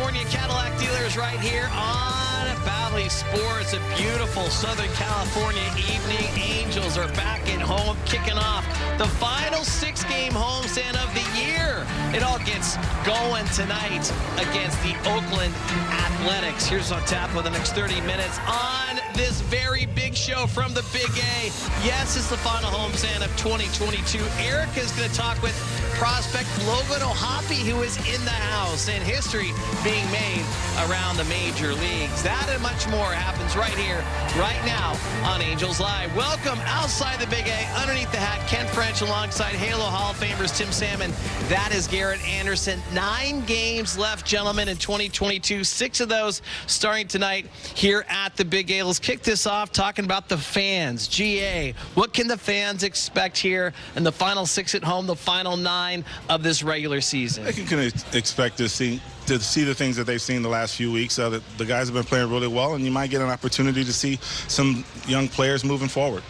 California Cadillac dealers right here on Valley Sports. A beautiful Southern California evening. Angels are back at home, kicking off the final 6-game homestand of the year. It all gets going tonight against the Oakland Athletics. Here's on tap for the next 30 minutes on this very big show from the Big A. Yes, it's the final homestand of 2022. Erica's going to talk with prospect Logan O'Hoppe, who is in the house, and history being made around the major leagues. That and much more happens right here, right now on Angels Live. Welcome outside the Big A, underneath the hat, Ken French alongside Halo Hall of Famers Tim Salmon. That is Garrett Anderson. 9 games left, gentlemen, in 2022. 6 of those starting tonight here at the Big A. Let's kick this off talking about the fans. GA, what can the fans expect here in the final 6 at home, the final 9 of this regular season? I can expect to see the things that they've seen the last few weeks. The guys have been playing really well, and you might get an opportunity to see some young players moving forward.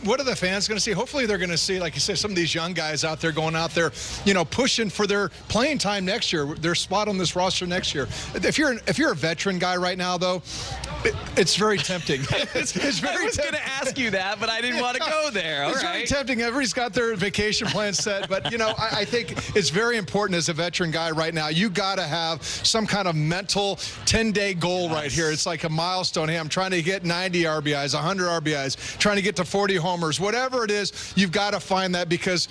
What are the fans going to see? Hopefully they're going to see, like you said, some of these young guys out there going out there, pushing for their playing time next year, their spot on this roster next year. If you're a veteran guy right now, though, it's very tempting. It's very I was going to ask you that, but I didn't want to go there. It's very tempting. Everybody's got their vacation plans set, but I think it's very important as a veteran guy right now. You got to have some kind of mental 10-day goal right here. It's like a milestone. Hey, I'm trying to get 90 RBIs, 100 RBIs, trying to get to 40 homers, whatever it is. You've got to find that, because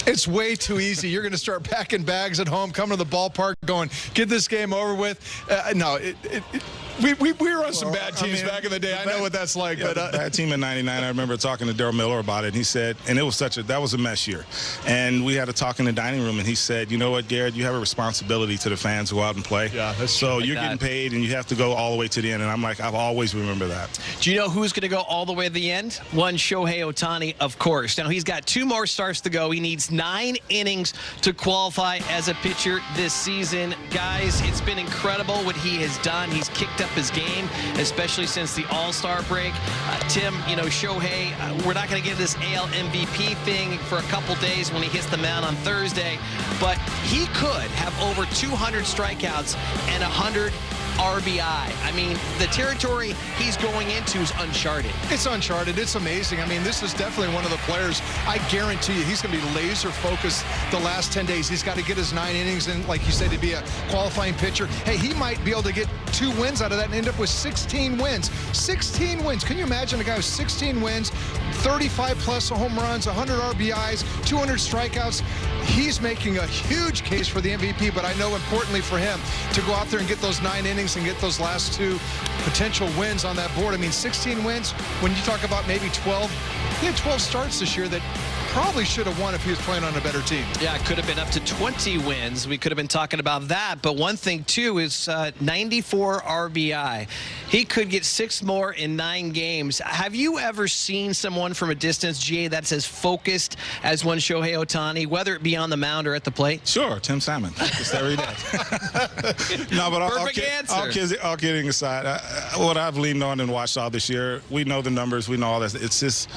it's way too easy. You're going to start packing bags at home, coming to the ballpark, going, get this game over with. We were on some bad teams back in the day. I know what that's like. Yeah, but bad team in '99. I remember talking to Daryl Miller about it. And he said, and it was that was a mess year. And we had a talk in the dining room, and he said, you know what, Garrett, you have a responsibility to the fans to go out and play. Yeah, that's so like you're getting paid, and you have to go all the way to the end. And I'm like, I've always remember that. Do you know who's going to go all the way to the end? One, Shohei Ohtani, of course. Now, he's got 2 more starts to go. He needs 9 innings to qualify as a pitcher this season. Guys, it's been incredible what he has done. He's kicked up his game, especially since the All-Star break. Tim, Shohei, we're not going to get this AL MVP thing for a couple days when he hits the mound on Thursday, but he could have over 200 strikeouts and 100 RBI. I mean, the territory he's going into is uncharted. It's uncharted. It's amazing. I mean, this is definitely one of the players, I guarantee you, he's going to be laser focused the last 10 days. He's got to get his 9 innings in, like you said, to be a qualifying pitcher. Hey, he might be able to get 2 wins out of that and end up with 16 wins. 16 wins. Can you imagine a guy with 16 wins, 35-plus home runs, 100 RBIs, 200 strikeouts? He's making a huge case for the MVP, but I know importantly for him to go out there and get those 9 innings and get those last 2 potential wins on that board. I mean, 16 wins, when you talk about maybe 12, he had 12 starts this year that probably should have won if he was playing on a better team. Yeah, it could have been up to 20 wins. We could have been talking about that. But one thing, too, is 94 RBI. He could get 6 more in 9 games. Have you ever seen someone from a distance, GA, that's as focused as one Shohei Ohtani, whether it be on the mound or at the plate? Sure, Tim Salmon. Just every day. No, but all kidding aside, what I've leaned on and watched all this year, we know the numbers, we know all that. It's just,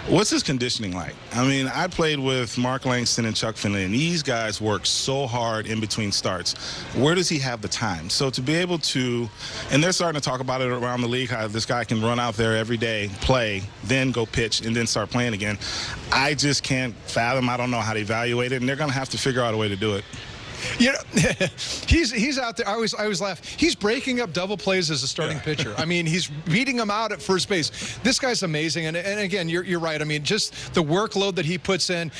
what's his conditioning like? I mean, I played with Mark Langston and Chuck Finley, and these guys work so hard in between starts. Where does he have the time? So to be able to, and they're starting to talk about it around the league, how this guy can run out there every day, play, then go pitch, and then start playing again. I just can't fathom. I don't know how to evaluate it, and they're going to have to figure out a way to do it. He's out there. I always laugh. He's breaking up double plays as a starting pitcher. I mean, he's beating them out at first base. This guy's amazing. And again, you're right. I mean, just the workload that he puts in,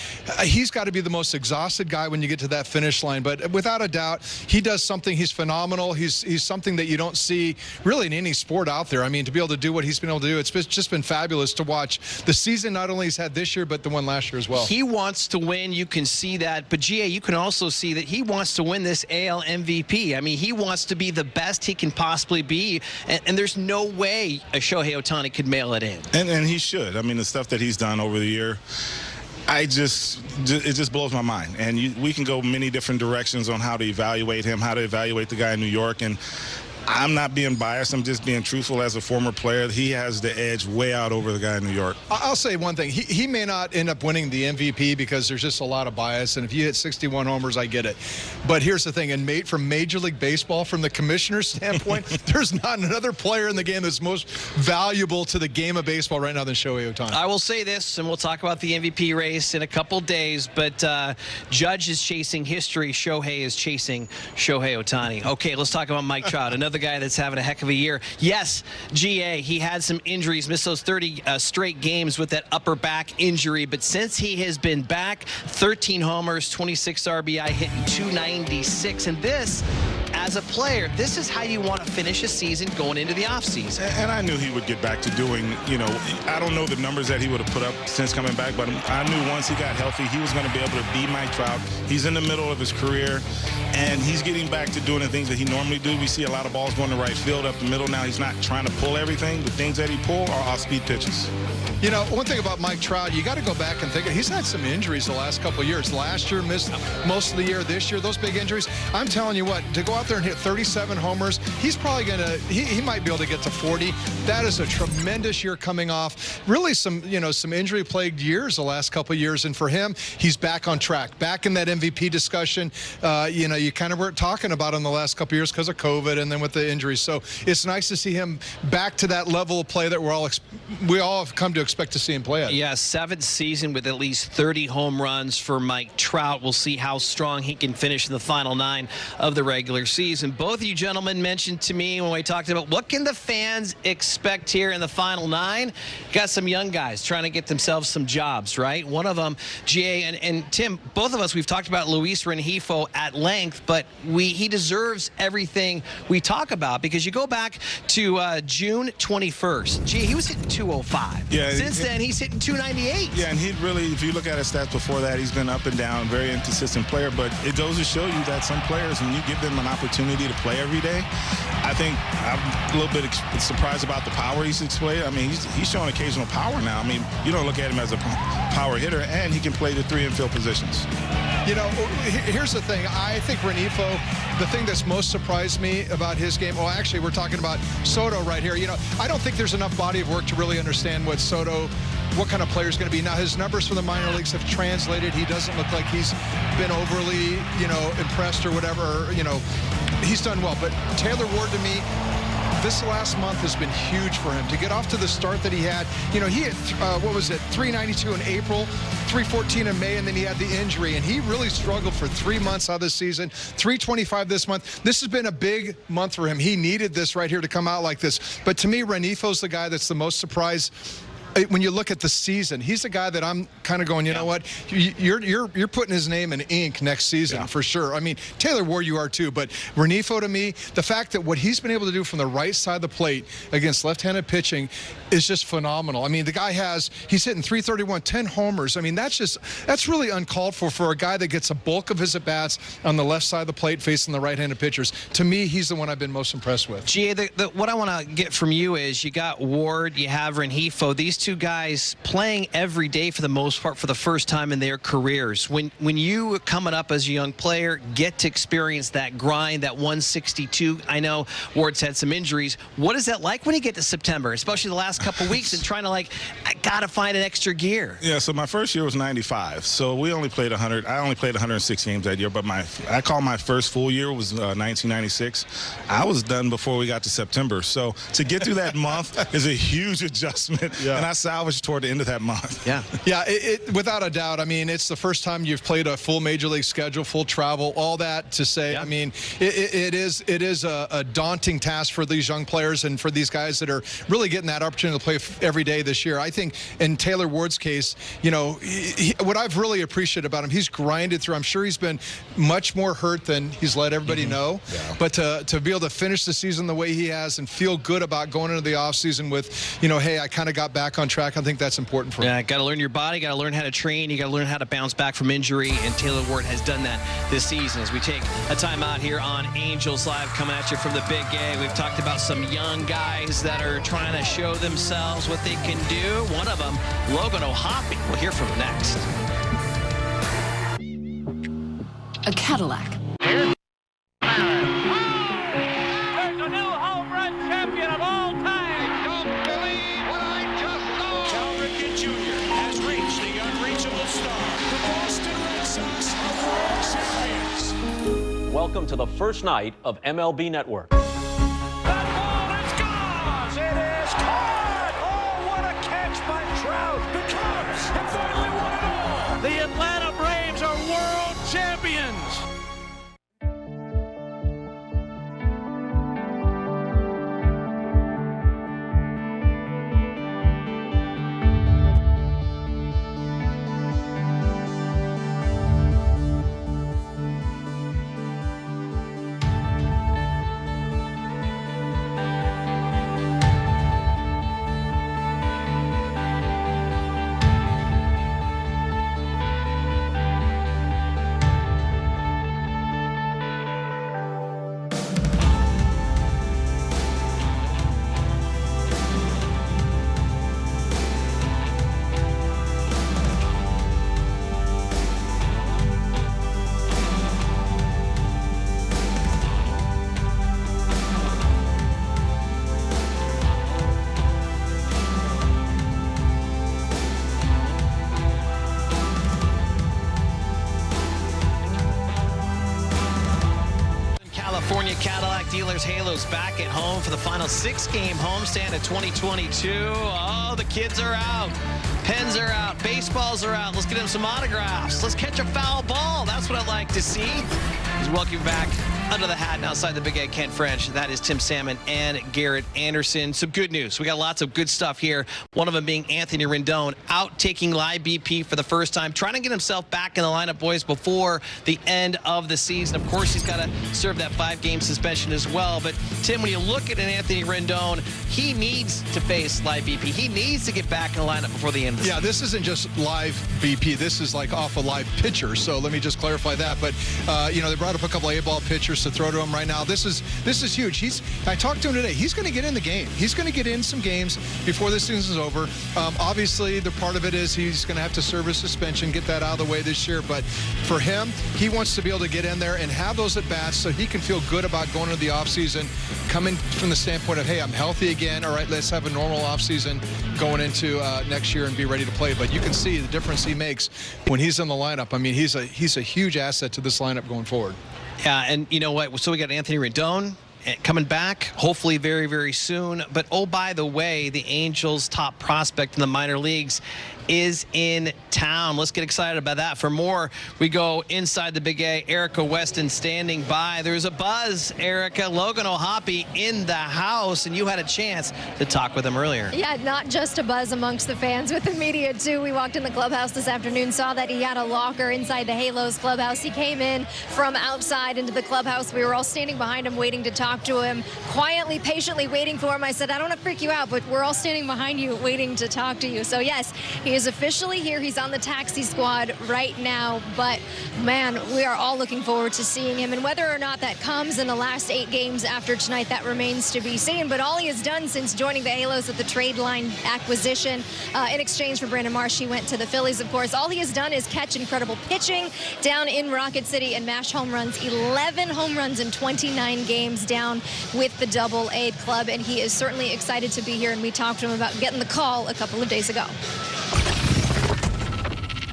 he's got to be the most exhausted guy when you get to that finish line. But without a doubt, he does something. He's phenomenal. He's something that you don't see really in any sport out there. I mean, to be able to do what he's been able to do, it's just been fabulous to watch. The season not only he's had this year, but the one last year as well. He wants to win. You can see that. But, GA, you can also see that he wants to win this AL MVP. I mean, he wants to be the best he can possibly be, and there's no way a Shohei Ohtani could mail it in. And he should. I mean, the stuff that he's done over the year, it just blows my mind. And we can go many different directions on how to evaluate him, how to evaluate the guy in New York. And I'm not being biased. I'm just being truthful as a former player. He has the edge way out over the guy in New York. I'll say one thing. He may not end up winning the MVP because there's just a lot of bias. And if you hit 61 homers, I get it. But here's the thing. And from Major League Baseball, from the commissioner's standpoint, there's not another player in the game that's most valuable to the game of baseball right now than Shohei Ohtani. I will say this, and we'll talk about the MVP race in a couple days, but Judge is chasing history. Shohei is chasing Shohei Ohtani. Okay, let's talk about Mike Trout, another guy that's having a heck of a year. Yes, GA, he had some injuries, missed those 30 straight games with that upper back injury, but since he has been back, 13 homers, 26 RBI, hitting 296, and this, as a player, this is how you want to finish a season going into the offseason. And I knew he would get back to doing, I don't know the numbers that he would have put up since coming back, but I knew once he got healthy, he was going to be able to be Mike Trout. He's in the middle of his career, and he's getting back to doing the things that he normally do. We see a lot of balls going to right field up the middle now. He's not trying to pull everything. The things that he pull are off-speed pitches. One thing about Mike Trout, you got to go back and think, he's had some injuries the last couple of years. Last year, missed most of the year. This year, those big injuries. I'm telling you what, to go out there and hit 37 homers, he's probably going to, he might be able to get to 40. That is a tremendous year coming off. Really some injury-plagued years the last couple of years. And for him, he's back on track, back in that MVP discussion. You kind of weren't talking about him the last couple of years because of COVID and then with the injuries. So it's nice to see him back to that level of play that we all have come to expect to see him play at. Yeah, 7th season with at least 30 home runs for Mike Trout. We'll see how strong he can finish in the final 9 of the regular season. Both of you gentlemen mentioned to me when we talked about what can the fans expect here in the final 9. Got some young guys trying to get themselves some jobs, right? One of them, GA and Tim, both of us, we've talked about Luis Rengifo at length, but he deserves everything we talk about because you go back to June 21st. GA, he was hitting 205. Yeah. Since then, he's hitting 298. Yeah, and he really, if you look at his stats before that, he's been up and down, very inconsistent player. But it goes to show you that some players, when you give them an opportunity to play every day, I think I'm a little bit surprised about the power he's displayed. I mean, he's showing occasional power now. I mean, you don't look at him as a power hitter, and he can play the 3 infield positions. Here's the thing. I think Rengifo, the thing that's most surprised me about his game, actually, we're talking about Soto right here. I don't think there's enough body of work to really understand what kind of player he's going to be. Now, his numbers for the minor leagues have translated. He doesn't look like he's been overly, impressed or whatever. He's done well. But Taylor Ward, to me, this last month has been huge for him. To get off to the start that he had, he hit, 392 in April, 314 in May, and then he had the injury. And he really struggled for 3 months out of the season, 325 this month. This has been a big month for him. He needed this right here to come out like this. But to me, Renifo's the guy that's the most surprised. When you look at the season, he's the guy that I'm kind of going, you know what, you're putting his name in ink next season for sure. I mean, Taylor Ward, you are too, but Rengifo, to me, the fact that what he's been able to do from the right side of the plate against left-handed pitching is just phenomenal. I mean, the guy he's hitting 331, 10 homers. I mean, that's really uncalled for a guy that gets a bulk of his at-bats on the left side of the plate facing the right-handed pitchers. To me, he's the one I've been most impressed with. GA, what I want to get from you is you got Ward, you have Rengifo. These two guys playing every day for the most part for the first time in their careers. When you coming up as a young player get to experience that grind, that 162, I know Ward's had some injuries. What is that like when you get to September, especially the last couple weeks and trying to I got to find an extra gear? Yeah, so my first year was 95. So we only played 100. I only played 106 games that year, but I call my first full year was 1996. I was done before we got to September. So to get through that month is a huge adjustment. And I salvaged toward the end of that month. Yeah, without a doubt. I mean, it's the first time you've played a full major league schedule, full travel, all that to say. I mean, it is a daunting task for these young players and for these guys that are really getting that opportunity to play every day this year. I think in Taylor Ward's case, what I've really appreciated about him, he's grinded through. I'm sure he's been much more hurt than he's let everybody know. But to be able to finish the season the way he has and feel good about going into the offseason with, hey, I kind of got back on track. I think that's important for him. Yeah, got to learn your body, got to learn how to train, you got to learn how to bounce back from injury, and Taylor Ward has done that this season. As we take a timeout here on Angels Live, coming at you from the Big A, we've talked about some young guys that are trying to show themselves what they can do. One of them, Logan O'Hoppe. We'll hear from him next. A Cadillac. There's a new welcome to the first night of MLB Network. That ball is gone! It is caught! Oh, what a catch by Trout! The Cubs have finally won it all! The Atlanta Braves are world champions! California Cadillac Dealers Halos back at home for the final 6-game homestand of 2022. Oh, the kids are out. Pens are out. Baseballs are out. Let's get them some autographs. Let's catch a foul ball. That's what I like to see. He's welcome back under the hat and outside the Big Egg, Ken French. That is Tim Salmon and Garrett Anderson. Some good news. We got lots of good stuff here. One of them being Anthony Rendon out taking live BP for the first time, trying to get himself back in the lineup, boys, before the end of the season. Of course, he's got to serve that 5-game suspension as well. But, Tim, when you look at an Anthony Rendon, he needs to face live BP. He needs to get back in the lineup before the end of the season. Yeah, this isn't just live BP. This is like off a live pitcher. So let me just clarify that. But, you know, they brought up a couple of A-ball pitchers to throw to him right now. This is huge. I talked to him today. He's going to get in the game. He's going to get in some games before this season is over. Obviously, the part of it is he's going to have to serve his suspension, get that out of the way this year. But for him, he wants to be able to get in there and have those at-bats so he can feel good about going into the offseason, coming from the standpoint of, hey, I'm healthy again. All right, let's have a normal offseason going into next year and be ready to play. But you can see the difference he makes when he's in the lineup. I mean, he's a huge asset to this lineup going forward. Yeah, and you know what? So we got Anthony Rendon coming back, hopefully very, very soon. But, oh, by the way, the Angels' top prospect in the minor leagues is in town. Let's get excited about that. For more, we go inside the Big A. Erica Weston standing by. There's a buzz, Erica. Logan O'Hoppe in the house, and you had a chance to talk with him earlier. Yeah, not just a buzz amongst the fans, with the media, too. We walked in the clubhouse this afternoon, saw that he had a locker inside the Halos clubhouse. He came in from outside into the clubhouse. We were all standing behind him, waiting to talk to him, quietly, patiently waiting for him. I said, I don't want to freak you out, but we're all standing behind you, waiting to talk to you. So, yes, he is officially here. He's on the taxi squad right now. But, man, we are all looking forward to seeing him. And whether or not that comes in the last 8 games after tonight, that remains to be seen. But all he has done since joining the Halos at the trade line acquisition in exchange for Brandon Marsh, he went to the Phillies, of course. All he has done is catch incredible pitching down in Rocket City and mash home runs. 11 home runs in 29 games down with the Double-A club. And he is certainly excited to be here. And we talked to him about getting the call a couple of days ago.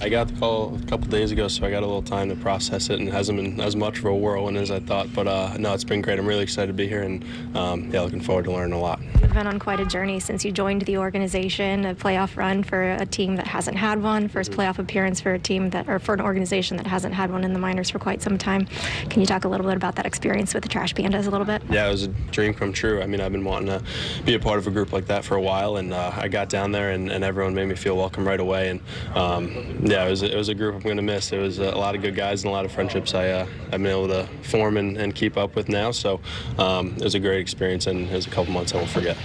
I got the call a couple days ago, so I got a little time to process it, and it hasn't been as much of a whirlwind as I thought. But no, it's been great. I'm really excited to be here, and yeah, looking forward to learning a lot. You've been on quite a journey since you joined the organization. A playoff run for a team that hasn't had one. First playoff appearance for a team that, or for an organization that hasn't had one in the minors for quite some time. Can you talk a little bit about that experience with the Trash Pandas a little bit? Yeah, it was a dream come true. I mean, I've been wanting to be a part of a group like that for a while, and I got down there, and everyone made me feel welcome right away. And yeah, it was a group I'm going to miss. There was a lot of good guys and a lot of friendships I've been able to form and keep up with now. So it was a great experience, and it was a couple months I won't forget.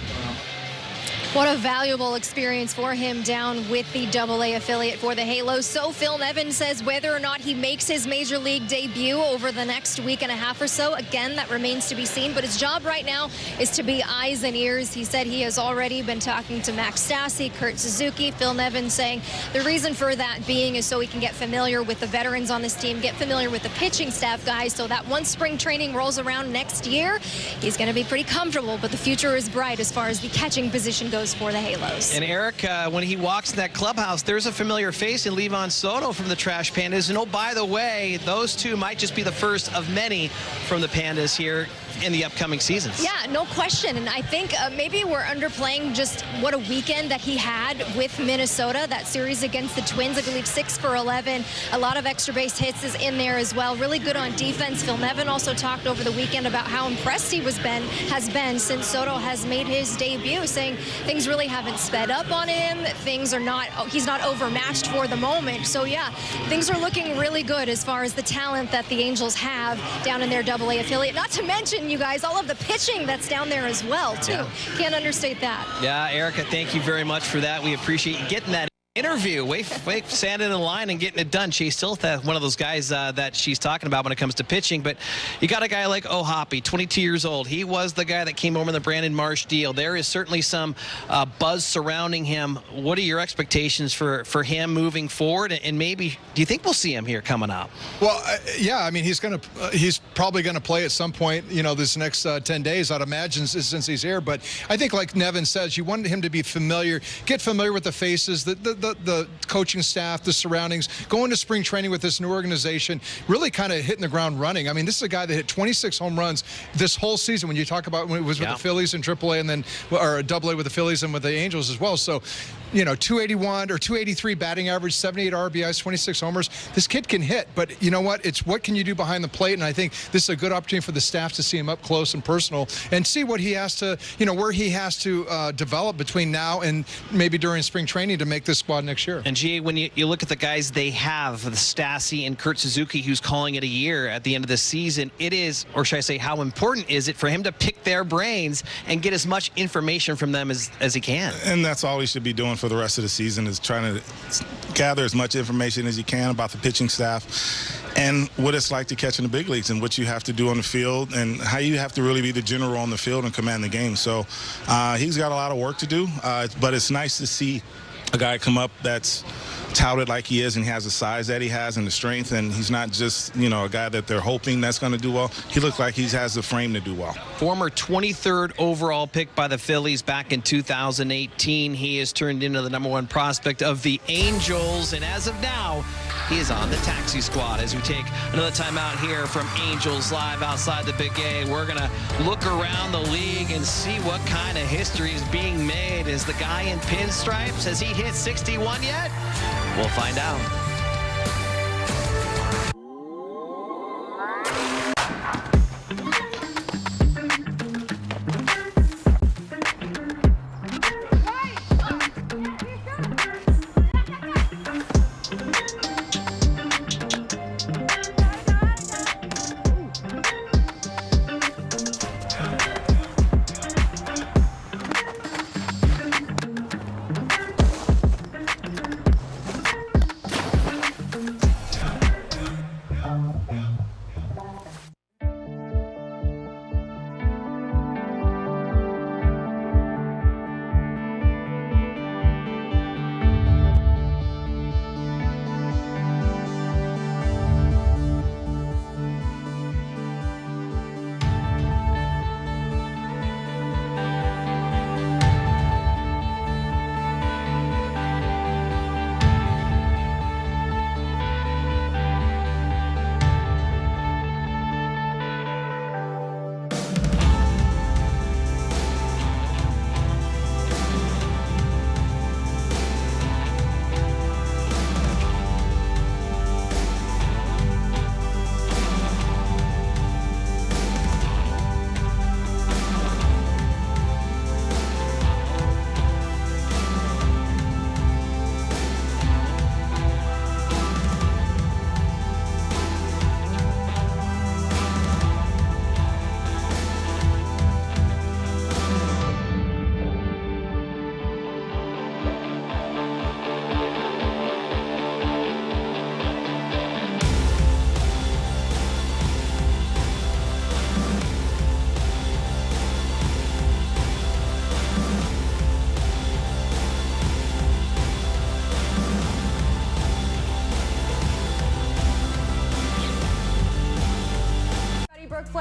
What a valuable experience for him down with the Double-A affiliate for the Halos. So Phil Nevin says whether or not he makes his major league debut over the next week and a half or so, again, that remains to be seen. But his job right now is to be eyes and ears. He said he has already been talking to Max Stassi, Kurt Suzuki. Phil Nevin saying the reason for that being is so he can get familiar with the veterans on this team, get familiar with the pitching staff guys, so that once spring training rolls around next year, he's going to be pretty comfortable. But the future is bright as far as the catching position goes goes for the Halos. And Eric, when he walks in that clubhouse, there's a familiar face in Levon Soto from the Trash Pandas. And oh, by the way, those two might just be the first of many from the Pandas here in the upcoming seasons. Yeah, no question. And I think maybe we're underplaying just what a weekend that he had with Minnesota. That series against the Twins, I believe 6 for 11. A lot of extra base hits is in there as well. Really good on defense. Phil Nevin also talked over the weekend about how impressed he has been since Soto has made his debut, saying things really haven't sped up on him. Things are not, he's not overmatched for the moment. So yeah, things are looking really good as far as the talent that the Angels have down in their AA affiliate. Not to mention, you guys, all of the pitching that's down there as well, too. Yeah. Can't understate that. Yeah, Erica, thank you very much for that. We appreciate you getting that interview, standing in the line and getting it done. She's still one of those guys that she's talking about when it comes to pitching, but you got a guy like O'Hoppe, 22 years old. He was the guy that came over in the Brandon Marsh deal. There is certainly some buzz surrounding him. What are your expectations for him moving forward? And maybe, do you think we'll see him here coming up? Well, yeah, I mean, he's probably going to play at some point, this next 10 days, I'd imagine, since he's here. But I think, like Nevin says, you wanted him to be familiar, get familiar with the faces, the coaching staff, the surroundings, going to spring training with this new organization, really kind of hitting the ground running. I mean, this is a guy that hit 26 home runs this whole season. When you talk about when it was with the Phillies in AAA and then, or AA with the Phillies and with the Angels as well. So, 281 or 283 batting average, 78 RBIs, 26 homers. This kid can hit, but you know what? It's what can you do behind the plate? And I think this is a good opportunity for the staff to see him up close and personal and see what he has to, where he has to develop between now and maybe during spring training to make this squad next year. And G, when you look at the guys they have, the Stassi and Kurt Suzuki, who's calling it a year at the end of the season, it is, or should I say, how important is it for him to pick their brains and get as much information from them as he can? And that's all he should be doing for the rest of the season, is trying to gather as much information as you can about the pitching staff and what it's like to catch in the big leagues and what you have to do on the field and how you have to really be the general on the field and command the game. So he's got a lot of work to do, but it's nice to see a guy come up that's touted like he is, and he has the size that he has and the strength, and he's not just, a guy that they're hoping that's going to do well. He looks like he has the frame to do well. Former 23rd overall pick by the Phillies back in 2018. He has turned into the #1 prospect of the Angels, and as of now, he is on the taxi squad. As we take another time out here from Angels Live outside the Big A, we're going to look around the league and see what kind of history is being made. Is the guy in pinstripes, has he hit 61 yet? We'll find out.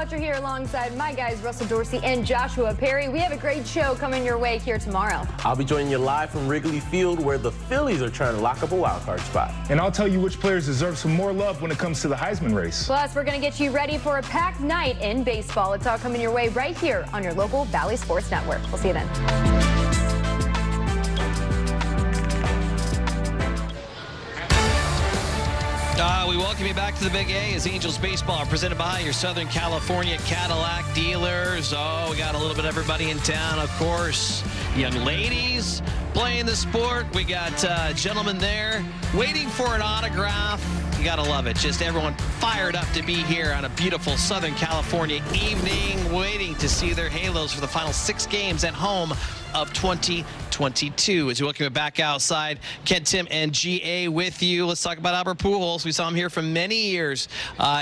Fletcher here alongside my guys Russell Dorsey and Joshua Perry. We have a great show coming your way here tomorrow. I'll be joining you live from Wrigley Field where the Phillies are trying to lock up a wild card spot. And I'll tell you which players deserve some more love when it comes to the Heisman race. Plus, we're going to get you ready for a packed night in baseball. It's all coming your way right here on your local Valley Sports Network. We'll see you then. We welcome you back to the Big A as Angels baseball presented by your Southern California Cadillac dealers. Oh, we got a little bit of everybody in town, of course. Young ladies playing the sport. We got gentlemen there waiting for an autograph. You gotta love it. Just everyone fired up to be here on a beautiful Southern California evening, waiting to see their Halos for the final 6 games at home of 2022. As we welcome you back outside, Kent, Tim, and GA with you. Let's talk about Albert Pujols. We saw him here for many years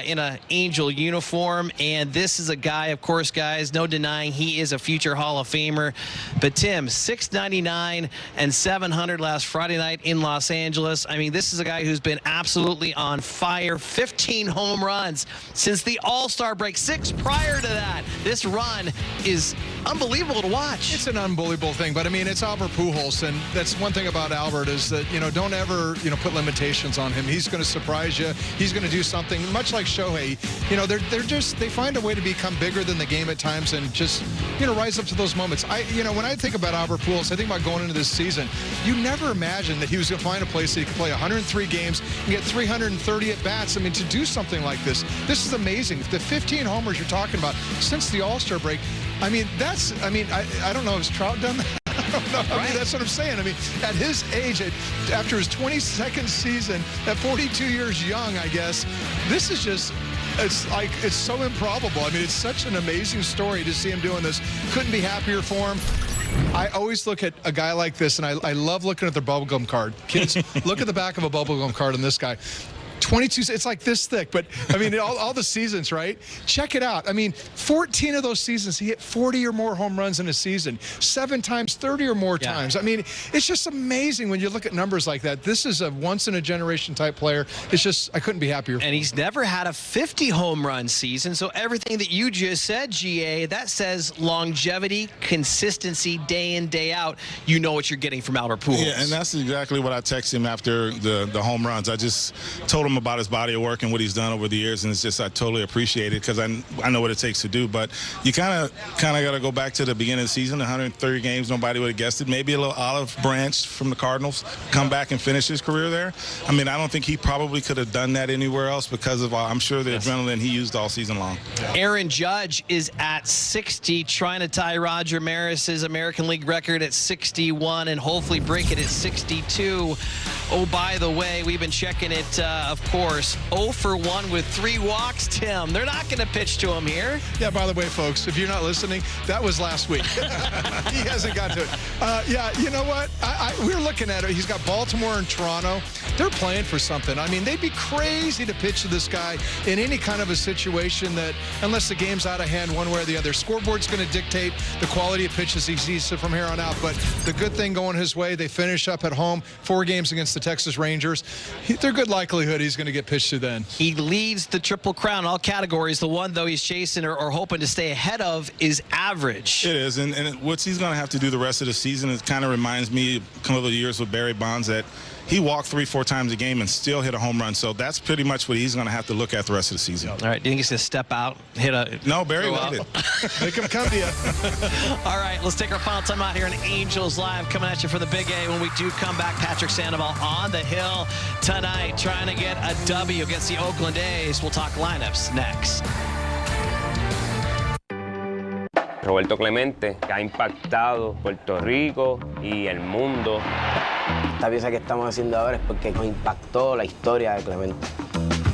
in an Angel uniform, and this is a guy, of course, guys, no denying he is a future Hall of Famer. But Tim, 699 and 700 last Friday night in Los Angeles. I mean, this is a guy who's been absolutely on fire. 15 home runs since the All-Star break, 6 prior to that. This run is unbelievable to watch. It's an unbelievable thing, but I mean, it's Albert Pujols, and that's one thing about Albert is that, don't ever, put limitations on him. He's going to surprise you. He's going to do something much like Shohei. They find a way to become bigger than the game at times and just, rise up to those moments. When I think about Albert Pujols, I think about going into this season, you never imagined that he was going to find a place that he could play 103 games and get 330 at bats. I mean, to do something like this is amazing. The 15 homers you're talking about since the All-Star break, I don't know, has Trout done that? I don't know. I mean, that's what I'm saying. I mean, at his age, after his 22nd season, at 42 years young, I guess, this is just, it's so improbable. I mean, it's such an amazing story to see him doing this. Couldn't be happier for him. I always look at a guy like this, and I love looking at their bubblegum card. Kids, look at the back of a bubblegum card on this guy. 22, it's like this thick, but I mean, all the seasons, right? Check it out. I mean, 14 of those seasons, he hit 40 or more home runs in a season, 7 times, 30 or more times. I mean, it's just amazing when you look at numbers like that. This is a once-in-a-generation type player. It's just, I couldn't be happier. And he's never had a 50 home run season, so everything that you just said, GA, that says longevity, consistency, day in, day out. You know what you're getting from Albert Pujols. Yeah, and that's exactly what I texted him after the home runs. I just told him about his body of work and what he's done over the years, and it's just I totally appreciate it because I know what it takes to do. But you kind of got to go back to the beginning of the season, 130 games, nobody would have guessed it. Maybe a little olive branch from the Cardinals, come back and finish his career there. I mean, I don't think he probably could have done that anywhere else because of, I'm sure, the adrenaline he used all season long. Aaron Judge is at 60, trying to tie Roger Maris's American League record at 61 and hopefully break it at 62. Oh, by the way, we've been checking it, of course, 0 for 1 with 3 walks, Tim. They're not going to pitch to him here. Yeah, by the way, folks, if you're not listening, that was last week. He hasn't got to it. Yeah, you know what? We're looking at it. He's got Baltimore and Toronto. They're playing for something. I mean, they'd be crazy to pitch to this guy in any kind of a situation that, unless the game's out of hand one way or the other. Scoreboard's going to dictate the quality of pitches he sees from here on out. But the good thing going his way, they finish up at home, 4 games against the Texas Rangers. There's good likelihood he's going to get pitched to then. He leads the Triple Crown, all categories. The one, though, he's chasing or hoping to stay ahead of is average. It is, and what he's going to have to do the rest of the season, it kind of reminds me of a couple of years with Barry Bonds that he walked 3-4 times a game and still hit a home run. So that's pretty much what he's going to have to look at the rest of the season. All right, do you think he's going to step out, hit a... No, Barry waited. Make him come to you. All right, let's take our final time out here in Angels Live, coming at you for the Big A. When we do come back, Patrick Sandoval on the hill tonight, trying to get a W against the Oakland A's. We'll talk lineups next. Roberto Clemente, que ha impactado Puerto Rico y el mundo. Esta pieza que estamos haciendo ahora es porque nos impactó la historia de Clemente.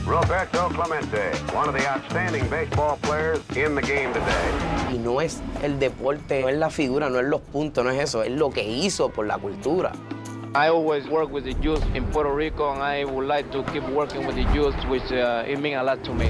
Roberto Clemente, one of the outstanding baseball players in the game today. Y no es el deporte, no es la figura, no es los puntos, no es eso, es lo que hizo por la cultura. I always work with the youth in Puerto Rico, and I would like to keep working with the youth, which it means a lot to me.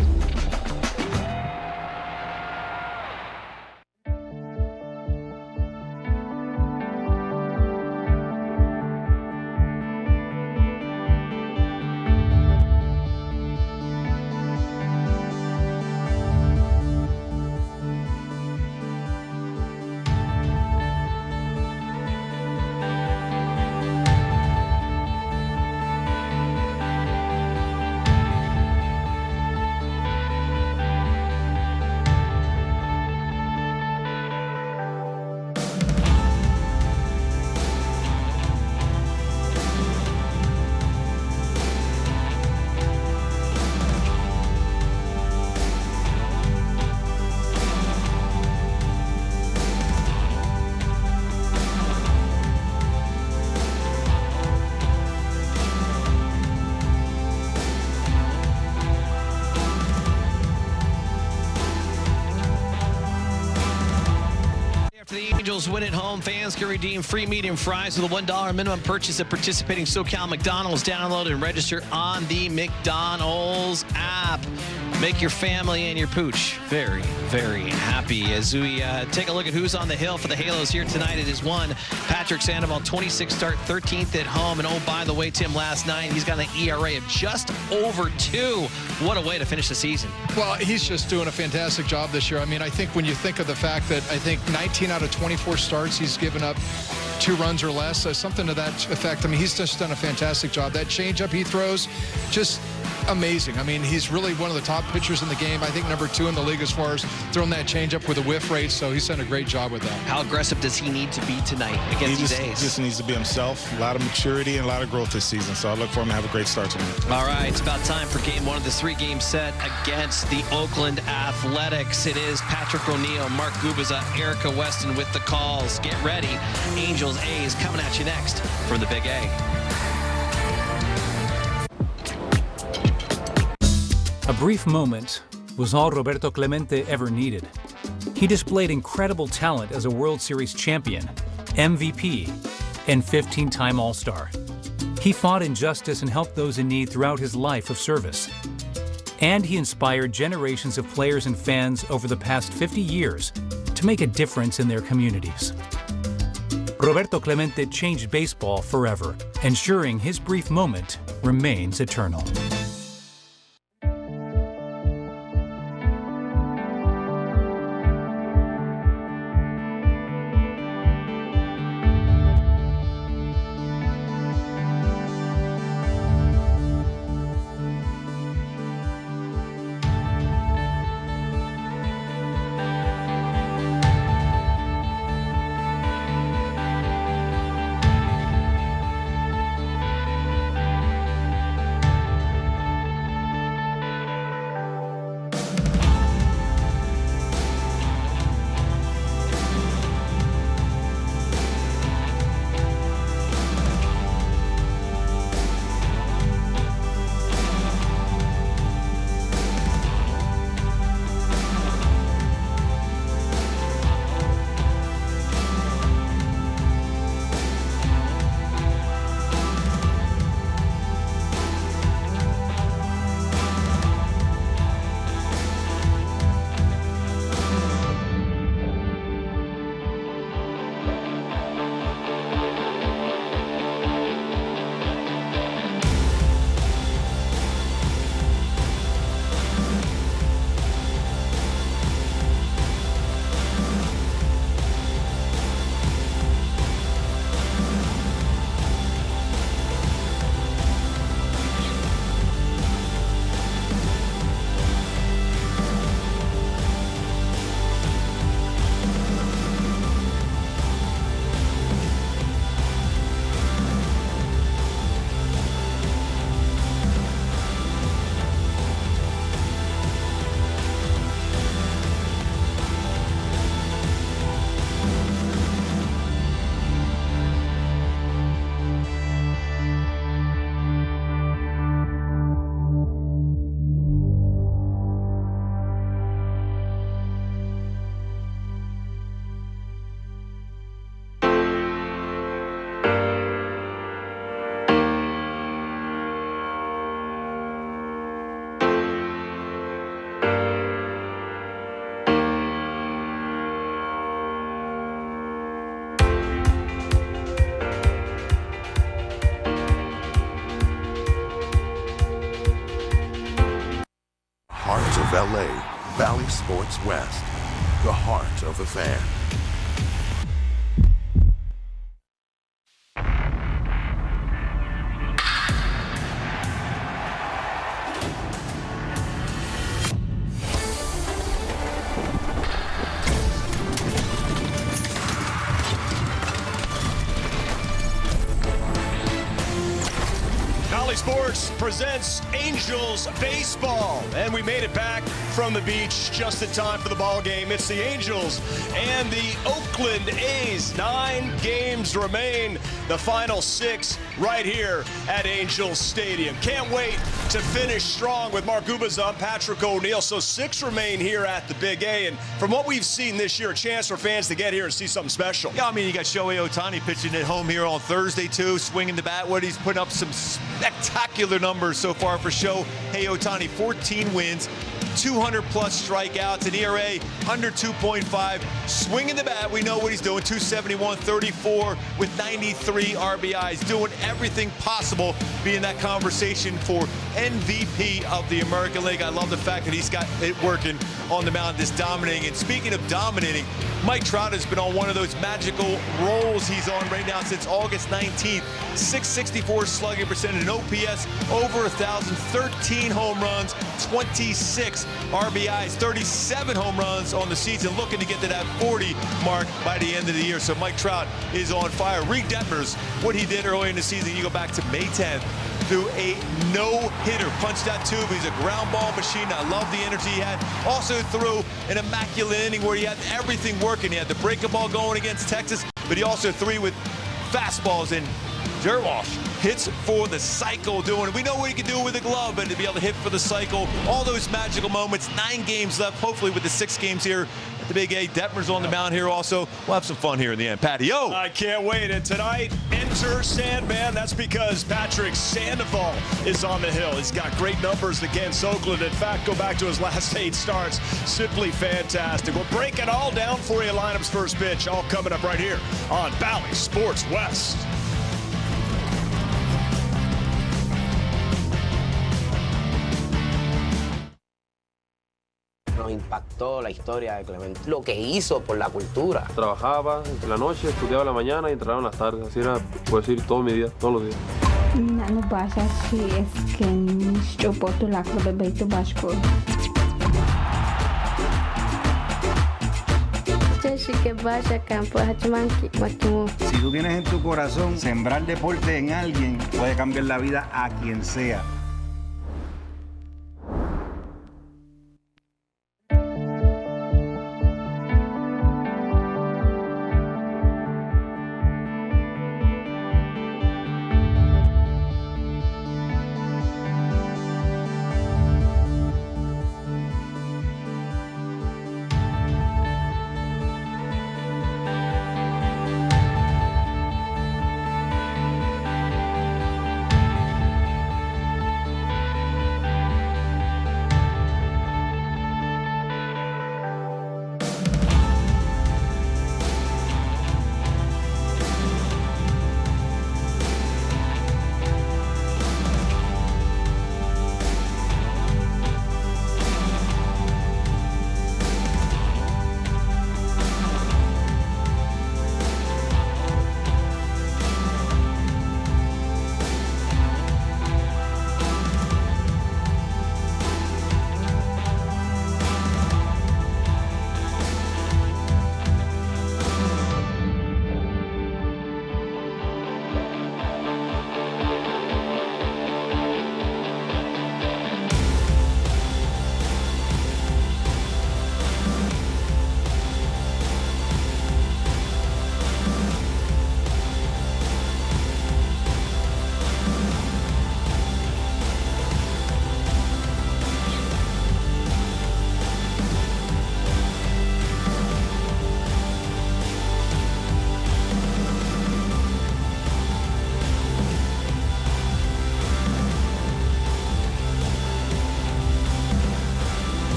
Angels win at home. Fans can redeem free medium fries with a $1 minimum purchase at participating SoCal McDonald's. Download and register on the McDonald's app. Make your family and your pooch very, very happy. As we take a look at who's on the hill for the Halos here tonight, it is one Patrick Sandoval, 26 start, 13th at home. And oh, by the way, Tim, last night he's got an ERA of just over 2. What a way to finish the season. Well, he's just doing a fantastic job this year. I mean, I think when you think of the fact that I think 19 out of 24 starts he's given up 2 runs or less, something to that effect. I mean, he's just done a fantastic job. That changeup he throws, just amazing. I mean, he's really one of the top pitchers in the game. I think number 2 in the league as far as throwing that changeup with a whiff rate. So he's done a great job with that. How aggressive does he need to be tonight against these A's? He just needs to be himself. A lot of maturity and a lot of growth this season. So I look for him to have a great start tonight. All right, it's about time for game 1 of this 3-game set against the Oakland Athletics. It is Patrick O'Neill, Mark Gubiza, Erica Weston with the calls. Get ready. Angels, A's coming at you next from the Big A. A brief moment was all Roberto Clemente ever needed. He displayed incredible talent as a World Series champion, MVP, and 15-time All-Star. He fought injustice and helped those in need throughout his life of service. And he inspired generations of players and fans over the past 50 years to make a difference in their communities. Roberto Clemente changed baseball forever, ensuring his brief moment remains eternal. LA, Valley Sports West, the heart of the fan. Bally Sports presents Angels Baseball. And we made it back from the beach just in time for the ball game. It's the Angels and the Oakland A's. 9 games remain. The final 6 right here at Angels Stadium. Can't wait to finish strong with Mark Gubicza, Patrick O'Neill. So 6 remain here at the Big A. And from what we've seen this year, a chance for fans to get here and see something special. Yeah, I mean, you got Shohei Ohtani pitching at home here on Thursday, too, swinging the bat. What he's putting up some spectacular numbers so far for Shohei Ohtani. 14 wins, 200-plus strikeouts, an ERA under 2.5. Swinging the bat, we know what he's doing. 271, 34 with 93 RBIs. Doing everything possible, being that conversation for MVP of the American League. I love the fact that he's got it working on the mound, just dominating. And speaking of dominating, Mike Trout has been on one of those magical rolls he's on right now since August 19th. 664 slugging percentage, an OPS over 1,000, 13 home runs, 26 RBIs, 37 home runs on the season, looking to get to that 40 mark by the end of the year. So Mike Trout is on fire. Reed Detmers, what he did early in the season, you go back to May 10th, threw a no-hitter, punched that tube. He's a ground ball machine. I love the energy he had. Also threw an immaculate inning where he had everything working. He had the breaking ball going against Texas, but he also threw with fastballs, and Jared Walsh hits for the cycle doing it. We know what he can do with a glove, but to be able to hit for the cycle, all those magical moments. 9 games left, hopefully with the 6 games here at the Big A. Detmers on the mound here also. We'll have some fun here in the end. Patty, yo! I can't wait. And tonight, enter Sandman. That's because Patrick Sandoval is on the hill. He's got great numbers against Oakland. In fact, go back to his last 8 starts. Simply fantastic. We'll break it all down for you. Lineup's first pitch, all coming up right here on Bally Sports West. Nos impactó la historia de Clemente, lo que hizo por la cultura. Trabajaba en la noche, estudiaba en la mañana y entrenaba en las tardes. Así era, por decir, todo mi día, todos los días. منو باشه که اسکنش چوباتو لکو به بیتو باشکو. Si tú tienes en tu corazón sembrar deporte en alguien, puede cambiar la vida a quien sea.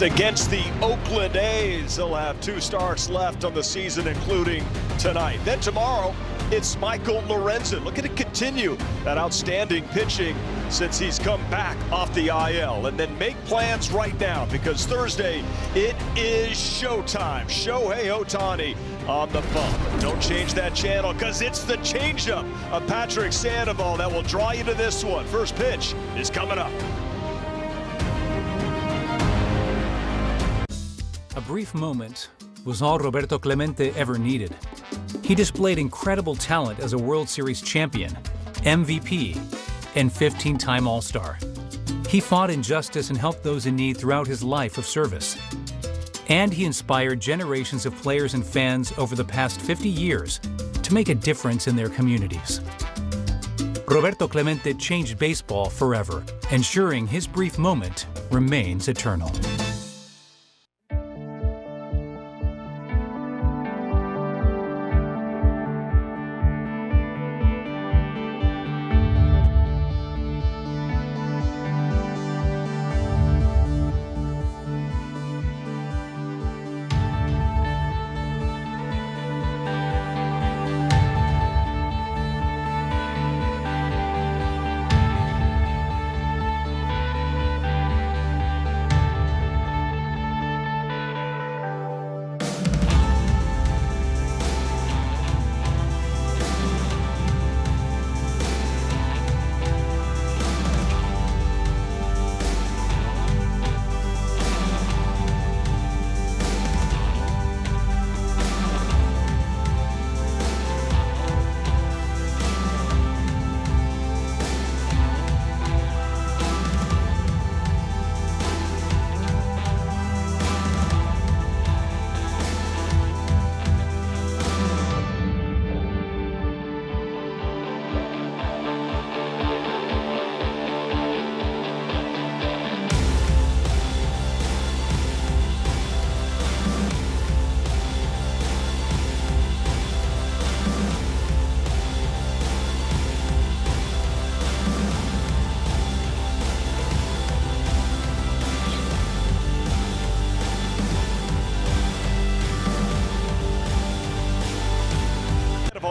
against the Oakland A's. They'll have 2 starts left on the season, including tonight. Then tomorrow, it's Michael Lorenzen. Looking to continue that outstanding pitching since he's come back off the IL. And then make plans right now, because Thursday, it is showtime. Shohei Ohtani on the phone. Don't change that channel, because it's the changeup of Patrick Sandoval that will draw you to this one. First pitch is coming up. A brief moment was all Roberto Clemente ever needed. He displayed incredible talent as a World Series champion, MVP, and 15-time All-Star. He fought injustice and helped those in need throughout his life of service. And he inspired generations of players and fans over the past 50 years to make a difference in their communities. Roberto Clemente changed baseball forever, ensuring his brief moment remains eternal.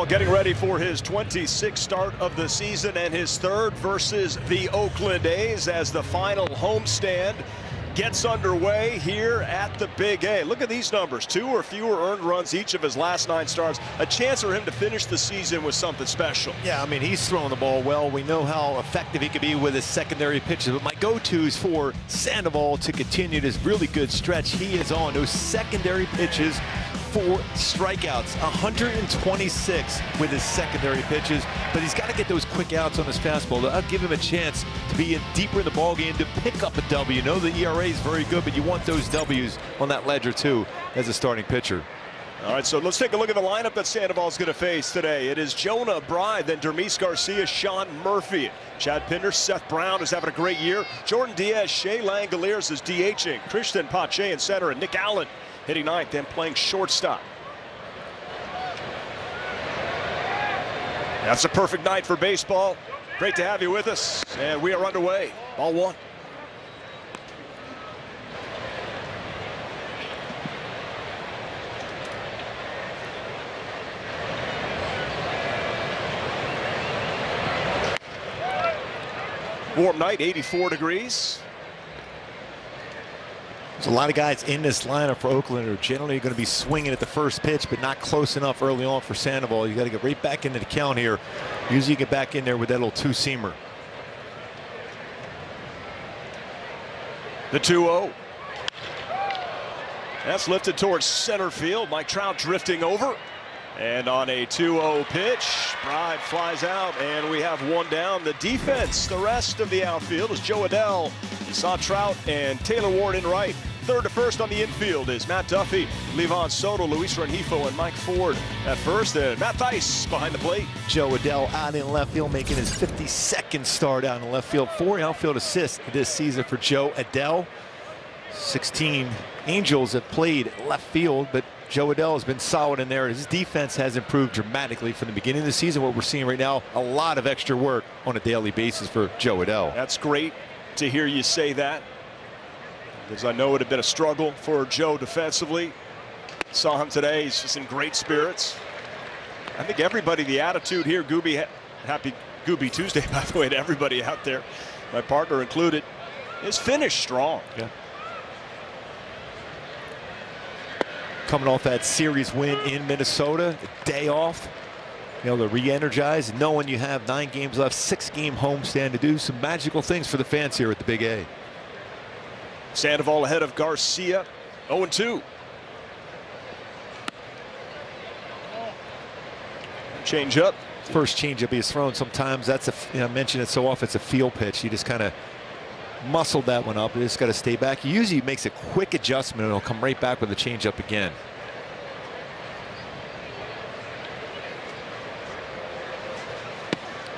Getting ready for his 26th start of the season and his 3rd versus the Oakland A's as the final homestand gets underway here at the Big A. Look at these numbers. 2 or fewer earned runs each of his last 9 starts. A chance for him to finish the season with something special. Yeah, I mean, he's throwing the ball well. We know how effective he can be with his secondary pitches. But my go-tos for Sandoval to continue this really good stretch. He is on those secondary pitches. 4 strikeouts, 126 with his secondary pitches, but he's got to get those quick outs on his fastball. That'll give him a chance to be in deeper in the ballgame to pick up a W. You know the ERA is very good, but you want those W's on that ledger too as a starting pitcher. All right, so let's take a look at the lineup that Sandoval is going to face today. It is Jonah Bride, then Dermis Garcia, Sean Murphy, Chad Pinder, Seth Brown is having a great year, Jordan Diaz, Shea Langoliers is DHing, Christian Pache in center, and Nick Allen hitting 9th and playing shortstop. That's a perfect night for baseball. Great to have you with us, and we are underway. Ball 1. Warm night, 84 degrees. There's a lot of guys in this lineup for Oakland who are generally going to be swinging at the first pitch, but not close enough early on for Sandoval. You got to get right back into the count here. Usually you get back in there with that little 2-seamer. The 2-0. That's lifted towards center field. Mike Trout drifting over. And on a 2-0 pitch, Bride flies out, and we have 1 down. The defense, the rest of the outfield is Joe Adell. You saw Trout and Taylor Ward in right. 3rd to 1st on the infield is Matt Duffy, Levon Soto, Luis Rengifo, and Mike Ford at first. And Matt Thaiss behind the plate. Joe Adell out in left field, making his 52nd start out in left field. 4 outfield assists this season for Joe Adell. 16 Angels have played left field, but Joe Adell has been solid in there. His defense has improved dramatically from the beginning of the season. What we're seeing right now, a lot of extra work on a daily basis for Joe Adell. That's great to hear you say that. because I know it had been a struggle for Joe defensively. Saw him today. He's just in great spirits. I think everybody, the attitude here, Gooby, happy Gooby Tuesday, by the way, to everybody out there, my partner included, is finished strong. Yeah. Coming off that series win in Minnesota, a day off, able to re-energize, knowing you have 9 games left, 6-game homestand to do some magical things for the fans here at the Big A. Sandoval ahead of Garcia, 0-2. Change up. First changeup he has thrown. Sometimes that's I mention it so often, it's a field pitch. He just kind of muscled that one up. He just got to stay back. He usually makes a quick adjustment and he'll come right back with a changeup again.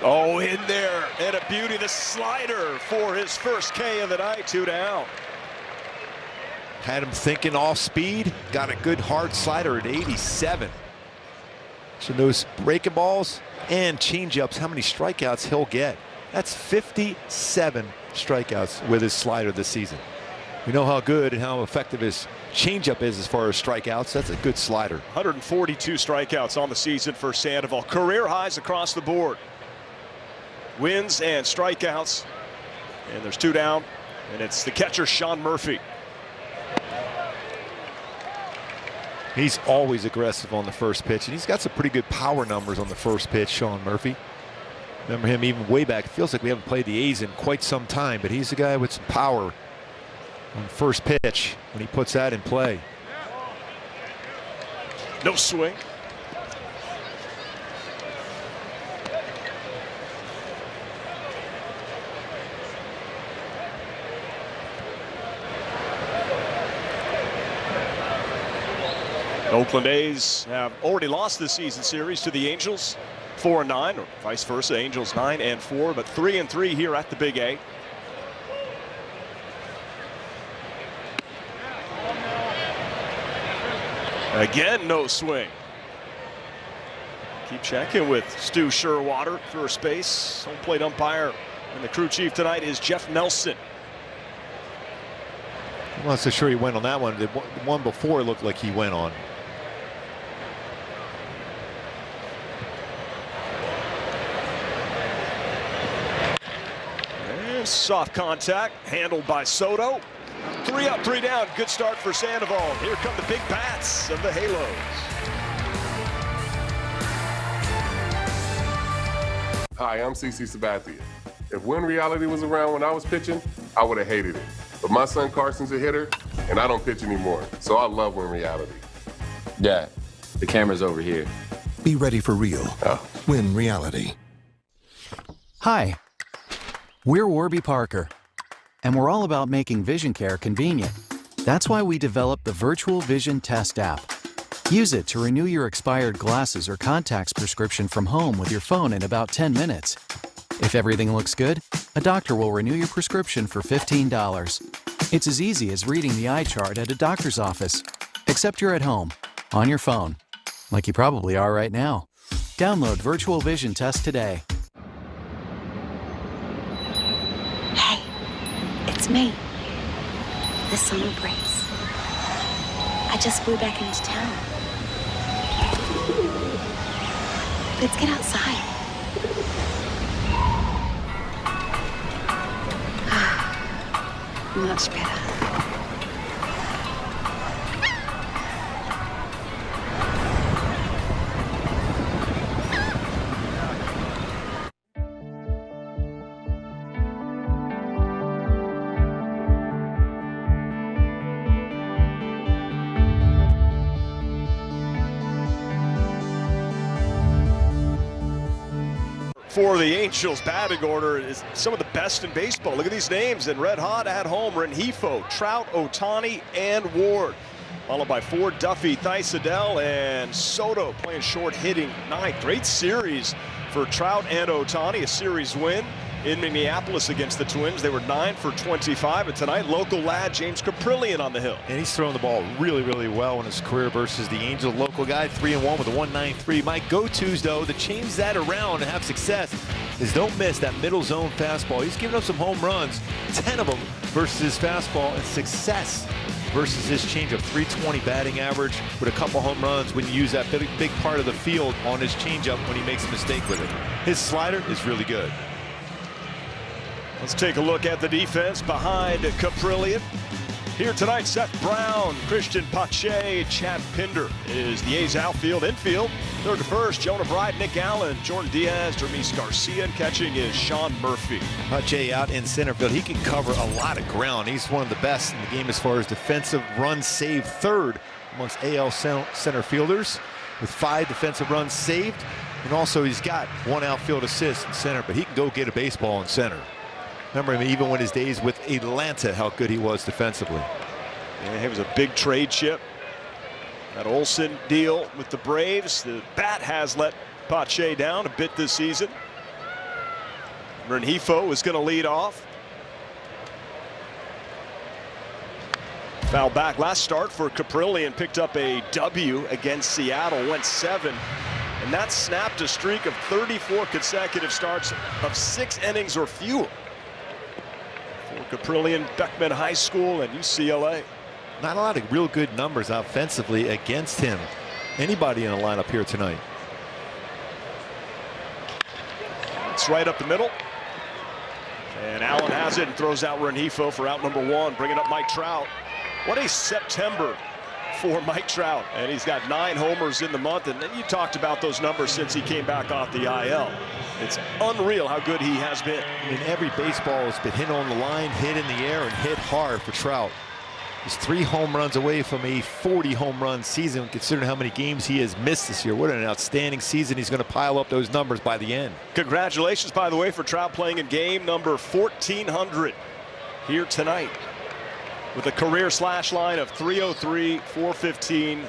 Oh, in there, and a beauty, the slider for his first K of the night, 2 down. Had him thinking off speed, got a good hard slider at 87. So those breaking balls and changeups, how many strikeouts he'll get. That's 57 strikeouts with his slider this season. We know how good and how effective his changeup is as far as strikeouts. That's a good slider. 142 strikeouts on the season for Sandoval. Career highs across the board. Wins and strikeouts. And there's 2 down. And it's the catcher, Sean Murphy. He's always aggressive on the first pitch, and he's got some pretty good power numbers on the first pitch, Sean Murphy. Remember him even way back. It feels like we haven't played the A's in quite some time, but he's a guy with some power on first pitch when he puts that in play. No swing. Oakland A's have already lost this season series to the Angels, 4-9, or vice versa. Angels 9-4, but 3-3 here at the Big A. Again, no swing. Keep checking with Stu Sherwater, first base. Home plate umpire and the crew chief tonight is Jeff Nelson. I'm not so sure he went on that one. The one before looked like he went on. Soft contact handled by Soto. 3 up, 3 down. Good start for Sandoval. Here come the big bats of the Halos. Hi, I'm CC Sabathia. If Win Reality was around when I was pitching, I would have hated it. But my son Carson's a hitter, and I don't pitch anymore. So I love Win Reality. Dad, the camera's over here. Be ready for real. Win Reality. Hi. We're Warby Parker, and we're all about making vision care convenient. That's why we developed the Virtual Vision Test app. Use it to renew your expired glasses or contacts prescription from home with your phone in about 10 minutes. If everything looks good, a doctor will renew your prescription for $15. It's as easy as reading the eye chart at a doctor's office, except you're at home, on your phone, like you probably are right now. Download Virtual Vision Test today. It's me, the summer breeze. I just flew back into town. Let's get outside. Much better. For the Angels, batting order is some of the best in baseball. Look at these names, and red hot at home: Rengifo, Trout, Ohtani, and Ward. Followed by Ford, Duffy, Thaisadel, and Soto playing short, hitting ninth. Great series for Trout and Ohtani, a series win. in Minneapolis against the Twins. They were 9 for 25, and tonight local lad James Kaprielian on the hill. And he's throwing the ball really, really well in his career versus the Angels. Local guy, 3-1 with a 1.93. My go-tos, though, to change that around and have success is don't miss that middle zone fastball. He's given up some home runs, 10 of them versus his fastball, and success versus his changeup. 320 batting average with a couple home runs when you use that big part of the field on his changeup when he makes a mistake with it. His slider is really good. Let's take a look at the defense behind Kaprielian. Here tonight, Seth Brown, Christian Pache, Chad Pinder is the A's outfield. Infield, third to first, Jonah Bride, Nick Allen, Jordan Diaz, Dermis Garcia, and catching is Sean Murphy. Pache out in center field. He can cover a lot of ground. He's one of the best in the game as far as defensive runs saved, third amongst AL center fielders with 5 defensive runs saved. And also he's got 1 outfield assist in center, but he can go get a baseball in center. Remember him even when his days with Atlanta, how good he was defensively. Yeah, he was a big trade chip. That Olsen deal with the Braves. The bat has let Pache down a bit this season. Rengifo is going to lead off. Foul back last start for Kaprielian, picked up a W against Seattle, went 7. And that snapped a streak of 34 consecutive starts of 6 innings or fewer. For Kaprielian, Beckman High School, and UCLA. Not a lot of real good numbers offensively against him. Anybody in the lineup here tonight. It's right up the middle. And Allen has it and throws out Rengifo for out number 1, bringing up Mike Trout. What a September for Mike Trout. And he's got 9 homers in the month. And then you talked about those numbers since he came back off the IL. It's unreal how good he has been. I mean, every baseball has been hit on the line, hit in the air, and hit hard for Trout. He's 3 home runs away from a 40 home run season, considering how many games he has missed this year. What an outstanding season. He's going to pile up those numbers by the end. Congratulations, by the way, for Trout playing in game number 1400 here tonight with a career slash line of 303, 415,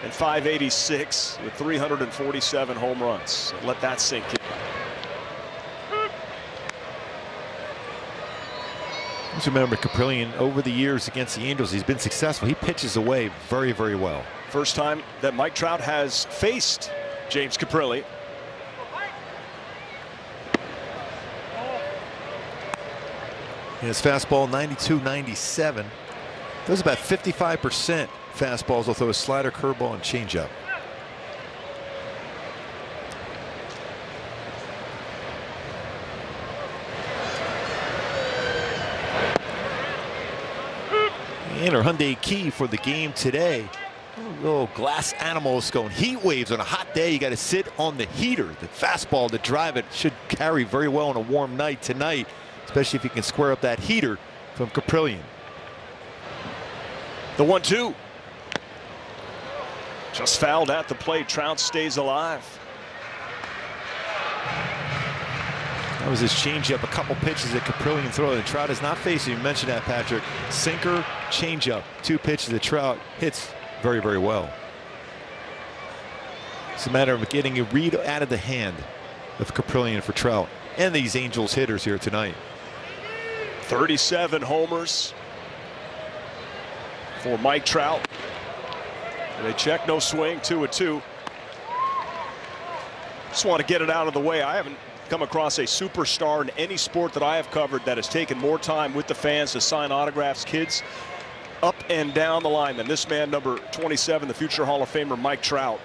and 586 with 347 home runs. Let that sink in. Let's remember Kaprielian over the years against the Angels, he's been successful. He pitches away very, very well. First time that Mike Trout has faced James Kaprielian. His fastball 92-97. Does about 55% fastballs. He'll throw a slider, curveball, and changeup. And our Hyundai key for the game today. Little glass animals going heat waves on a hot day. You got to sit on the heater. The fastball to drive it should carry very well on a warm night tonight, especially if you can square up that heater from Kaprielian. The 1-2. Just fouled at the plate. Trout stays alive. That was his changeup. A couple pitches that Kaprielian throw that Trout is not facing. You mentioned that, Patrick. Sinker, changeup. 2 pitches that Trout hits very, very well. It's a matter of getting a read out of the hand of Kaprielian for Trout and these Angels hitters here tonight. 37 homers for Mike Trout. And they check, no swing, 2-2. Just want to get it out of the way. I haven't come across a superstar in any sport that I have covered that has taken more time with the fans to sign autographs, kids up and down the line, than this man, number 27, the future Hall of Famer Mike Trout.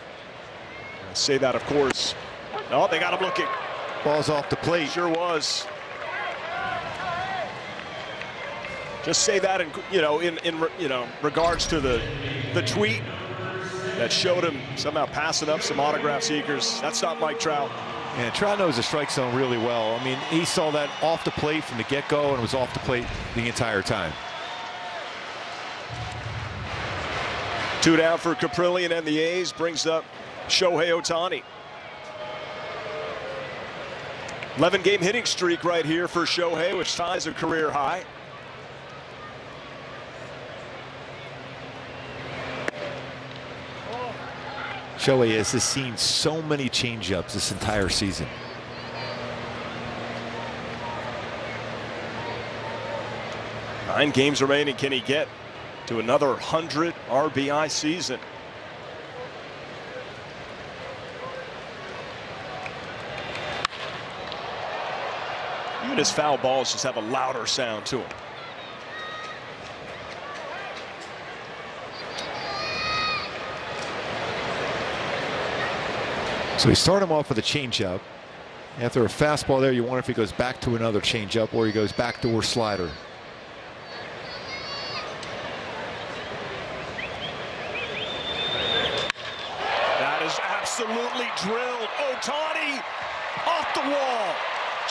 I say that, of course. Oh, they got him looking. Ball's off the plate. Sure was. Just say that in regards to the tweet that showed him somehow passing up some autograph seekers. That's not Mike Trout. And Trout knows the strike zone really well. I mean, he saw that off the plate from the get-go and was off the plate the entire time. 2 down for Kaprielian and the A's, brings up Shohei Ohtani. 11-game hitting streak right here for Shohei, which ties a career high. Shohei has seen so many changeups this entire season. 9 games remaining. Can he get to another 100 RBI season? Even his foul balls just have a louder sound to them. So we start him off with a changeup. After a fastball there, you wonder if he goes back to another changeup or he goes backdoor slider. That is absolutely drilled. Ohtani off the wall.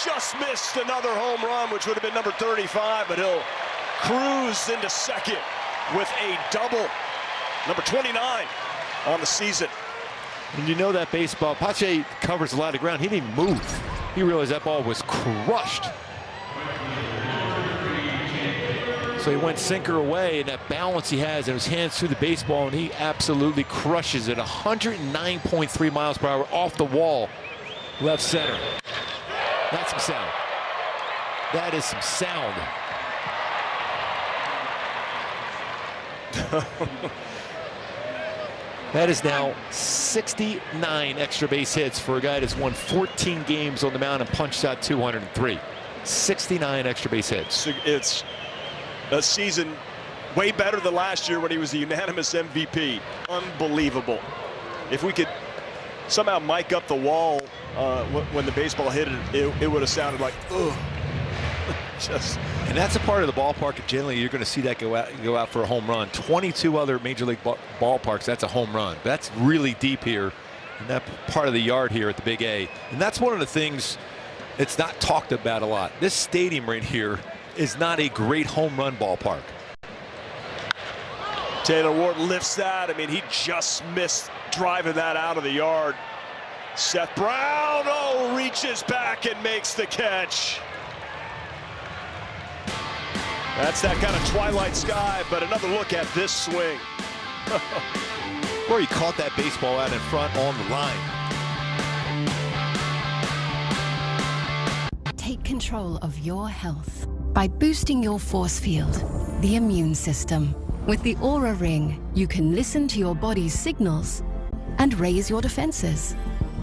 Just missed another home run, which would have been number 35, but he'll cruise into second with a double. Number 29 on the season. And you know that baseball, Pache covers a lot of ground. He didn't even move. He realized that ball was crushed. So he went sinker away, and that balance he has in his hands through the baseball, and he absolutely crushes it. 109.3 miles per hour off the wall, left center. That's some sound. That is some sound. That is now 69 extra base hits for a guy that's won 14 games on the mound and punched out 203. 69 extra base hits. It's a season way better than last year when he was the unanimous MVP. Unbelievable. If we could somehow mic up the wall when the baseball hit it, it would have sounded like, ugh. And that's a part of the ballpark. Generally, you're going to see that go out for a home run. 22 other major league ballparks, that's a home run. That's really deep here in that part of the yard here at the Big A. And that's one of the things that's not talked about a lot. This stadium right here is not a great home run ballpark. Taylor Ward lifts that. I mean, he just missed driving that out of the yard. Seth Brown, reaches back and makes the catch. That's that kind of twilight sky, but another look at this swing. Where he caught that baseball out in front on the line. Take control of your health by boosting your force field, the immune system. With the Aura Ring, you can listen to your body's signals and raise your defenses.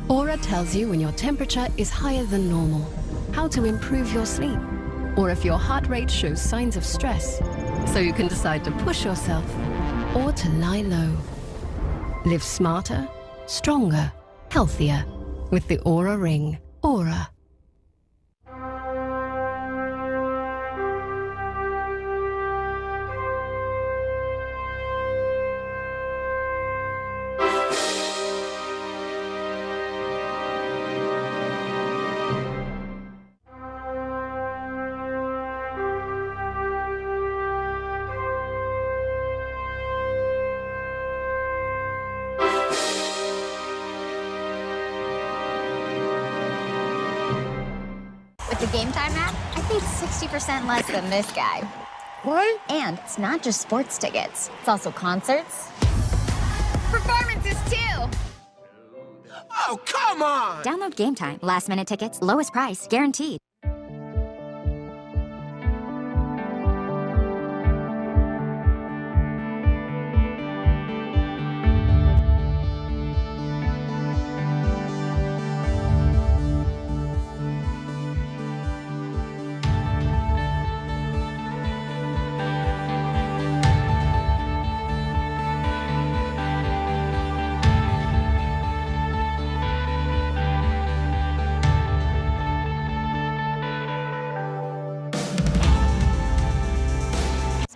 Aura tells you when your temperature is higher than normal, how to improve your sleep, or if your heart rate shows signs of stress, so you can decide to push yourself or to lie low. Live smarter, stronger, healthier with the Aura Ring. Aura. The Game Time app, I paid 60% less than this guy. What? And it's not just sports tickets. It's also concerts. Performances, too. Oh, come on! Download Game Time. Last-minute tickets, lowest price, guaranteed.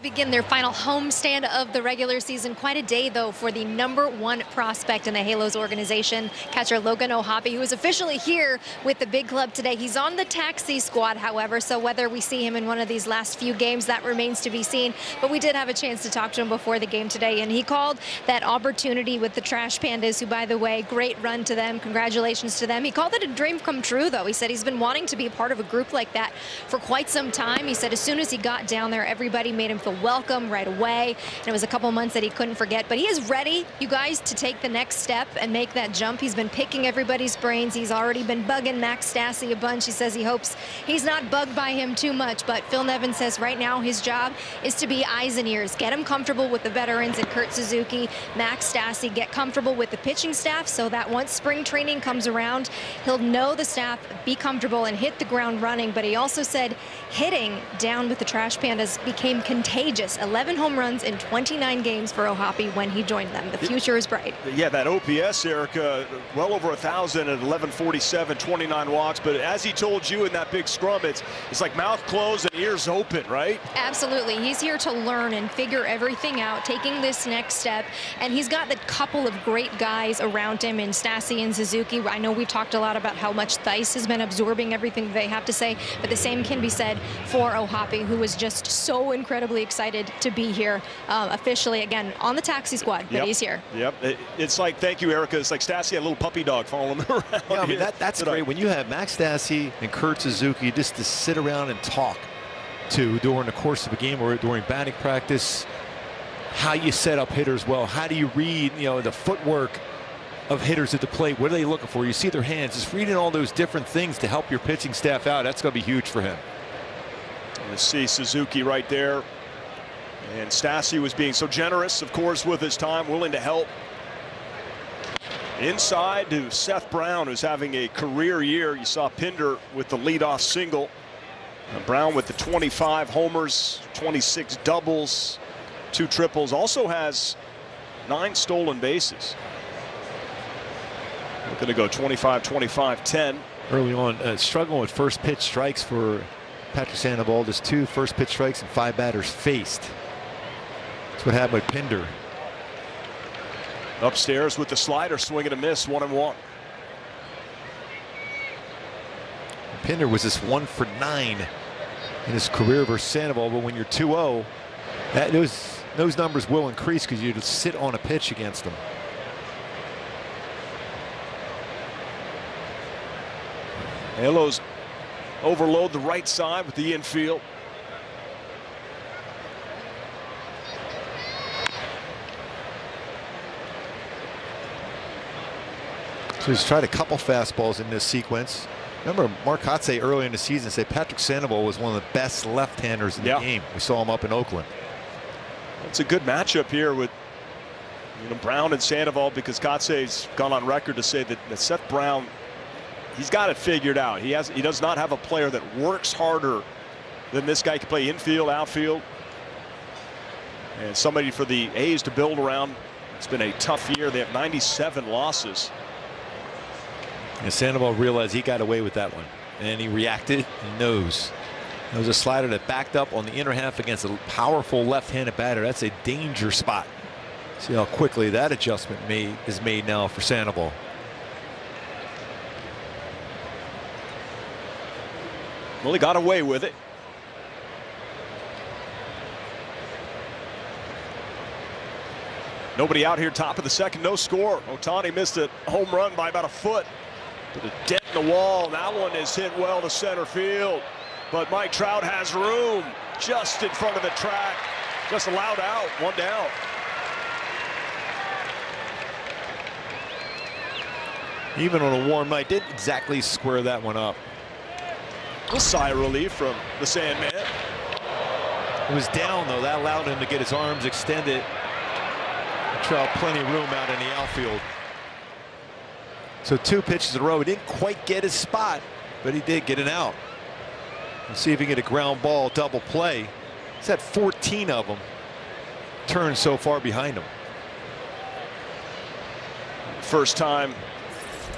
Begin their final homestand of the regular season. Quite a day, though, for the #1 prospect in the Halos organization, catcher Logan O'Hoppe, who is officially here with the big club today. He's on the taxi squad, however, so whether we see him in one of these last few games, that remains to be seen. But we did have a chance to talk to him before the game today, and he called that opportunity with the Trash Pandas, who, by the way, great run to them. Congratulations to them. He called it a dream come true, though. He said he's been wanting to be a part of a group like that for quite some time. He said as soon as he got down there, everybody made him feel welcome right away. And it was a couple months that he couldn't forget. But he is ready, you guys, to take the next step and make that jump. He's been picking everybody's brains. He's already been bugging Max Stassi a bunch. He says he hopes he's not bugged by him too much. But Phil Nevin says right now his job is to be eyes and ears. Get him comfortable with the veterans and Kurt Suzuki, Max Stassi, get comfortable with the pitching staff so that once spring training comes around, he'll know the staff, be comfortable, and hit the ground running. But he also said hitting down with the Trash Pandas became contagious. 11 home runs in 29 games for O'Hoppe when he joined them. The future is bright. Yeah, that OPS, Erica, well over 1,000 at 1147, 29 walks. But as he told you in that big scrum, it's like mouth closed and ears open, right? Absolutely. He's here to learn and figure everything out, taking this next step. And he's got the couple of great guys around him in Stassi and Suzuki. I know we talked a lot about how much Theis has been absorbing everything they have to say, but the same can be said for O'Hoppe, who is just so incredibly excited to be here officially again on the taxi squad. But he's here. Yep. It's like, thank you, Erica. It's like Stassi had a little puppy dog following him around. Yeah, I mean, that's great when you have Max Stassi and Kurt Suzuki just to sit around and talk to during the course of a game or during batting practice. How you set up hitters well. How do you read, the footwork of hitters at the plate? What are they looking for? You see their hands. Just reading all those different things to help your pitching staff out. That's going to be huge for him. You see Suzuki right there. And Stassi was being so generous, of course, with his time, willing to help. Inside to Seth Brown, who's having a career year. You saw Pinder with the leadoff single. Brown with the 25 homers, 26 doubles, 2 triples. Also has 9 stolen bases. Looking to go 25, 25, 10. Early on, struggling with first pitch strikes for Patrick Sandoval. Just 2 first pitch strikes and 5 batters faced. That's what happened with Pinder. Upstairs with the slider, swing and a miss, 1-1. Pinder was just 1 for 9 in his career versus Sandoval, but when you're 2-0, those numbers will increase because you just sit on a pitch against them. Halos overload the right side with the infield. So he's tried a couple fastballs in this sequence. Remember, Mark Hotze earlier in the season said Patrick Sandoval was one of the best left-handers in the game. We saw him up in Oakland. It's a good matchup here with Brown and Sandoval, because Hotze's gone on record to say that Seth Brown, he's got it figured out. He does not have a player that works harder than this guy. Can play infield, outfield, and somebody for the A's to build around. It's been a tough year. They have 97 losses. And Sandoval realized he got away with that one, and he reacted. He knows. There was a slider that backed up on the inner half against a powerful left-handed batter. That's a danger spot. See how quickly that adjustment is made now for Sandoval. Well, he got away with it. Nobody out here, top of the second, no score. Ohtani missed a home run by about a foot. Put a dent in the wall. That one is hit well to center field. But Mike Trout has room just in front of the track. Just allowed out, 1 down. Even on a warm night, didn't exactly square that one up. A sigh of relief from the Sandman. It was down, though. That allowed him to get his arms extended. Trout plenty of room out in the outfield. So 2 pitches in a row. He didn't quite get his spot, but he did get an out. Let's see if he can get a ground ball double play. He's had 14 of them. Turned so far behind him. First time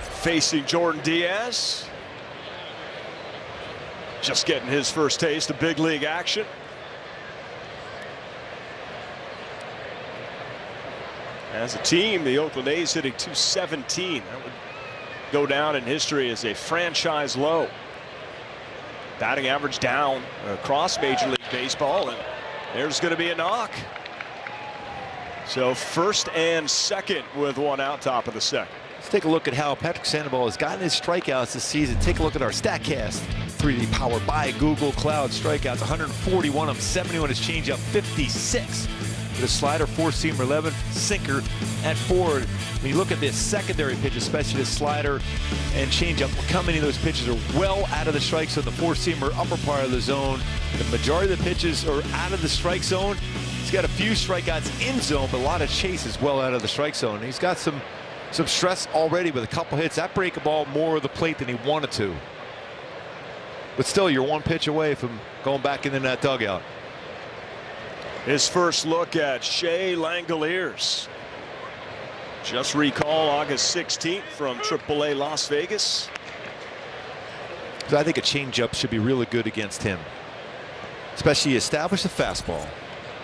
facing Jordan Diaz. Just getting his first taste of big league action. As a team, the Oakland A's hitting .217. That would go down in history as a franchise low. Batting average down across Major League Baseball, and there's going to be a knock. So first and second with 1 out, top of the second. Let's take a look at how Patrick Sandoval has gotten his strikeouts this season. Take a look at our StatCast. 3D powered by Google Cloud. Strikeouts 141 of them, 71 his changeup, 56 with a slider, 4-seamer, 11 sinker at forward. When you look at this secondary pitch, especially the slider and changeup, how many of those pitches are well out of the strike zone? The 4-seamer, upper part of the zone. The majority of the pitches are out of the strike zone. He's got a few strikeouts in zone, but a lot of chases well out of the strike zone. He's got some stress already with a couple hits. That break a ball more of the plate than he wanted to. But still, you're one pitch away from going back into that dugout. His first look at Shea Langoliers. Just recall August 16th from AAA Las Vegas. I think a changeup should be really good against him. Especially establish the fastball.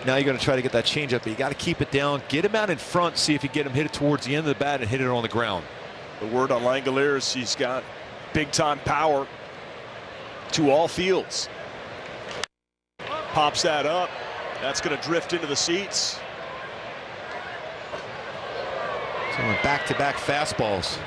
Now you're going to try to get that changeup, but you got to keep it down. Get him out in front, see if you get him hit it towards the end of the bat and hit it on the ground. The word on Langoliers, he's got big time power to all fields. Pops that up. That's going to drift into the seats. So back-to-back fastballs.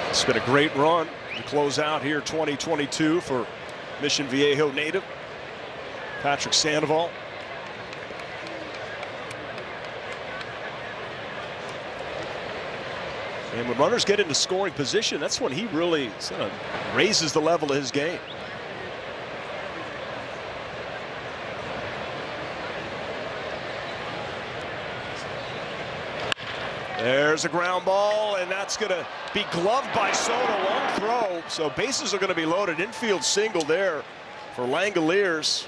It's been a great run to close out here 2022 for Mission Viejo native Patrick Sandoval. And when runners get into scoring position, that's when he really raises the level of his game. There's a ground ball, and that's going to be gloved by Soto. Long throw, so bases are going to be loaded. Infield single there for Langoliers.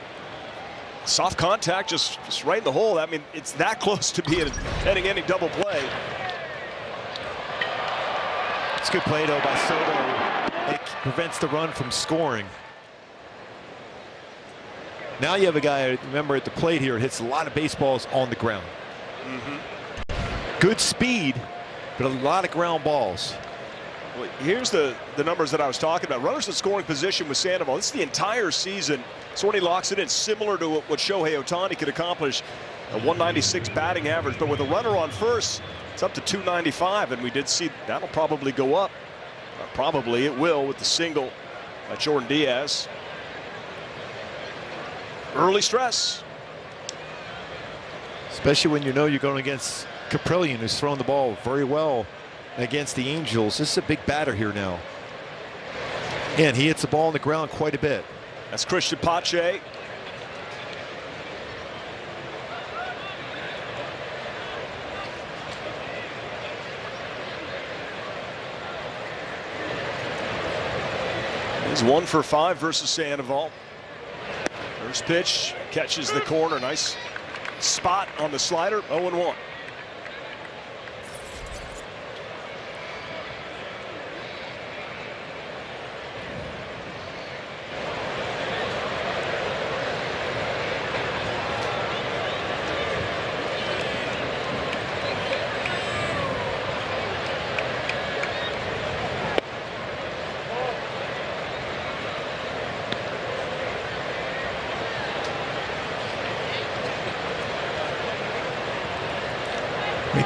Soft contact, just right in the hole. I mean, it's that close to being heading any double play. It's good play, though, by Soto. It prevents the run from scoring. Now you have a guy, remember, at the plate here, hits a lot of baseballs on the ground. Good speed, but a lot of ground balls. Well, here's the numbers that I was talking about. Runners in scoring position with Sandoval. This is the entire season. So when he locks it in, similar to what Shohei Ohtani could accomplish, a 196 batting average. But with a runner on first, it's up to 295, and we did see that'll probably go up. Probably it will with the single by Jordan Diaz. Early stress. Especially when you know you're going against Kaprielian, who's thrown the ball very well against the Angels. This is a big batter here now. And he hits the ball on the ground quite a bit. That's Christian Pache. He's 1 for 5 versus Sandoval. First pitch, catches the corner. Nice spot on the slider. 0-1.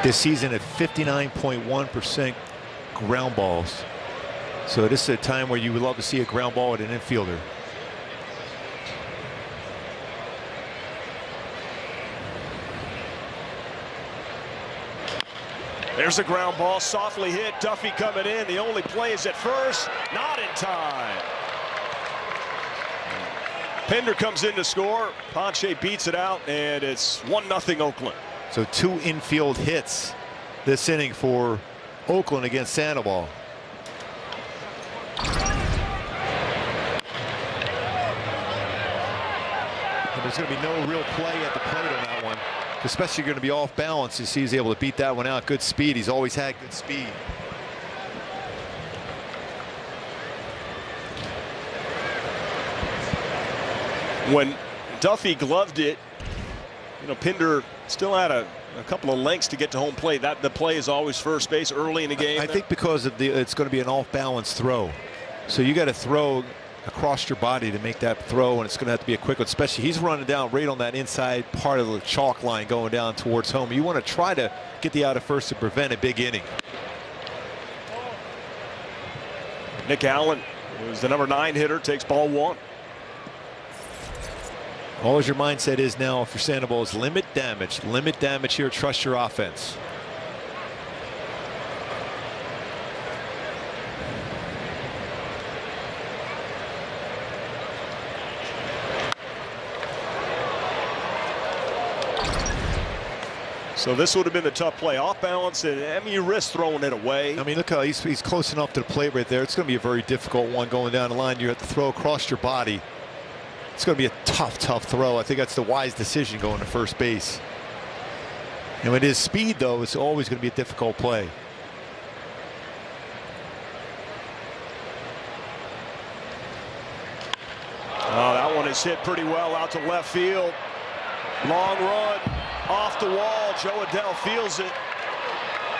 This season at 59.1% ground balls. So this is a time where you would love to see a ground ball at an infielder. There's a ground ball, softly hit. Duffy coming in. The only play is at first. Not in time. Pinder comes in to score. Pache beats it out, and it's 1-0 Oakland. So 2 infield hits this inning for Oakland against Sandoval. And there's going to be no real play at the plate on that one. Especially going to be off balance. You see he's able to beat that one out. Good speed. He's always had good speed. When Duffy gloved it, you know, Pinder still had a couple of lengths to get to home plate. The play is always first base early in the game. I think because of it's going to be an off balance throw. So you got to throw across your body to make that throw, and it's going to have to be a quick one, especially he's running down right on that inside part of the chalk line going down towards home. You want to try to get the out of first to prevent a big inning. Nick Allen, who's the number 9 hitter, takes ball 1. All your mindset is now for Sandoval is limit damage here, trust your offense. So this would have been the tough play, off balance, and I mean, you risk throwing it away. I mean, look how he's close enough to the plate right there. It's going to be a very difficult one going down the line. You have to throw across your body. It's going to be a tough throw. I think that's the wise decision going to first base. And with his speed, though, it's always going to be a difficult play. Oh, that one is hit pretty well out to left field. Long run off the wall. Joe Adell feels it.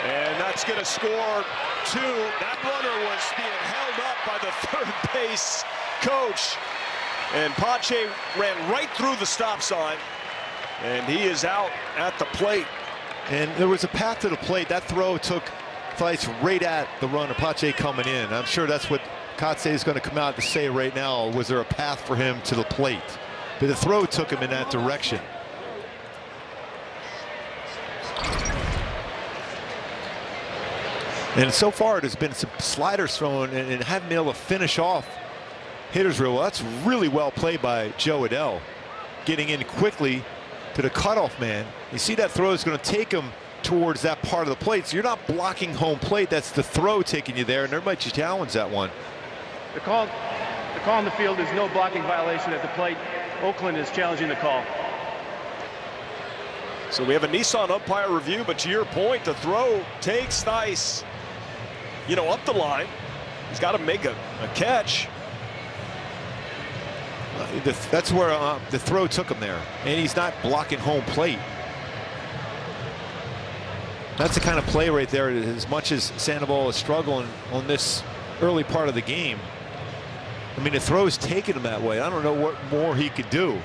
And that's going to score 2. That runner was being held up by the third base coach. And Pache ran right through the stop sign. And he is out at the plate. And there was a path to the plate. That throw took Theis right at the runner, Pache coming in. I'm sure that's what Kotze is going to come out to say right now. Was there a path for him to the plate? But the throw took him in that direction. And so far, there's been some sliders thrown and haven't been able to finish off hitters real well. That's really well played by Joe Adell, getting in quickly to the cutoff man. You see that throw is going to take him towards that part of the plate. So you're not blocking home plate. That's the throw taking you there, and everybody just challenge that one. The call on the field is no blocking violation at the plate. Oakland is challenging the call. So we have a Nissan umpire review, but to your point, the throw takes Theis, you know, up the line. He's got to make a catch. That's where the throw took him there, and he's not blocking home plate. That's the kind of play right there. As much as Sandoval is struggling on this early part of the game, I mean, the throw's taking him that way. I don't know what more he could do.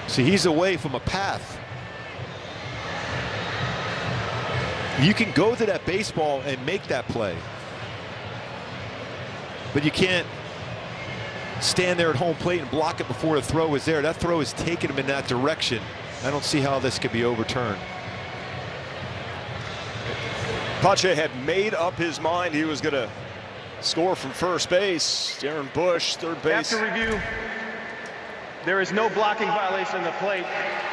See, he's away from a path. You can go to that baseball and make that play, but you can't stand there at home plate and block it before the throw is there. That throw is taking him in that direction. I don't see how this could be overturned. Pache had made up his mind he was going to score from first base. Darren Bush, third base. After review, there is no blocking violation on the plate.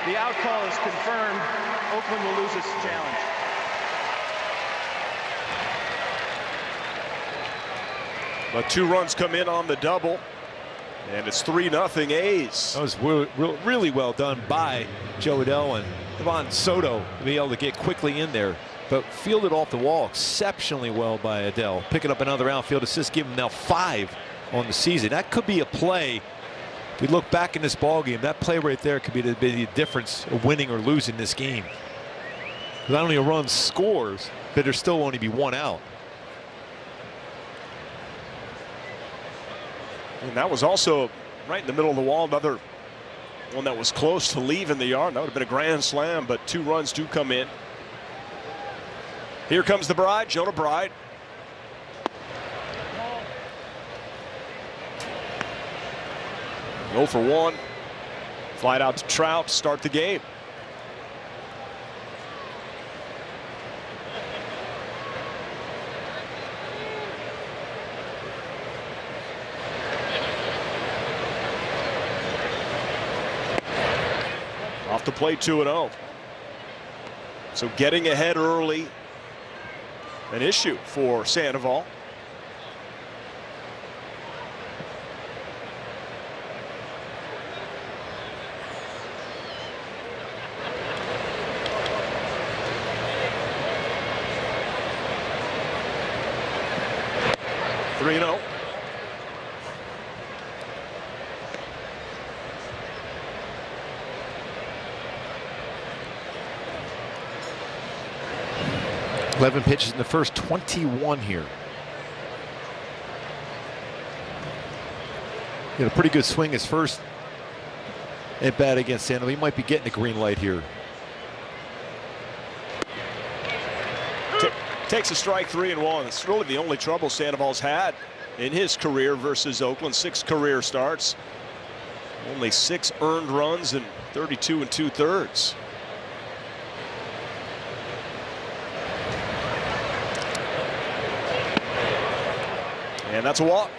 The out call is confirmed. Oakland will lose this challenge. But 2 runs come in on the double, and it's 3-0 A's. That was really well done by Joe Adell and Ivan Soto to be able to get quickly in there, but fielded off the wall exceptionally well by Adell, picking up another outfield assist, giving him now 5 on the season. That could be a play. If we look back in this ball game, that play right there could be the difference of winning or losing this game. Not only a run scores, but there'll still only be 1 out. And that was also right in the middle of the wall. Another one that was close to leaving the yard. That would have been a grand slam, but 2 runs do come in. Here comes the Bride, Jonah Bride. Go for 1. Flight out to Trout to start the game. Off the plate, 2-0. So getting ahead early, an issue for Sandoval. (3-0). .11 pitches in the first 21 here. He had a pretty good swing his first at bat against Sandoval. He might be getting a green light here. Takes a strike, 3-1. It's really the only trouble Sandoval's had in his career versus Oakland. 6 career starts. Only 6 earned runs and 32 2/3. And that's a walk.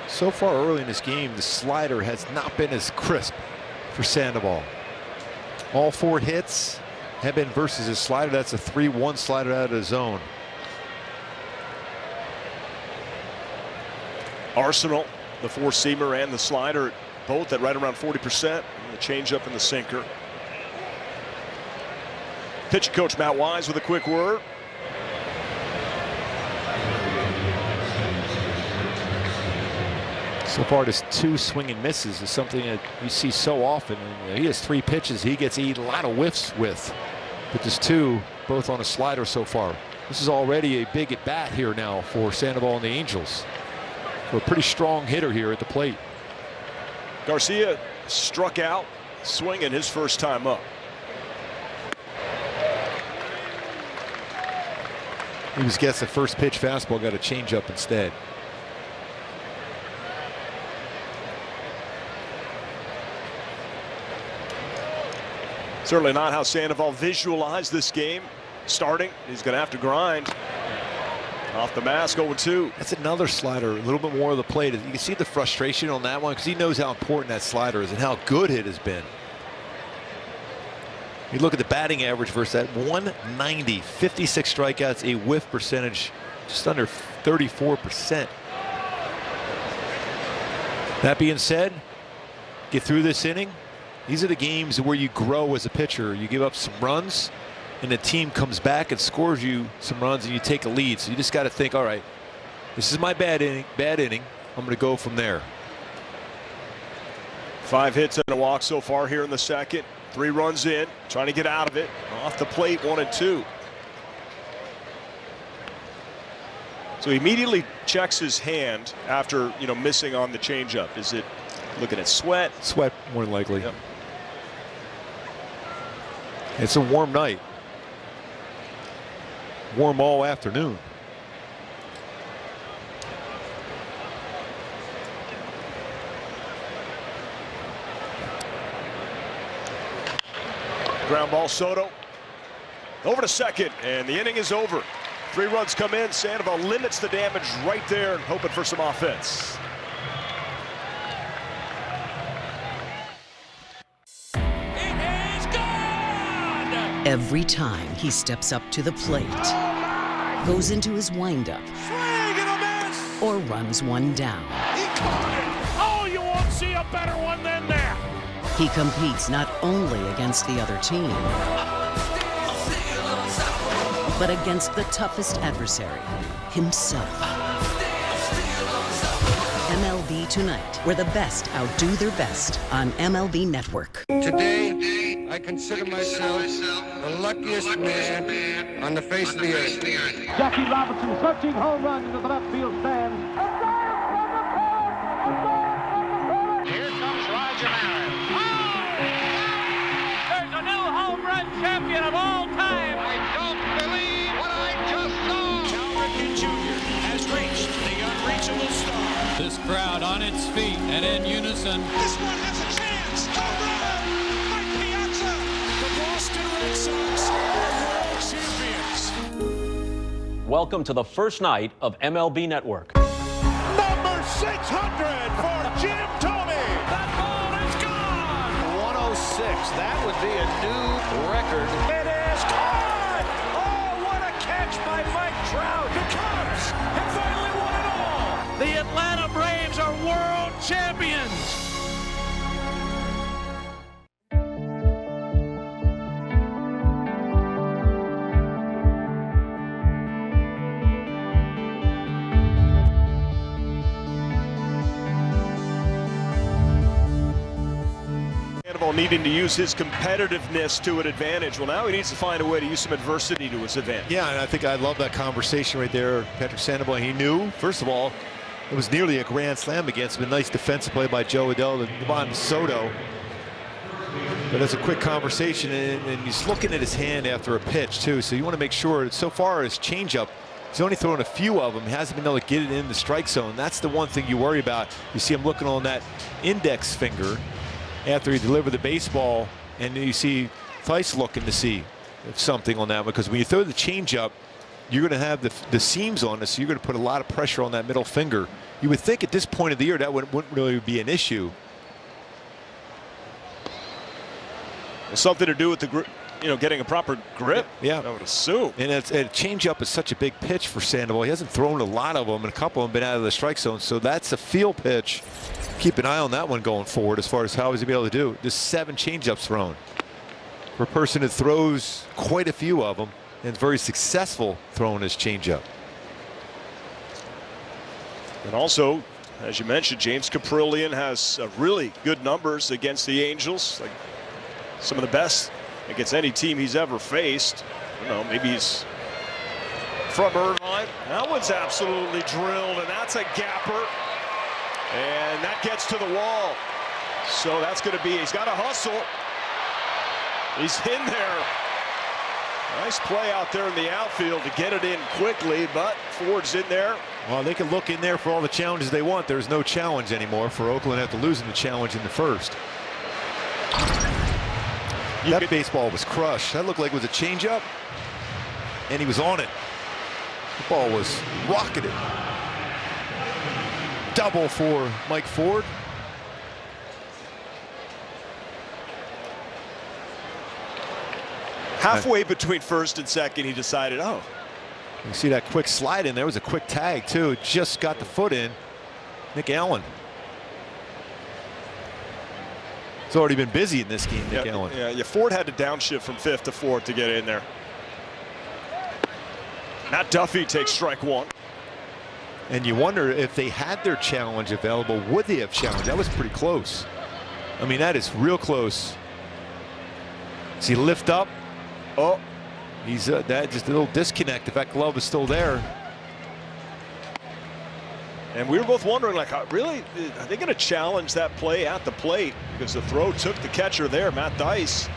So far early in this game, the slider has not been as crisp for Sandoval. All 4 hits have been versus his slider. That's a 3-1 slider out of the zone. Arsenal, the 4-seamer and the slider, both at right around 40%. And the changeup and the sinker. Pitching coach Matt Wise with a quick word. So far, just 2 swing and misses is something that you see so often. And he has 3 pitches he gets a lot of whiffs with, but just 2, both on a slider so far. This is already a big at bat here now for Sandoval and the Angels. For a pretty strong hitter here at the plate. Garcia struck out swinging his first time up. He was guessing the first pitch fastball, got a changeup instead. Certainly not how Sandoval visualized this game. Starting, he's going to have to grind. Off the mask, 0-2. That's another slider, a little bit more of the plate. You can see the frustration on that one because he knows how important that slider is and how good it has been. You look at the batting average versus that 190, 56 strikeouts, a whiff percentage just under 34%. That being said, get through this inning. These are the games where you grow as a pitcher. You give up some runs, and the team comes back and scores you some runs, and you take a lead. So you just got to think, all right, this is my bad inning. I'm going to go from there. 5 hits and a walk so far here in the second. 3 runs in, trying to get out of it. Off the plate, 1-2. So he immediately checks his hand after, missing on the changeup. Is it looking at sweat? Sweat, more than likely. Yep. It's a warm night. Warm all afternoon. Ground ball, Soto. Over to second, and the inning is over. 3 runs come in. Sandoval limits the damage right there and hoping for some offense. Every time he steps up to the plate, goes into his windup, or runs one down. He caught it! Oh, you won't see a better one than that! He competes not only against the other team, but against the toughest adversary, himself. MLB Tonight, where the best outdo their best on MLB Network. Today, I consider myself the luckiest man on the face of the earth. Jackie Robinson searching home run into the left field stands. Here comes Roger Maris. There's a new home run champion of all time. I don't believe what I just saw. Cal Ripken Jr. has reached the unreachable star. This crowd on its feet and in unison. This one has a chance. Home run! Mike Piazza! The Boston Red Sox are world champions. Welcome to the first night of MLB Network. Number 600 for Jim Thome. That ball is gone. 106. That would be a new record. It is caught. Oh, what a catch by Mike Trout. The Cubs have finally won it all. The Atlanta Braves are world champions. Sandoval needing to use his competitiveness to an advantage. Well, now he needs to find a way to use some adversity to his advantage. Yeah, and I think I love that conversation right there. Patrick Sandoval, he knew, first of all, It was nearly a grand slam against him. A nice defensive play by Joe Adell to Ivan Soto. But it's a quick conversation, and he's looking at his hand after a pitch too. So you want to make sure that so far his changeup, he's only thrown a few of them. He hasn't been able to get it in the strike zone. That's the one thing you worry about. You see him looking on that index finger after he delivered the baseball, and you see Theis looking to see if something on that, because when you throw the changeup, you're going to have the seams on it, so you're going to put a lot of pressure on that middle finger. You would think at this point of the year that wouldn't really be an issue. Something to do with the getting a proper grip. Yeah, I would assume. And a changeup is such a big pitch for Sandoval. He hasn't thrown a lot of them, and a couple of them been out of the strike zone. So that's a field pitch. Keep an eye on that one going forward as far as how is he be able to do. Just 7 changeups thrown. For a person that throws quite a few of them and very successful throwing his changeup. And also, as you mentioned, James Kaprielian has really good numbers against the Angels. Like some of the best against any team he's ever faced. I don't know, maybe he's from Irvine. That one's absolutely drilled, and that's a gapper. And that gets to the wall. So that's going to be, he's got to hustle. He's in there. Nice play out there in the outfield to get it in quickly, but Ford's in there. Well, they can look in there for all the challenges they want. There's no challenge anymore for Oakland after losing the challenge in the first. That baseball was crushed. That looked like it was a changeup, and he was on it. The ball was rocketed. Double for Mike Ford. Halfway between first and second, he decided, oh. You see that quick slide in there. It was a quick tag, too. Just got the foot in. Nick Allen. It's already been busy in this game, Nick Allen. Yeah, Ford had to downshift from 5th to 4th to get in there. Matt Duffy takes strike 1. And you wonder if they had their challenge available, would they have challenged? That was pretty close. I mean, that is real close. See, lift up. Oh, he's that just a little disconnect. If that glove is still there. And we were both wondering, like, really, are they going to challenge that play at the plate? Because the throw took the catcher there, Matt Theis.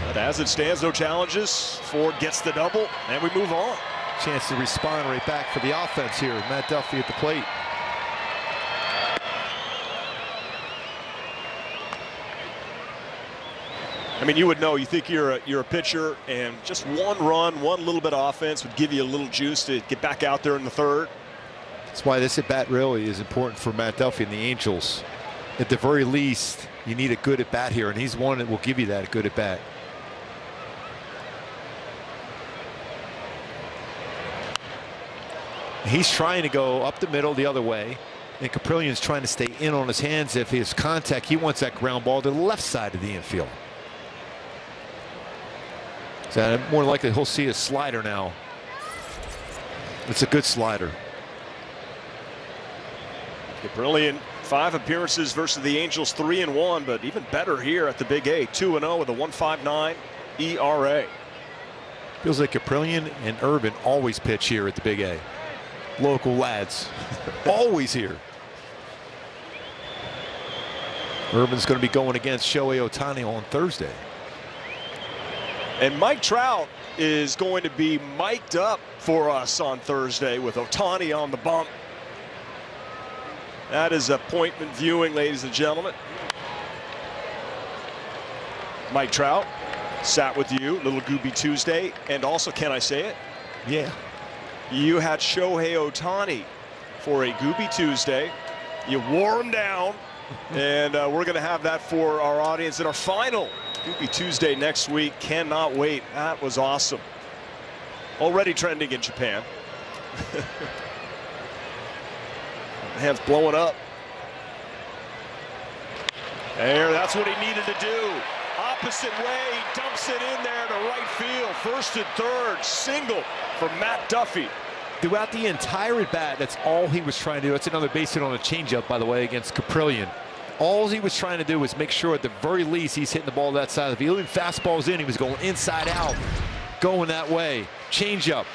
But as it stands, no challenges. Ford gets the double, and we move on. Chance to respond right back for the offense here. Matt Duffy at the plate. I mean, you would know. You think you're a pitcher, and just one run, one little bit of offense would give you a little juice to get back out there in the third. That's why this at-bat really is important for Matt Duffy and the Angels. At the very least, you need a good at-bat here, and he's one that will give you that good at-bat. He's trying to go up the middle the other way, and Kaprielian's trying to stay in on his hands. If his contact, he wants that ground ball to the left side of the infield. So more likely he'll see a slider now. It's a good slider. Kaprielian, 5 appearances versus the Angels, 3-1, but even better here at the Big A, 2-0 with a 1.59 ERA. Feels like Kaprielian and Urban always pitch here at the Big A. Local lads, always here. Urban's going to be going against Shohei Ohtani on Thursday. And Mike Trout is going to be mic'd up for us on Thursday with Ohtani on the bump. That is appointment viewing, ladies and gentlemen. Mike Trout sat with you, Little Gooby Tuesday, and also, can I say it? Yeah. You had Shohei Ohtani for a Gooby Tuesday. You wore him down, and we're going to have that for our audience in our final Gooby Tuesday next week. Cannot wait. That was awesome. Already trending in Japan. Hands blowing up. There, that's what he needed to do. Opposite way, he dumps it in there to right field. First and third, single for Matt Duffy. Throughout the entire at bat, that's all he was trying to do. That's another base hit on a changeup, by the way, against Kaprielian. All he was trying to do was make sure at the very least he's hitting the ball that side of the field. Even fastballs in, he was going inside out, going that way. Changeup.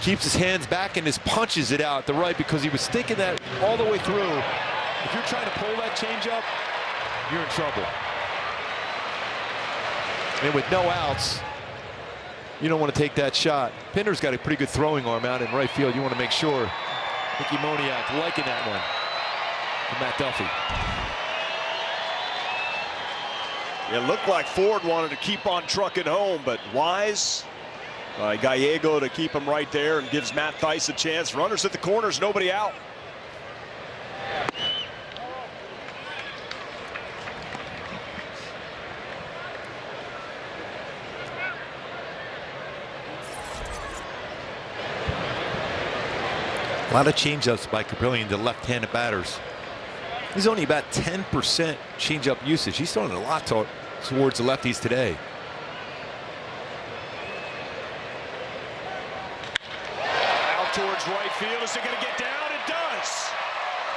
keeps his hands back and just punches it out at the right because he was thinking that all the way through. If you're trying to pull that changeup, you're in trouble. And with no outs, you don't want to take that shot. Pinder's got a pretty good throwing arm out in right field. You want to make sure. Mickey Moniak liking that one for Matt Duffy. It looked like Ford wanted to keep on trucking home, but wise by Gallego to keep him right there and gives Matt Thaiss a chance. Runners at the corners, nobody out. A lot of changeups by Kaprielian to left-handed batters. He's only about 10% changeup usage. He's throwing a lot towards the lefties today. Out towards right field. Is it going to get down? It does.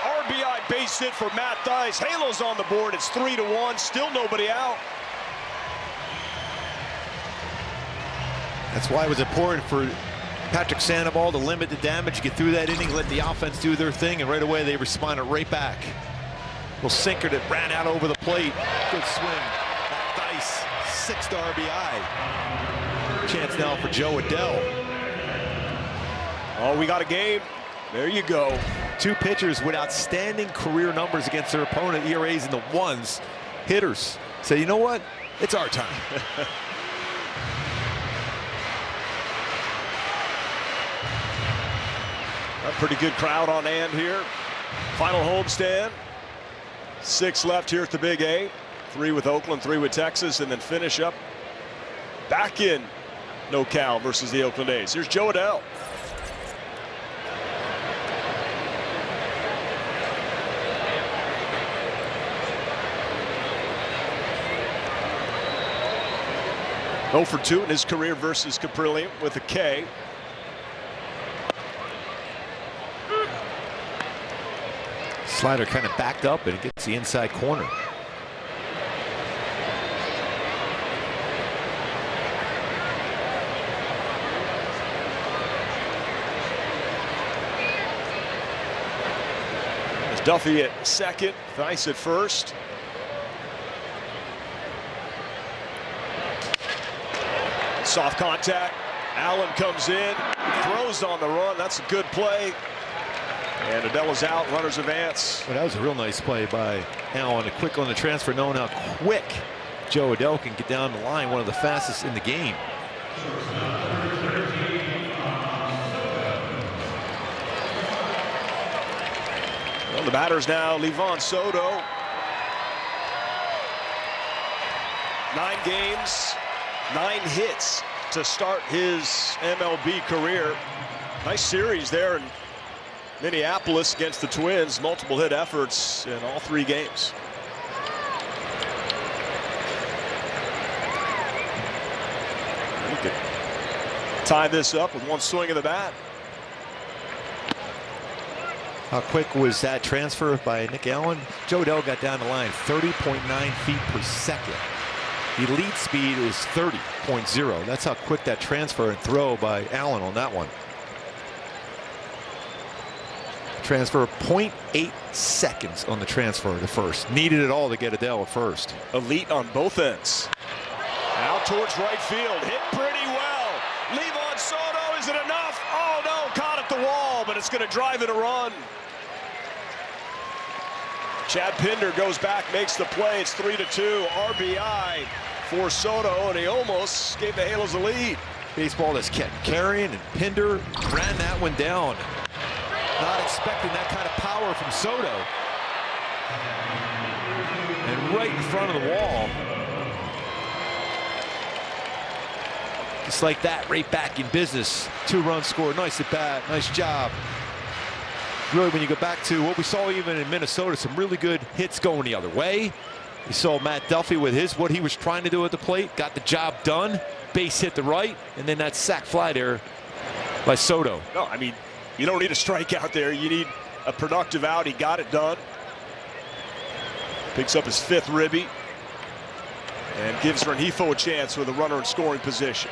RBI base hit for Matt Thaiss. Halo's on the board. It's 3-1. Still nobody out. That's why it was important for Patrick Sandoval to limit the damage, get through that inning, let the offense do their thing, and right away they responded right back. Little sinker that ran out over the plate. Good swing. Matt Thaiss, 6th RBI. Chance now for Joe Adell. Oh, we got a game. There you go. 2 pitchers with outstanding career numbers against their opponent, ERAs in the 1s. Hitters say, you know what? It's our time. A pretty good crowd on hand here. Final homestand. 6 left here at the Big A. 3 with Oakland, 3 with Texas, and then finish up back in NoCal versus the Oakland A's. Here's Joe Adell. Oh for 2 in his career versus Kaprielian with a K. Slider kind of backed up and it gets the inside corner. There's Duffy at second, Thaiss at first. Soft contact. Allen comes in, throws on the run. That's a good play. And Adell is out, runners advance. Well, that was a real nice play by Allen. Quick on the transfer, knowing how quick Joe Adell can get down the line, one of the fastest in the game. Well, the batters now, Livan Soto. 9 games, 9 hits to start his MLB career. Nice series there in Minneapolis against the Twins. Multiple hit efforts in all 3 games. We could tie this up with 1 swing of the bat. How quick was that transfer by Nick Allen? Joe Adell got down the line 30.9 feet per second. The lead speed is 30.0. That's how quick that transfer and throw by Allen on that one. Transfer 0.8 seconds on the transfer to first. Needed it all to get Adell at first. Elite on both ends. Out towards right field. Hit pretty well. Livan Soto, is it enough? Oh no, caught at the wall, but it's going to drive in a run. Chad Pinder goes back, makes the play. It's 3-2. RBI for Soto, and he almost gave the Halos the lead. Baseball has kept carrying, and Pinder ran that one down. Not expecting that kind of power from Soto. And right in front of the wall. Just like that, right back in business. 2-run score, nice at bat, nice job. Really, when you go back to what we saw even in Minnesota, some really good hits going the other way. You saw Matt Duffy with what he was trying to do at the plate, got the job done. Base hit the right, and then that sac fly there by Soto. No, I mean, you don't need a strikeout there. You need a productive out. He got it done. Picks up his 5th ribby and gives Rengifo a chance with a runner in scoring position.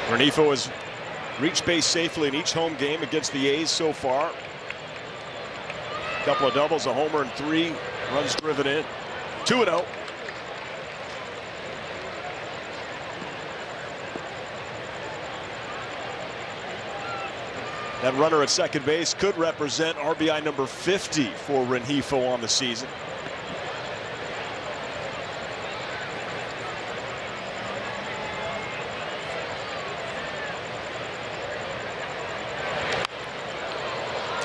Rengifo has reached base safely in each home game against the A's so far. A couple of doubles, a homer, and 3 runs driven in. 2-0. That runner at second base could represent RBI number 50 for Rengifo on the season.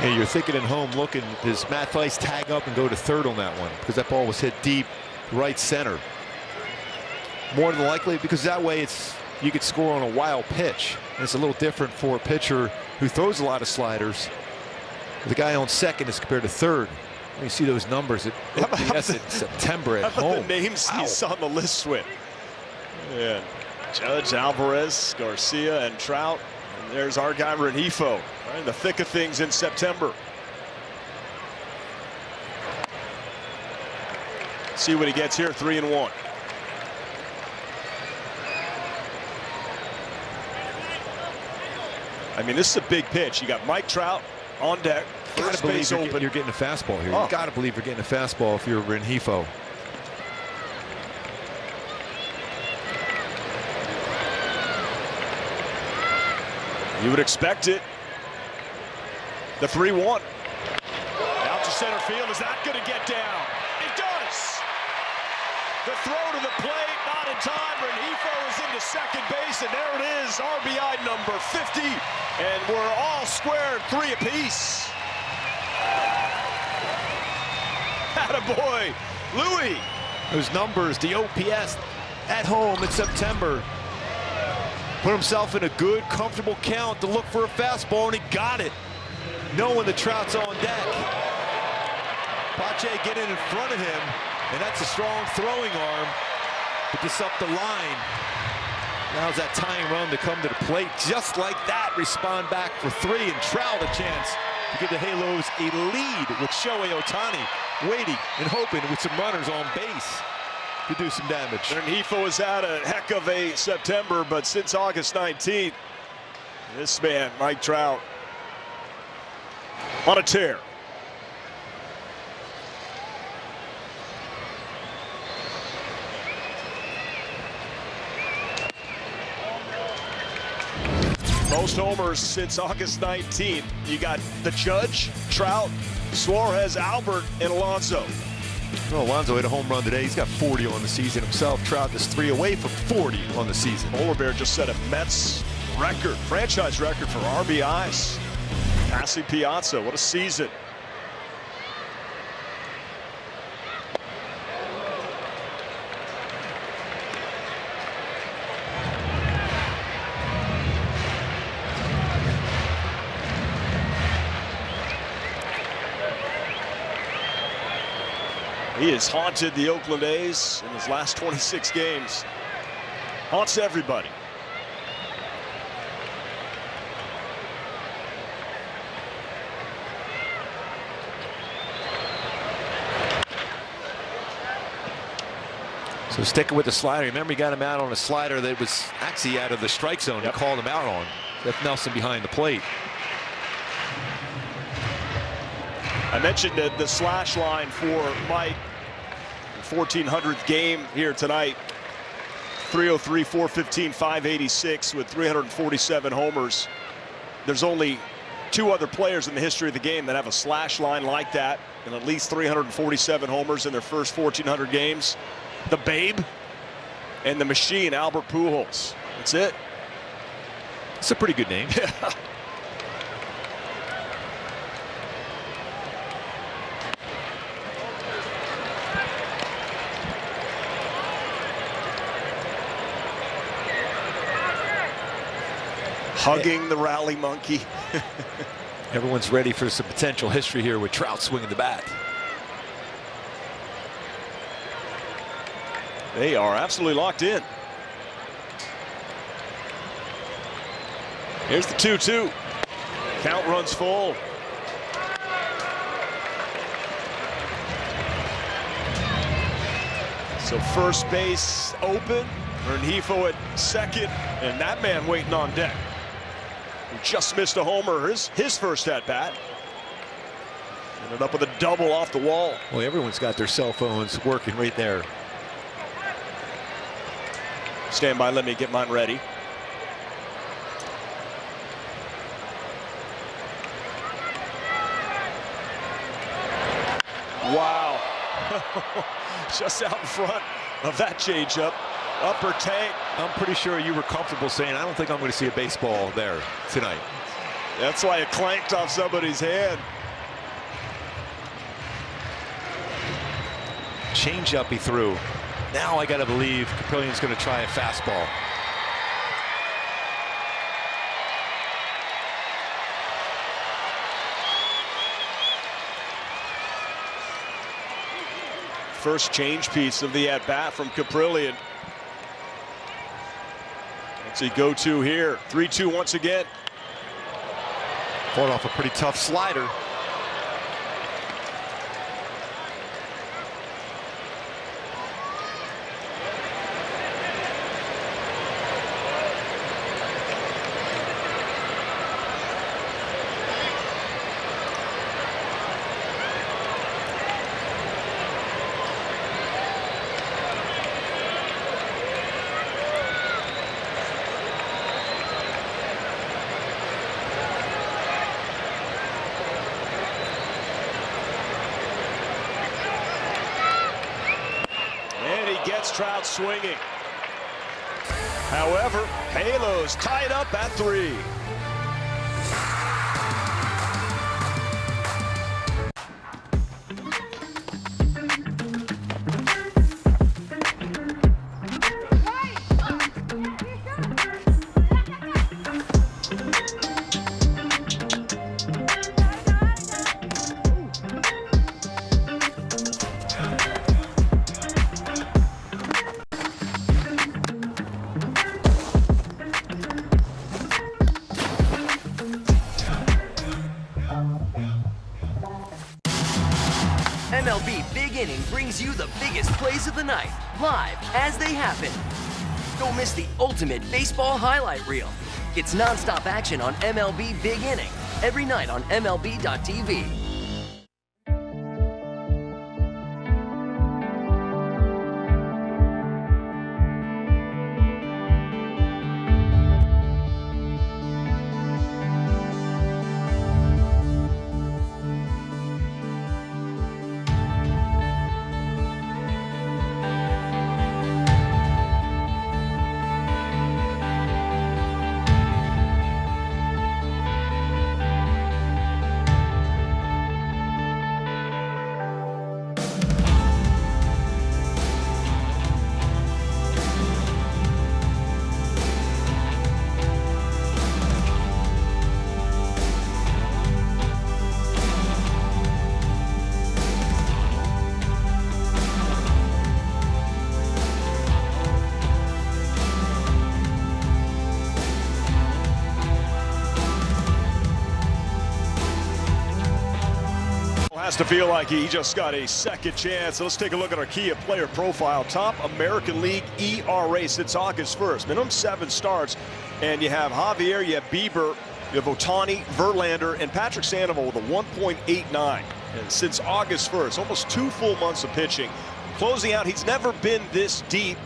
Yeah, you're thinking at home, looking, does Matt Thaiss tag up and go to third on that one? Because that ball was hit deep right center. More than likely, because that way you could score on a wild pitch. And it's a little different for a pitcher who throws a lot of sliders. The guy on second is compared to third. You see those numbers at OPS in September at home. The names he's on the list with. Yeah. Judge, Alvarez, Garcia, and Trout. And there's our guy Rengifo, right in the thick of things in September. See what he gets here, 3-1. I mean, this is a big pitch. You got Mike Trout on deck. First base open. You're getting a fastball here. You got to believe you're getting a fastball if you're Rengifo. You would expect it. The 3-1. Out to center field. Is that going to get down? It does. The throw to the plate, not in time. Rengifo is into second base, and there it is, RBI number 50, and we're all squared 3 apiece. Attaboy, Louis. Those numbers, the OPS at home in September. Put himself in a good, comfortable count to look for a fastball, and he got it. Knowing the Trout's on deck. Pache getting in front of him, and that's a strong throwing arm. But just up the line. Now's that tying run to come to the plate. Just like that, respond back for 3, and Trout a chance to give the Halos a lead with Shohei Ohtani waiting and hoping with some runners on base to do some damage. Rengifo has had a heck of a September, but since August 19th, this man, Mike Trout, on a tear. Most homers since August 19th. You got the Judge, Trout, Suarez, Albert, and Alonso. Well, Alonso hit a home run today. He's got 40 on the season himself. Trout is 3 away from 40 on the season. Polar Bear just set a Mets record, franchise record for RBIs. Passing Piazza, what a season. He has haunted the Oakland A's in his last 26 games. Haunts everybody. So sticking with the slider. Remember, he got him out on a slider that was actually out of the strike zone. He called him out on. Jeff Nelson behind the plate. I mentioned the slash line for Mike. 1400th game here tonight. 303, 415, 586 with 347 homers. There's only 2 other players in the history of the game that have a slash line like that and at least 347 homers in their first 1400 games. The Babe and the Machine, Albert Pujols. That's it. It's a pretty good name. Yeah. Hugging the rally monkey. Everyone's ready for some potential history here with Trout swinging the bat. They are absolutely locked in. Here's the 2-2. Count runs full. So first base open. Rengifo at second, and that man waiting on deck. He just missed a homer his first at bat. Ended up with a double off the wall. Well, everyone's got their cell phones working right there. Stand by, let me get mine ready. Wow. Just out in front of that changeup. Upper tank. I'm pretty sure you were comfortable saying, I don't think I'm going to see a baseball there tonight. That's why it clanked off somebody's hand. Changeup he threw. Now I got to believe Kaprielian's going to try a fastball. First change piece of the at-bat from Kaprielian. Let's see, go-to here. 3-2 once again. Fought off a pretty tough slider. Trout swinging. However, Halos tied up at 3. MLB Big Inning brings you the biggest plays of the night, live as they happen. Don't miss the ultimate baseball highlight reel. It's nonstop action on MLB Big Inning, every night on MLB.tv. Has to feel like he just got a second chance. So let's take a look at our key player profile. Top American League ERA since August 1st. Minimum 7 starts. And you have Javier, you have Bieber, you have Ohtani, Verlander, and Patrick Sandoval with a 1.89. And since August 1st, almost 2 full months of pitching. Closing out, he's never been this deep.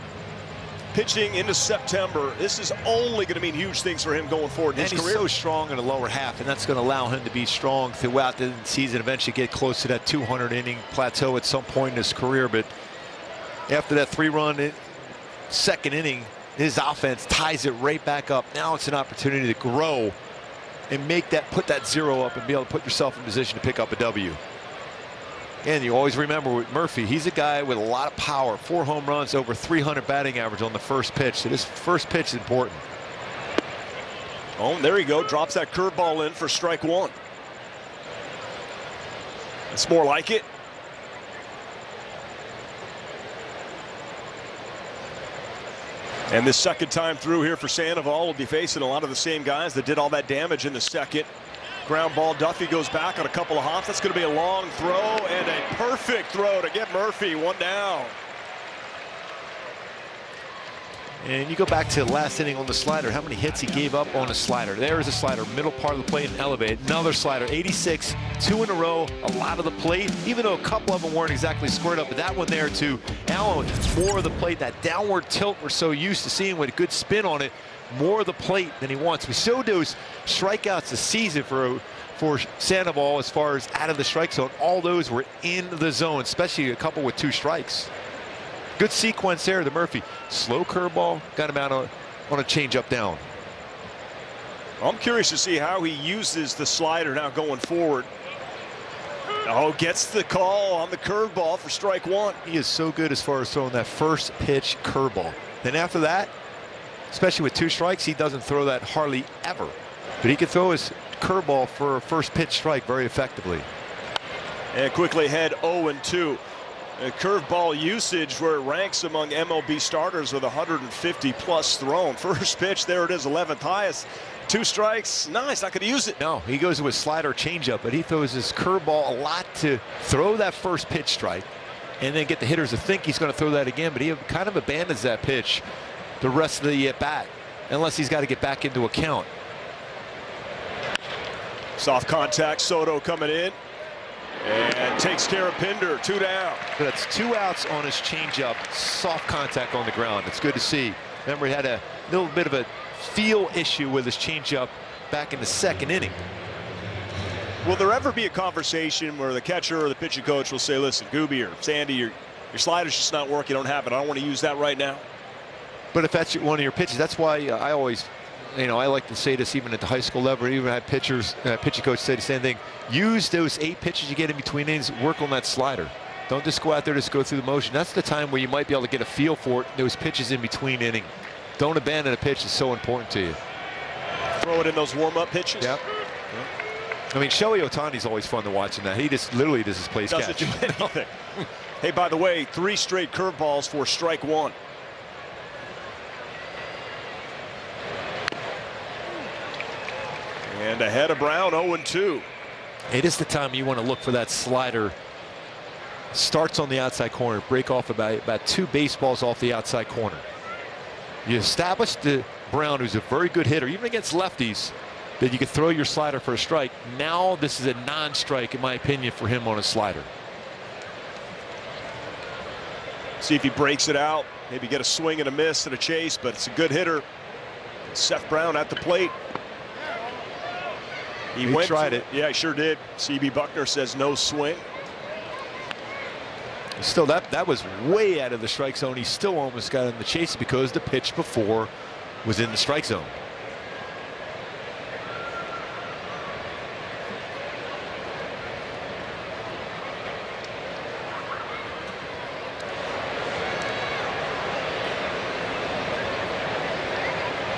Pitching into September, this is only going to mean huge things for him going forward in his career. He's so strong in the lower half, and that's going to allow him to be strong throughout the season, eventually get close to that 200-inning plateau at some point in his career. But after that 3-run second inning, his offense ties it right back up. Now it's an opportunity to grow and put that 0 up and be able to put yourself in position to pick up a W. And you always remember with Murphy, he's a guy with a lot of power. 4 home runs, over 300 batting average on the first pitch. So this first pitch is important. Oh, and there you go. Drops that curveball in for strike 1. It's more like it. And this second time through here for Sandoval will be facing a lot of the same guys that did all that damage in the second. Ground ball, Duffy goes back on a couple of hops. That's going to be a long throw and a perfect throw to get Murphy 1 down. And you go back to the last inning on the slider, how many hits he gave up on a slider. There's a slider, middle part of the plate and elevate. Another slider, 86, 2 in a row, a lot of the plate, even though a couple of them weren't exactly squared up, but that one there too. Allen, more of the plate, that downward tilt we're so used to seeing with a good spin on it, more of the plate than he wants. We showed those strikeouts this season for Sandoval as far as out of the strike zone. All those were in the zone, especially a couple with 2 strikes. Good sequence there to Murphy. Slow curveball, got him out on a changeup down. I'm curious to see how he uses the slider now going forward. Oh, gets the call on the curveball for strike 1. He is so good as far as throwing that first pitch curveball. Then after that, especially with 2 strikes, he doesn't throw that hardly ever. But he can throw his curveball for a first pitch strike very effectively. And quickly ahead 0-2. Curveball usage where it ranks among MLB starters with 150 plus thrown. First pitch, there it is, 11th highest. 2 strikes, no, he's not going to use it. No, he goes with slider changeup, but he throws his curveball a lot to throw that first pitch strike and then get the hitters to think he's going to throw that again, but he kind of abandons that pitch the rest of the at-bat unless he's got to get back into a count. Soft contact, Soto coming in. And takes care of Pinder, 2 down. But that's 2 outs on his changeup, soft contact on the ground. It's good to see. Remember, he had a little bit of a feel issue with his changeup back in the 2nd inning. Will there ever be a conversation where the catcher or the pitching coach will say, listen, Gooby or Sandy, your slider's just not working, you don't have it, I don't want to use that right now? But if that's one of your pitches, that's why I always, I like to say this even at the high school level, even had pitching coach say the same thing. Use those 8 pitches you get in between innings, work on that slider. Don't just go out there, just go through the motion. That's the time where you might be able to get a feel for it, those pitches in between inning. Don't abandon a pitch, it's so important to you. Throw it in those warm-up pitches. Yep. I mean, Shohei Ohtani's always fun to watch in that. He just literally does his place catch. Doesn't do anything. Hey, by the way, 3 straight curveballs for strike 1. And ahead of Brown, 0-2. It is the time you want to look for that slider. Starts on the outside corner, break off about 2 baseballs off the outside corner. You establish the Brown, who's a very good hitter, even against lefties, that you can throw your slider for a strike. Now this is a non-strike, in my opinion, for him on a slider. See if he breaks it out. Maybe get a swing and a miss and a chase, but it's a good hitter. Seth Brown at the plate. He tried it. Yeah, he sure did. C.B. Buckner says no swing. Still, that was way out of the strike zone. He still almost got in the chase because the pitch before was in the strike zone.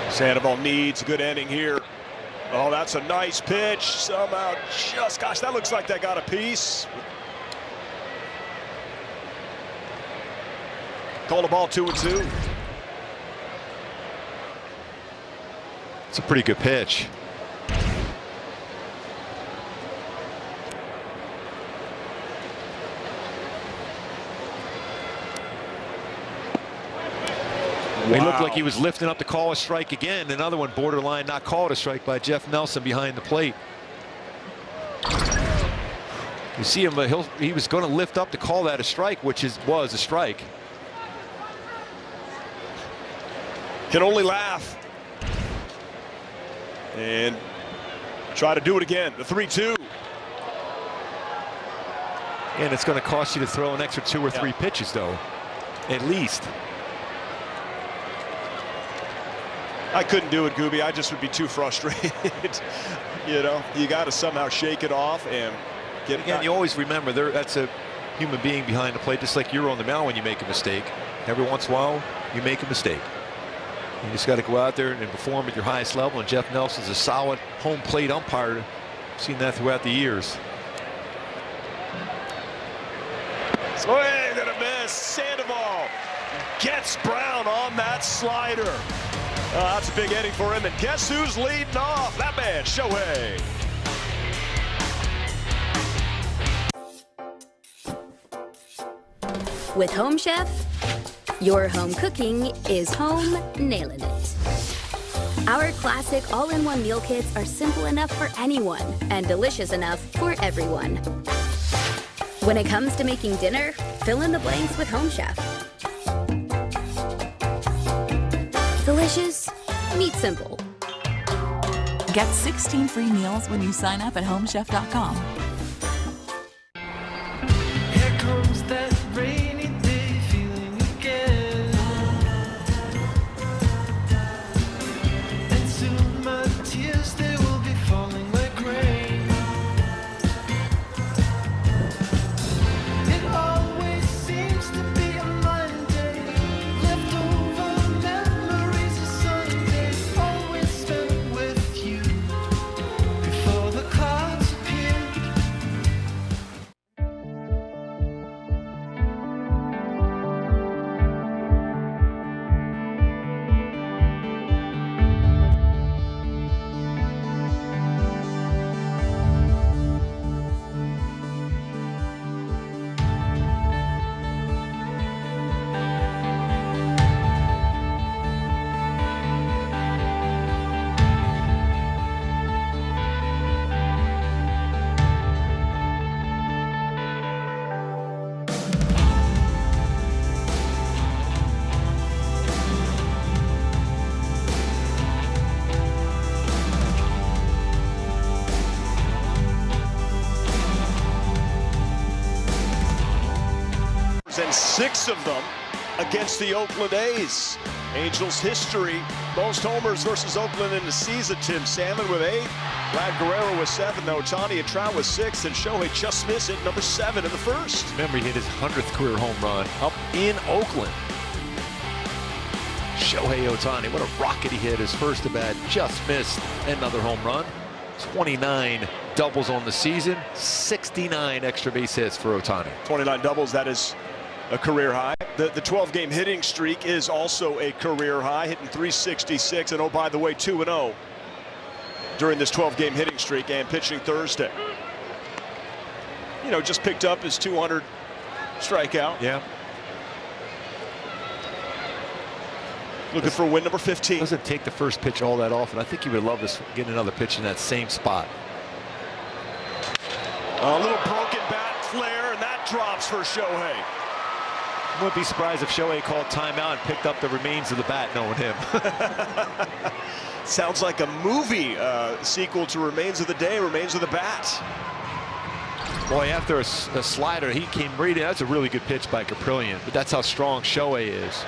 Sandoval needs a good inning here. Oh, that's a nice pitch. Somehow gosh, that looks like that got a piece. Call the ball 2-2. It's a pretty good pitch. Wow. He looked like he was lifting up to call a strike again. Another one borderline not called a strike by Jeff Nelson behind the plate. You see him, he was going to lift up to call that a strike, which was a strike. Can only laugh. And try to do it again. The 3-2. And it's going to cost you to throw an extra 2 or 3 pitches, though, at least. I couldn't do it, Gooby. I just would be too frustrated. You know, you got to somehow shake it off and get it. Again, you always remember that's a human being behind the plate, just like you're on the mound when you make a mistake. Every once in a while, you make a mistake. You just got to go out there and perform at your highest level. And Jeff Nelson's a solid home plate umpire. I've seen that throughout the years. Swing and a miss. Sandoval gets Brown on that slider. That's a big inning for him. And guess who's leading off? That man, Shohei. With Home Chef, Your home cooking is home nailing it. Our classic all-in-one meal kits are simple enough for anyone and delicious enough for everyone. When it comes to making dinner, fill in the blanks with Home Chef. Delicious, meat simple. Get 16 free meals when you sign up at homechef.com. Here comes that rainy day feeling again. And soon my tears, they will be falling like rain. It always seems to be a Monday, leftover memories of Sunday, always spent with you before the clouds appeared. And 6 of them against the Oakland A's. Angels history, most homers versus Oakland in the season. Tim Salmon with 8, Vlad Guerrero with 7, Ohtani and Trout with 6, and Shohei just missed it, number 7 in the first. Remember, he hit his 100th career home run up in Oakland. Shohei Ohtani, what a rocket he hit his first at bat, just missed another home run. 29 doubles on the season, 69 extra base hits for Ohtani. 29 doubles, that is a career high. The 12-game hitting streak is also a career high, hitting 366, and oh, by the way, 2-0 during this 12-game hitting streak and pitching Thursday. You know, just picked up his 200 strikeout. Yeah. Looking for win number 15. Doesn't take the first pitch all that often. I think he would love to get another pitch in that same spot. A little broken bat flare, and that drops for Shohei. Wouldn't be surprised if Shohei called timeout and picked up the remains of the bat, knowing him. Sounds like a movie sequel to Remains of the Day, Remains of the Bat. Boy, after a slider, he came right in. That's a really good pitch by Kaprielian, but that's how strong Shohei is.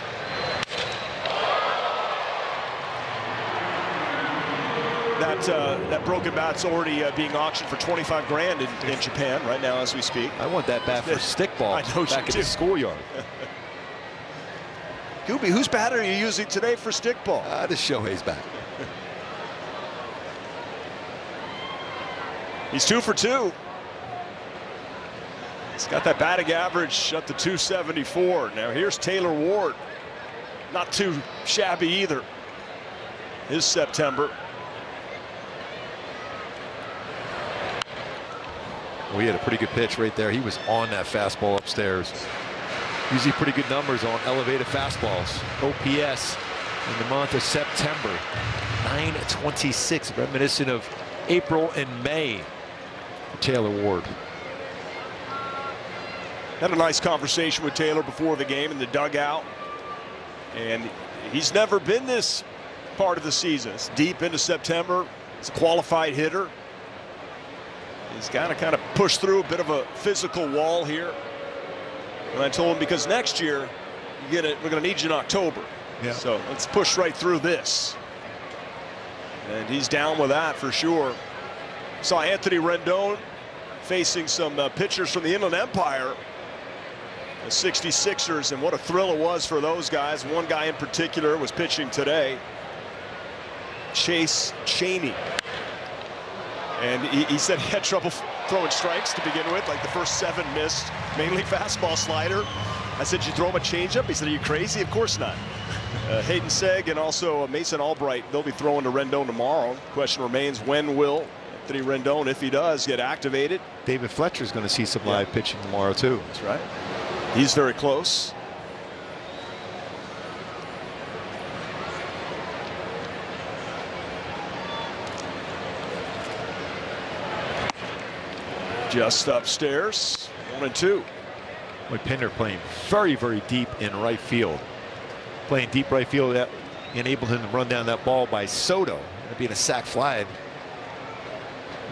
That broken bat's already being auctioned for $25 grand in Japan right now as we speak. I want that bat for stickball. I know back in the schoolyard. Gooby, whose bat are you using today for stickball? This Shohei's bat. He's 2 for 2. He's got that batting average up to 274. Now here's Taylor Ward. Not too shabby either. His September. Well, he had a pretty good pitch right there. He was on that fastball upstairs. Usually pretty good numbers on elevated fastballs. OPS in the month of September, 926, reminiscent of April and May for Taylor Ward. Had a nice conversation with Taylor before the game in the dugout. And he's never been this part of the season. It's deep into September. He's a qualified hitter. He's got to kind of push through a bit of a physical wall here. And I told him, because next year we're going to need you in October. Yeah. So let's push right through this. And he's down with that for sure. Saw Anthony Rendon facing some pitchers from the Inland Empire, the 66ers, and what a thrill it was for those guys. One guy in particular was pitching today, Chase Chaney. And he said he had trouble throwing strikes to begin with, like the first 7 missed, mainly fastball slider. I said, you throw him a changeup? He said, are you crazy? Of course not. Hayden Seg and also Mason Albright, they'll be throwing to Rendon tomorrow. Question remains, when will Anthony Rendon, if he does, get activated? David Fletcher's going to see some live pitching tomorrow too. That's right. He's very close. Just upstairs, 1-2. Boy, Pinder playing very, very deep in right field. Playing deep right field, that enabled him to run down that ball by Soto. It'd be a sac fly.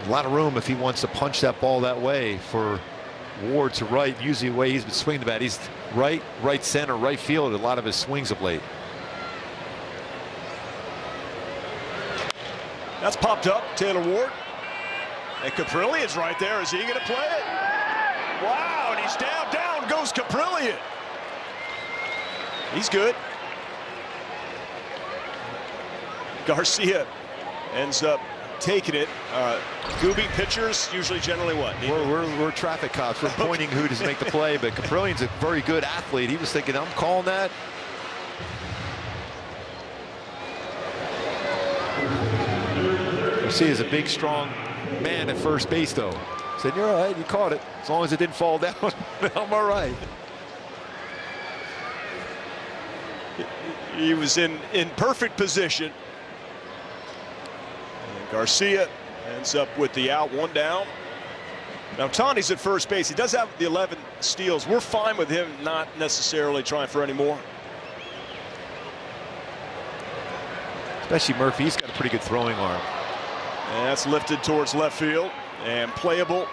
A lot of room if he wants to punch that ball that way for Ward to right. Usually the way he's been swinging the bat, he's right center, right field. A lot of his swings of late. That's popped up, Taylor Ward. And Kaprielian's right there. Is he going to play it? Wow, and he's down. Down goes Kaprielian. He's good. Garcia ends up taking it. Gooby pitchers usually generally what? We're traffic cops. We're pointing who to make the play, but Kaprielian's a very good athlete. He was thinking, I'm calling that. Garcia is a big, strong man at first base, though. Said, you're all right, you caught it. As long as it didn't fall down, I'm all right. He was in perfect position. And Garcia ends up with the out, 1 down. Now Ohtani's at first base. He does have the 11 steals. We're fine with him not necessarily trying for any more. Especially Murphy, he's got a pretty good throwing arm. And that's lifted towards left field and playable.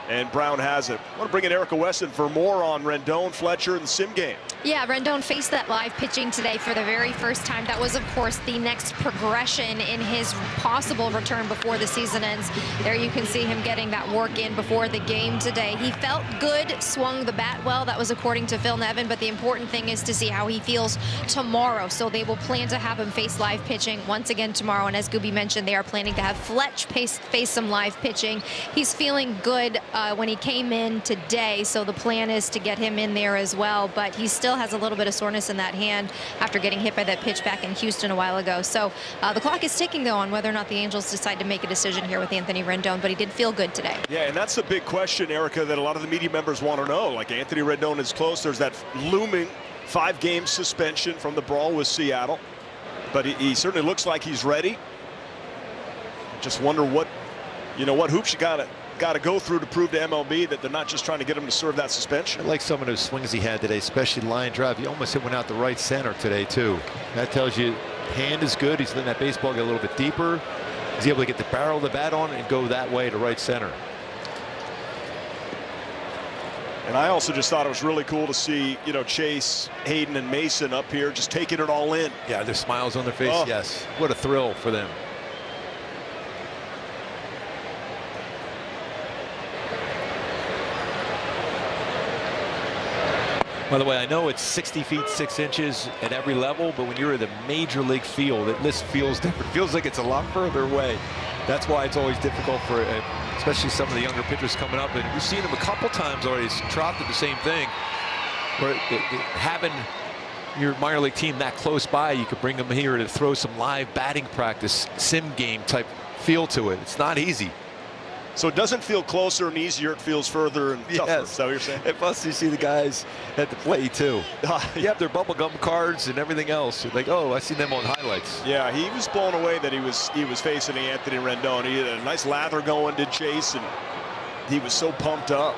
And Brown has it. I want to bring in Erica Weston for more on Rendon, Fletcher, and the sim game. Yeah, Rendon faced that live pitching today for the very first time. That was, of course, the next progression in his possible return before the season ends. There you can see him getting that work in before the game today. He felt good, swung the bat well. That was according to Phil Nevin, but the important thing is to see how he feels tomorrow. So they will plan to have him face live pitching once again tomorrow. And as Gooby mentioned, they are planning to have Fletch face some live pitching. He's feeling good when he came in today, so the plan is to get him in there as well, but he still has a little bit of soreness in that hand after getting hit by that pitch back in Houston a while ago. So the clock is ticking, though, on whether or not the Angels decide to make a decision here with Anthony Rendon, but he did feel good today. Yeah, and that's the big question, Erica, that a lot of the media members want to know. Like, Anthony Rendon is close. There's that looming 5-game suspension from the brawl with Seattle, but he certainly looks like he's ready. Just wonder what hoops you got to go through to prove to MLB that they're not just trying to get him to serve that suspension. I like some of those swings he had today, especially line drive. He almost hit one out the right center today, too. That tells you hand is good. He's letting that baseball get a little bit deeper. He's able to get the barrel of the bat on and go that way to right center. And I also just thought it was really cool to see, Chase, Hayden, and Mason up here just taking it all in. Yeah, their smiles on their face. Oh. Yes. What a thrill for them. By the way, I know it's 60 feet 6 inches at every level, but when you're in the major league field, it just feels different. It feels like it's a lot further away. That's why it's always difficult for, especially some of the younger pitchers coming up. And we've seen them a couple times already. Trout did the same thing. Where having your minor league team that close by, you could bring them here to throw some live batting practice, sim game type feel to it. It's not easy. So it doesn't feel closer and easier, it feels further and tougher. Yes. Is that what you're saying? And plus you see the guys at the plate too. You have their bubblegum cards and everything else. You're like, oh, I see them on highlights. Yeah, he was blown away that he was facing Anthony Rendon. He had a nice lather going, did Chase, and he was so pumped up.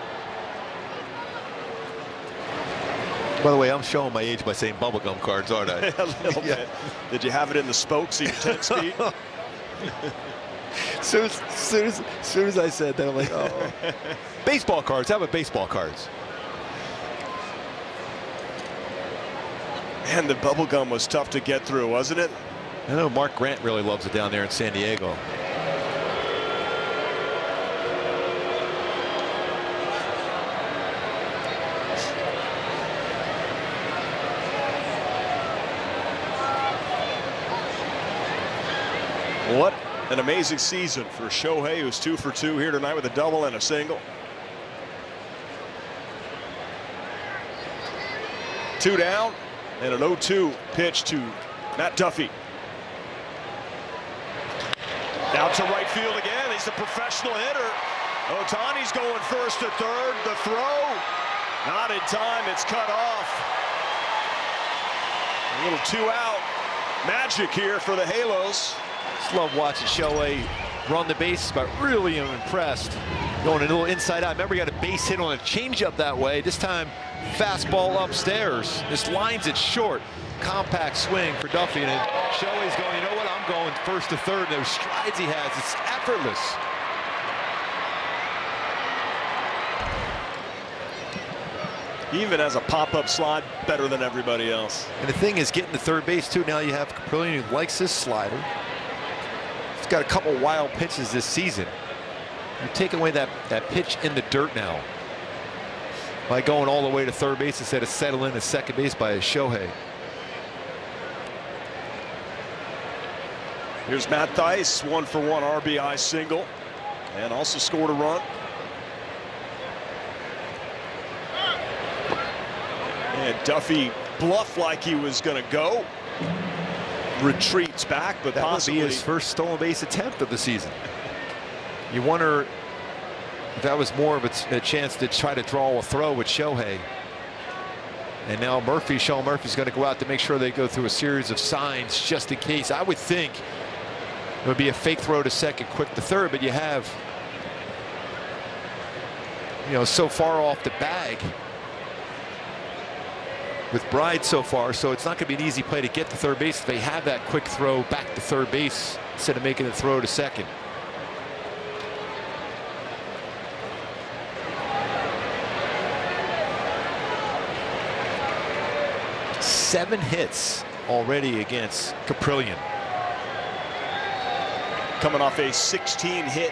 By the way, I'm showing my age by saying bubblegum cards, aren't I? A little bit. Did you have it in the spokes, your 10 speed? Soon as I said that, I'm like, oh. Baseball cards. How about baseball cards? Man, the bubble gum was tough to get through, wasn't it? I know Mark Grant really loves it down there in San Diego. What an amazing season for Shohei, who's 2 for 2 here tonight with a double and a single. 2 down and an 0-2 pitch to Matt Duffy. Out to right field again. He's a professional hitter. Ohtani's going first to third. The throw, not in time. It's cut off. A little 2 out. magic here for the Halos. Just love watching Shohei run the bases, but really am impressed. Going a little inside out. Remember, he got a base hit on a changeup that way. This time, fastball upstairs. This lines it short. Compact swing for Duffy, and Shohei's going, you know what, I'm going first to third. And those strides he has, it's effortless. He even has a pop-up slide better than everybody else. And the thing is, getting to third base, too. Now you have Kaprielian, who likes his slider. He's got a couple wild pitches this season. You take away that pitch in the dirt now by going all the way to third base instead of settling at second base by a Shohei. Here's Matt Thaiss, 1-for-1 RBI single, and also scored a run. And Duffy bluffed like he was going to go. Retreats back, but that possibly would be his first stolen base attempt of the season. You wonder if that was more of a chance to try to draw a throw with Shohei. And now Sean Murphy's going to go out to make sure they go through a series of signs just in case. I would think it would be a fake throw to second, quick to third, but you have, you know, so far off the bag with Bride so far, so it's not going to be an easy play to get to third base if they have that quick throw back to third base instead of making the throw to second. Seven hits already against Kaprielian. Coming off a 16-hit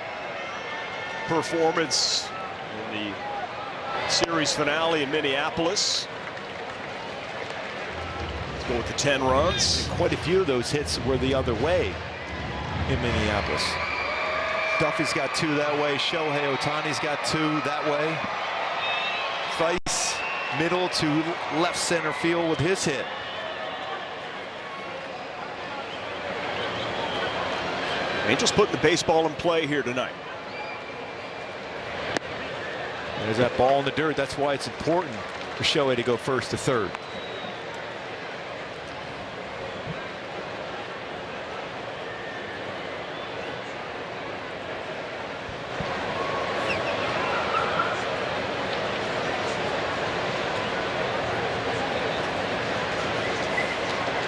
performance in the series finale in Minneapolis. Let's go with the 10 runs. And quite a few of those hits were the other way in Minneapolis. Duffy's got 2 that way. Shohei Ohtani's got 2 that way. Thaiss middle to left center field with his hit. Angels putting the baseball in play here tonight. There's that ball in the dirt. That's why it's important for Shohei to go first to third.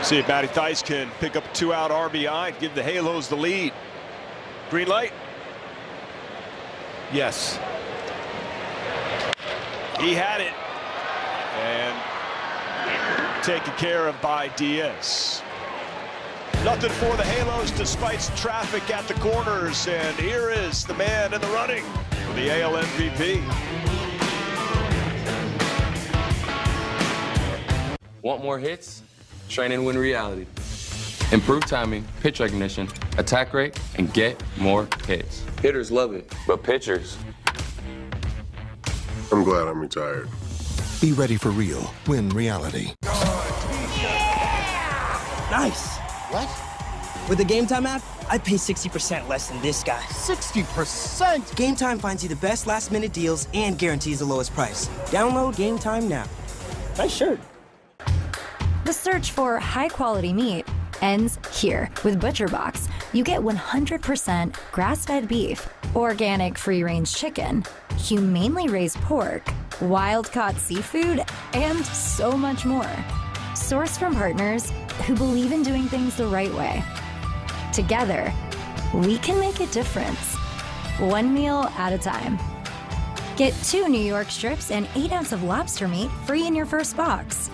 See if Matty Thaiss can pick up a 2-out RBI and give the Halos the lead. Green light? Yes. He had it. And taken care of by Diaz. Nothing for the Halos despite traffic at the corners. And here is the man in the running for the AL MVP. Want more hits? Train and win reality. Improve timing, pitch recognition, attack rate, and get more hits. Hitters love it, but pitchers. I'm glad I'm retired. Be ready for real. Win reality. Nice. What? With the Game Time app, I pay 60% less than this guy. 60%? Game Time finds you the best last-minute deals and guarantees the lowest price. Download Game Time now. Nice shirt. The search for high-quality meat ends here. With ButcherBox, you get 100% grass-fed beef, organic free-range chicken, humanely raised pork, wild-caught seafood, and so much more. Sourced from partners who believe in doing things the right way. Together, we can make a difference. One meal at a time. Get 2 New York strips and 8 ounces of lobster meat free in your first box.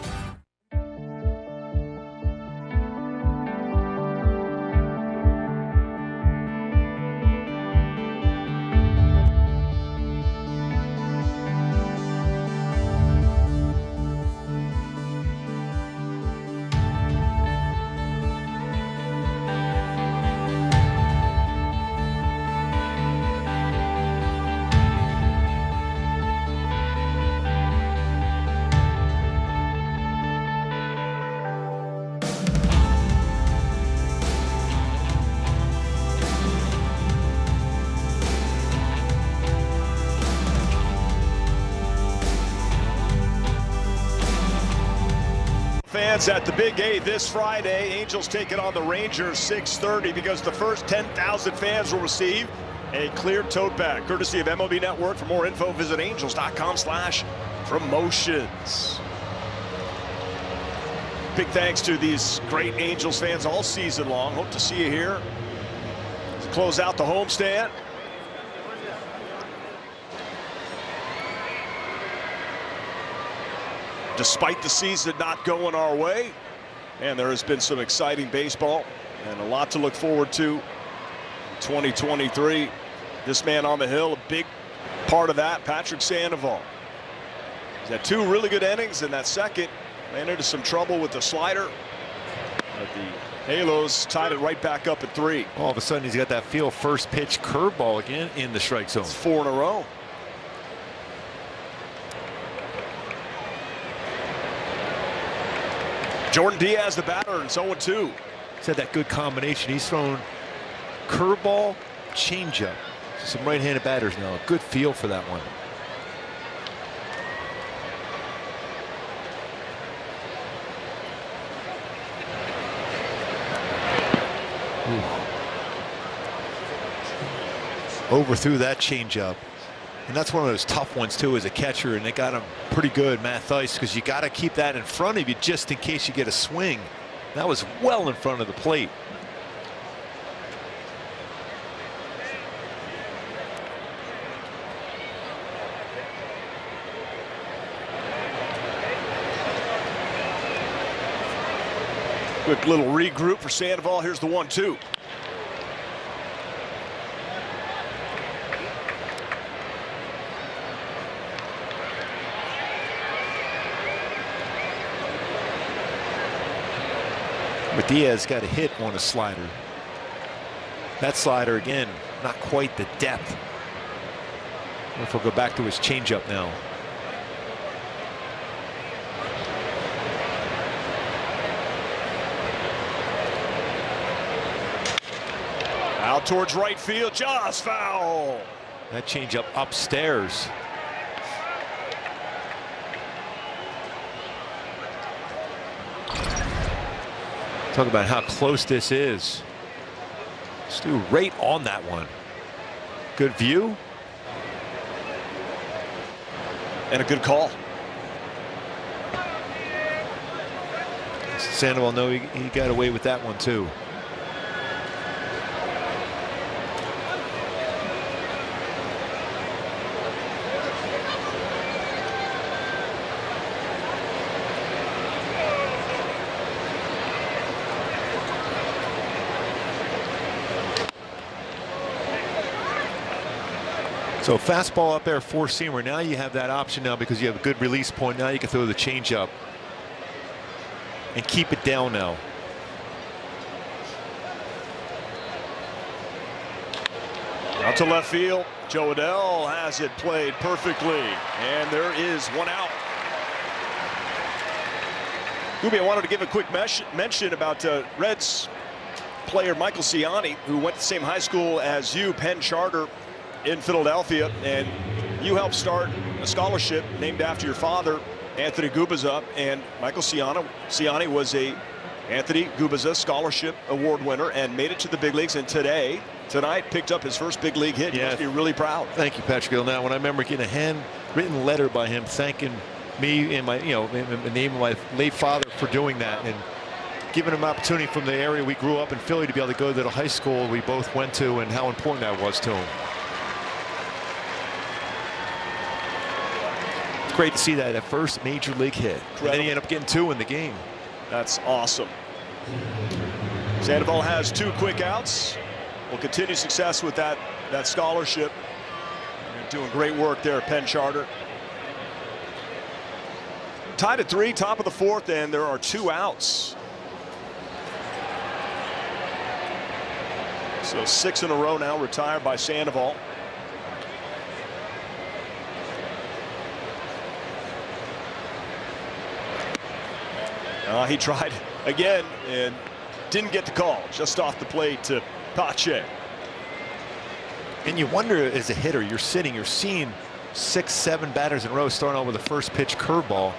Fans at the Big A this Friday. Angels taking on the Rangers 6:30 because the first 10,000 fans will receive a clear tote bag, courtesy of MLB Network. For more info, visit angels.com/promotions. Big thanks to these great Angels fans all season long. Hope to see you here to close out the homestand. Despite the season not going our way, and there has been some exciting baseball and a lot to look forward to in 2023. This man on the hill, a big part of that, Patrick Sandoval. He's had 2 really good innings, in that second ran into some trouble with the slider, but the Halos tied it right back up at 3. All of a sudden he's got that feel first pitch curveball again in the strike zone. It's 4 in a row. Jordan Diaz, the batter, and it's 0-2. He's had that good combination. He's thrown curveball, changeup. Some right-handed batters now. A good feel for that one. Overthrew that changeup. And that's one of those tough ones too as a catcher, and they got him pretty good, Matt Theis, because you got to keep that in front of you just in case you get a swing. That was well in front of the plate. Quick little regroup for Sandoval. Here's the 1-2. But Diaz got a hit on a slider. That slider, again, not quite the depth. I wonder if we'll go back to his changeup now. Out towards right field, just foul. That changeup upstairs. Talk about how close this is. Stu right on that one. Good view. And a good call. Sandoval, no, he got away with that one too. So fastball up there, 4-seamer. Now you have that option now because you have a good release point. Now you can throw the changeup and keep it down now. Out to left field. Joe Adell has it played perfectly, and there is one out. Gooby, I wanted to give a quick mention about Reds player Michael Ciani, who went to the same high school as you, Penn Charter, in Philadelphia, and you helped start a scholarship named after your father, Anthony Gubaza, and Michael Ciani was a Anthony Gubaza Scholarship Award winner and made it to the big leagues, and tonight picked up his first big league hit. You must be really proud. Thank you, Patrick. Now, when I remember getting a handwritten letter by him thanking me and my, in the name of my late father for doing that, and giving him opportunity from the area we grew up in Philly to be able to go to the high school we both went to, and how important that was to him. Great to see that first major league hit. And then he ended up getting 2 in the game. That's awesome. Sandoval has 2 quick outs. Will continue success with that scholarship. They're doing great work there at Penn Charter. Tied at 3, top of the 4th, and there are 2 outs. So 6 in a row now retired by Sandoval. He tried again and didn't get the call. Just off the plate to Pache. And you wonder, as a hitter, you're seeing 6, 7 batters in a row starting off with a first pitch curveball.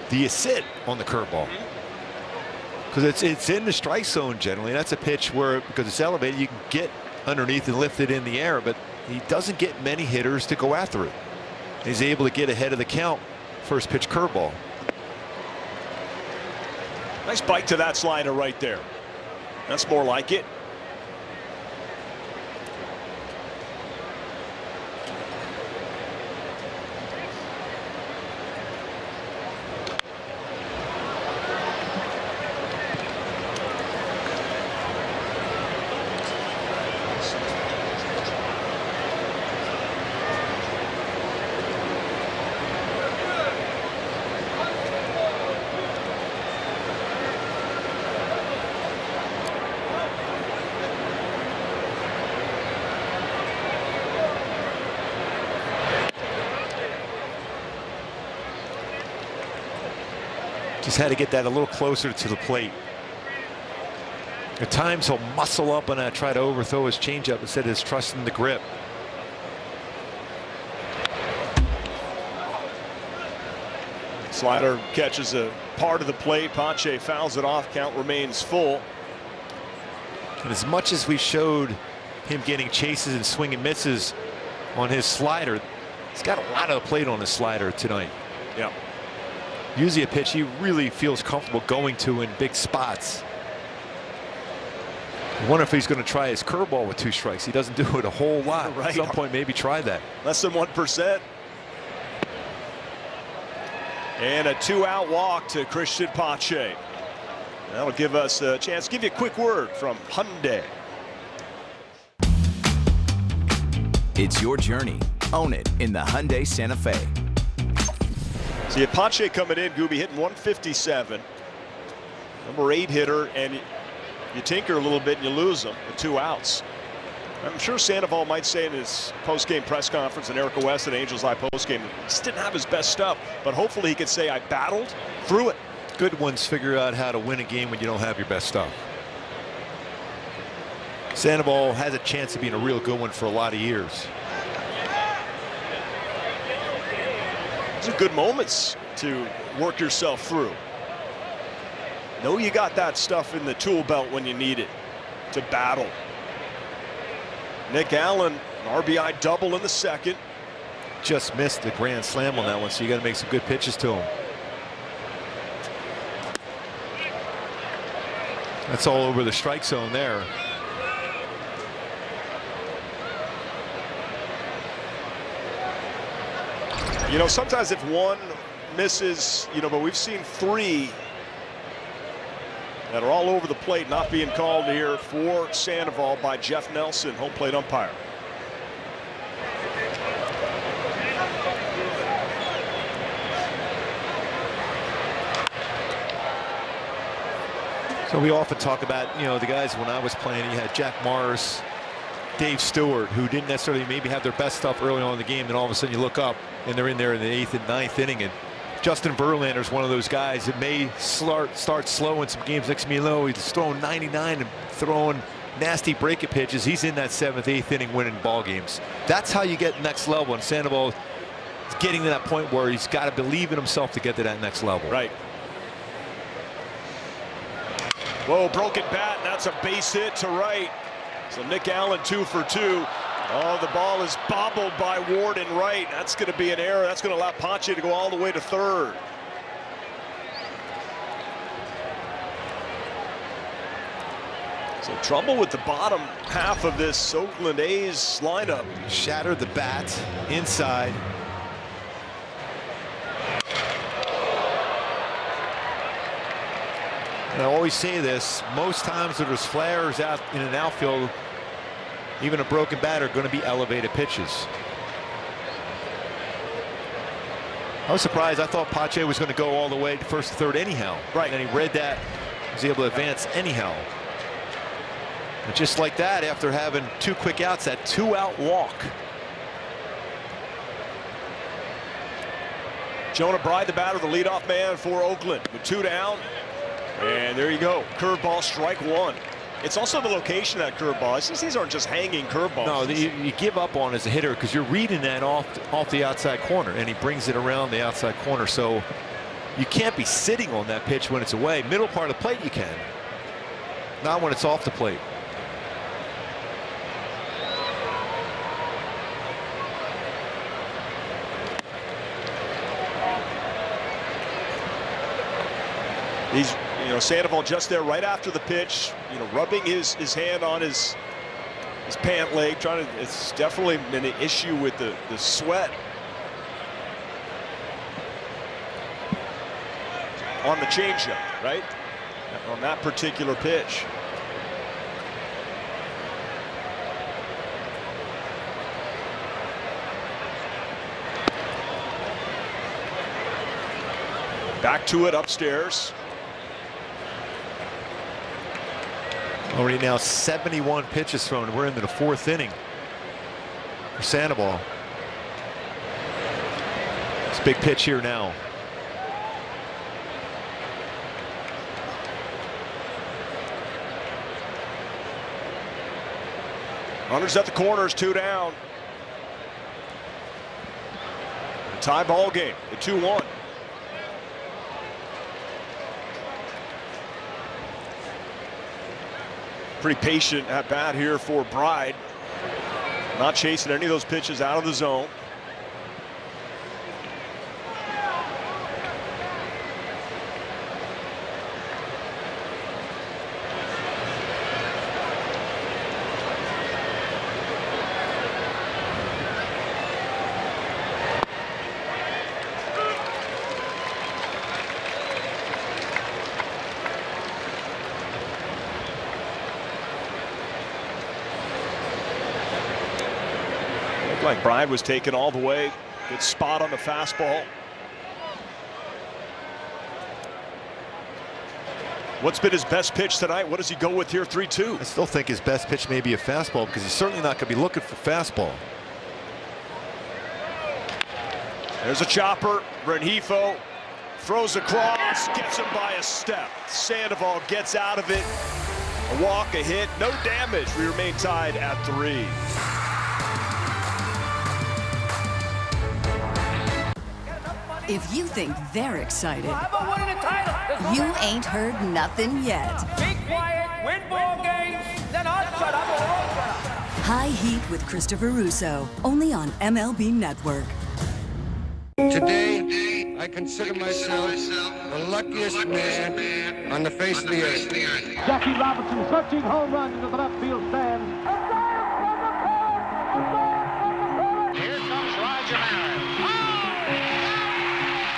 Do you sit on the curveball? because it's in the strike zone generally. That's a pitch where, because it's elevated, you can get underneath and lift it in the air, but he doesn't get many hitters to go after it. He's able to get ahead of the count. First pitch curveball. Nice bite to that slider right there. That's more like it. Just had to get that a little closer to the plate. At times he'll muscle up and try to overthrow his changeup instead of his trusting the grip. Slider catches a part of the plate. Pache fouls it off. Count remains full. And as much as we showed him getting chases and swing and misses on his slider, he's got a lot of the plate on his slider tonight. Yeah. Usually a pitch he really feels comfortable going to in big spots. I wonder if he's going to try his curveball with 2 strikes. He doesn't do it a whole lot. Right. At some point, maybe try that. Less than 1%. And a 2-out walk to Christian Pache. That'll give us a chance to give you a quick word from Hyundai. It's your journey. Own it in the Hyundai Santa Fe. See, Pache coming in, Gooby hitting 157. Number 8 hitter, and you tinker a little bit and you lose him with 2 outs. I'm sure Sandoval might say in his post-game press conference, and Erica West at Angels Eye post-game, he just didn't have his best stuff, but hopefully he could say, I battled through it. Good ones figure out how to win a game when you don't have your best stuff. Sandoval has a chance of being a real good one for a lot of years. These are good moments to work yourself through. Know you got that stuff in the tool belt when you need it to battle. Nick Allen, an RBI double in the second. Just missed the grand slam on that one, so you got to make some good pitches to him. That's all over the strike zone there. You know, sometimes if one misses, you know, but we've seen 3 that are all over the plate not being called here for Sandoval by Jeff Nelson, home plate umpire. So we often talk about, you know, the guys when I was playing, you had Jack Morris, Dave Stewart, who didn't necessarily maybe have their best stuff early on in the game, then all of a sudden you look up and they're in there in the 8th and 9th inning. And Justin Verlander is one of those guys that may start slow in some games. Next thing you know, he's throwing 99 and throwing nasty breaking pitches. He's in that 7th, 8th inning winning ball games. That's how you get next level. And Sandoval is getting to that point where he's got to believe in himself to get to that next level. Right. Whoa, broken bat. That's a base hit to right. So Nick Allen 2 for 2. Oh, the ball is bobbled by Ward in right. That's going to be an error. That's going to allow Pache to go all the way to 3rd. So trouble with the bottom half of this Oakland A's lineup. Shattered the bat inside. And I always say this, most times there's flares out in an outfield, even a broken bat, are going to be elevated pitches. I was surprised. I thought Pache was going to go all the way to 1st to 3rd anyhow. Right. And he read that, was able to advance anyhow. And just like that, after having 2 quick outs, that 2-out walk. Jonah Bride, the batter, the leadoff man for Oakland, with 2 down. And there you go. Curveball, strike 1. It's also the location of that curveball. These aren't just hanging curveballs. No, you give up on as a hitter because you're reading that off the outside corner, and he brings it around the outside corner. So You can't be sitting on that pitch when it's away. Middle part of the plate you can. Not when it's off the plate. He's, Sandoval just there right after the pitch, rubbing his hand on his pant leg, trying to. It's definitely been an issue with the sweat on the changeup, right? On that particular pitch. Back to it upstairs. Already now 71 pitches thrown. We're into the 4th inning for Sandoval. It's a big pitch here now. Runners at the corners, 2 down. Tie ball game at 2-1. Pretty patient at bat here for Bride. Not chasing any of those pitches out of the zone. Like Bride was taken all the way. Good spot on the fastball. What's been his best pitch tonight? What does he go with here? 3-2. I still think his best pitch may be a fastball because he's certainly not going to be looking for fastball. There's a chopper. Rengifo throws across, gets him by a step. Sandoval gets out of it. A walk, a hit, no damage. We remain tied at 3. If you think they're excited, you ain't heard nothing yet. Be quiet, win ball games, then I'll shut up. High Heat with Christopher Russo, only on MLB Network. Today, I consider myself the luckiest man on the face of the earth. Jackie Robinson searching home run into the left field stand. Here comes Roger Maris.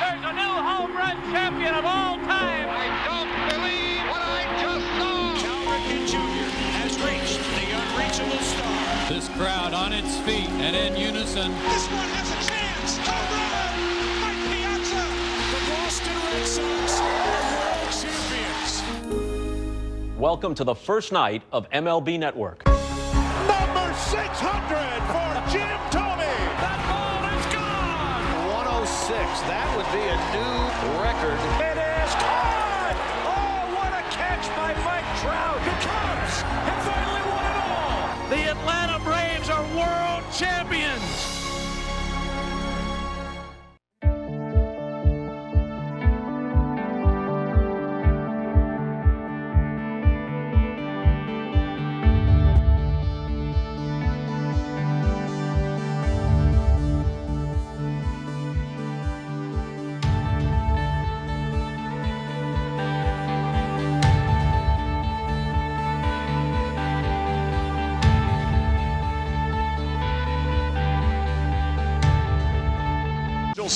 There's a new home run champion of all time. I don't believe what I just saw. Cal Ripken Jr. has reached the unreachable star. This crowd on its feet and in unison. This one has a chance. Home run! Mike Piazza! The Boston Red Sox are world champions. Welcome to the first night of MLB Network. Number 600 for Jim Thome. That ball is gone. 106. That would be a new record. It is caught. Oh, what a catch by Mike Trout. The Cubs have finally won it all. The Atlanta Braves are world champions.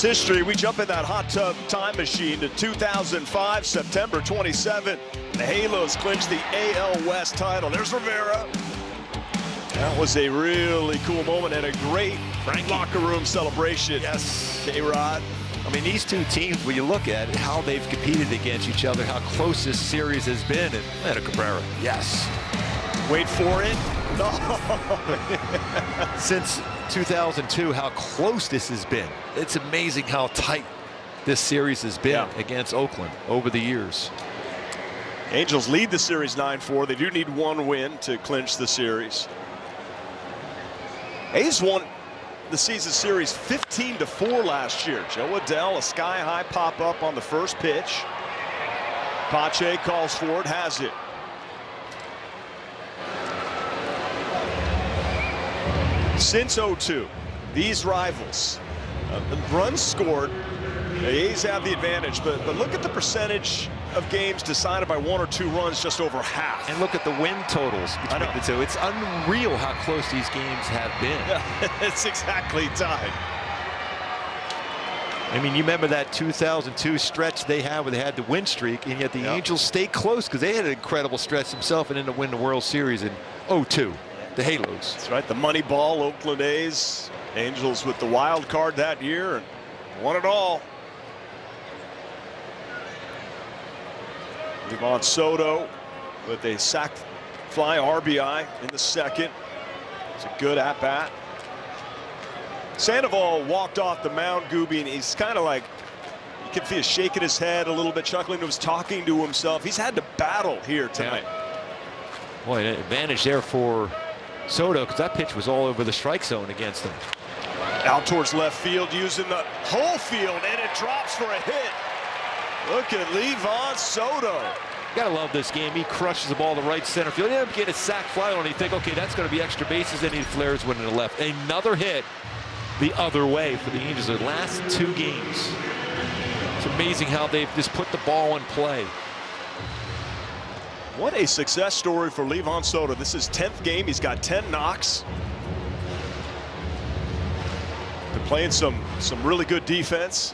History, we jump in that hot tub time machine to 2005, September 27. The Halos clinched the AL West title. There's Rivera. That was a really cool moment and a great locker room celebration. Yes. K-Rod. I mean, these two teams, when you look at it, how they've competed against each other, how close this series has been, and Cabrera. Yes. Wait for it. No. Since 2002, how close this has been. It's amazing how tight this series has been against Oakland over the years. Angels lead the series 9-4. They do need one win to clinch the series. A's won the season series 15-4 last year. Joe Adell, a sky-high pop-up on the first pitch. Pache calls for it, has it. Since 0-2, these rivals, runs scored, the A's have the advantage, but look at the percentage of games decided by 1 or 2 runs, just over half. And look at the win totals between the two. It's unreal how close these games have been. Yeah, it's exactly tied. I mean, you remember that 2002 stretch they had where they had the win streak, and yet the Angels stayed close because they had an incredible stretch themselves and then to win the World Series in 0-2, the Halos. That's right, the Moneyball Oakland A's. Angels with the wild card that year and won it all. Livan Soto with a sac fly RBI in the second. It's a good at-bat. Sandoval walked off the mound, Gooby, and he's kind of like, you can feel shaking his head a little bit, chuckling. He was talking to himself. He's had to battle here tonight. Yeah. Boy, an advantage there for Soto because that pitch was all over the strike zone against him. Out towards left field, using the whole field, and it drops for a hit. Look at Livan Soto. You gotta love this game. He crushes the ball to right center field. He doesn't get a sac fly on it. You think, okay, that's going to be extra bases, and he flares one to the left. Another hit the other way for the Angels. The last 2 games. It's amazing how they've just put the ball in play. What a success story for Livan Soto. This is his 10th game. He's got 10 knocks. They're playing some really good defense.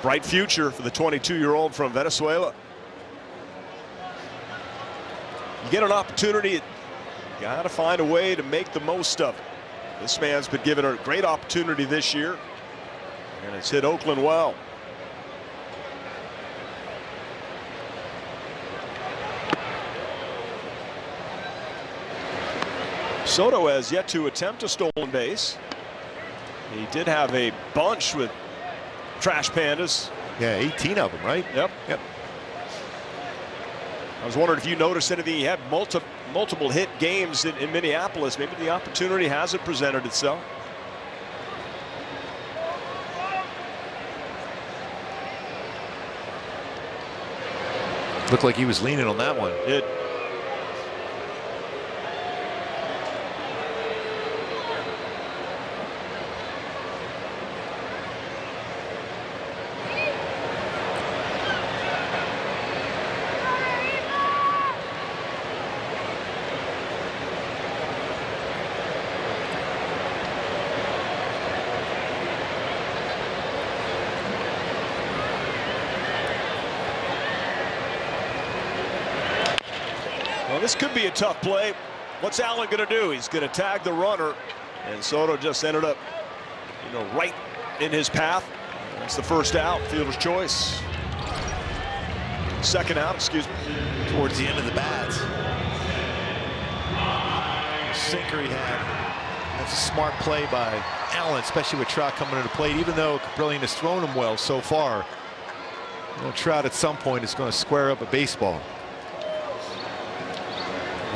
Bright future for the 22-year-old from Venezuela. You get an opportunity, you got to find a way to make the most of it. This man's been given a great opportunity this year, and it's hit Oakland well. Soto has yet to attempt a stolen base. He did have a bunch with Trash Pandas. Yeah, 18 of them, right? Yep. I was wondering if you noticed anything. He had multiple hit games in Minneapolis. Maybe the opportunity hasn't presented itself. Looked like he was leaning on that one. It. This could be a tough play. What's Allen going to do? He's going to tag the runner, and Soto just ended up, right in his path. That's the first out. Fielder's choice. Second out, excuse me. Towards the end of the bat. The sinker he had. That's a smart play by Allen, especially with Trout coming to the plate. Even though Kaprielian has thrown him well so far, Trout at some point is going to square up a baseball.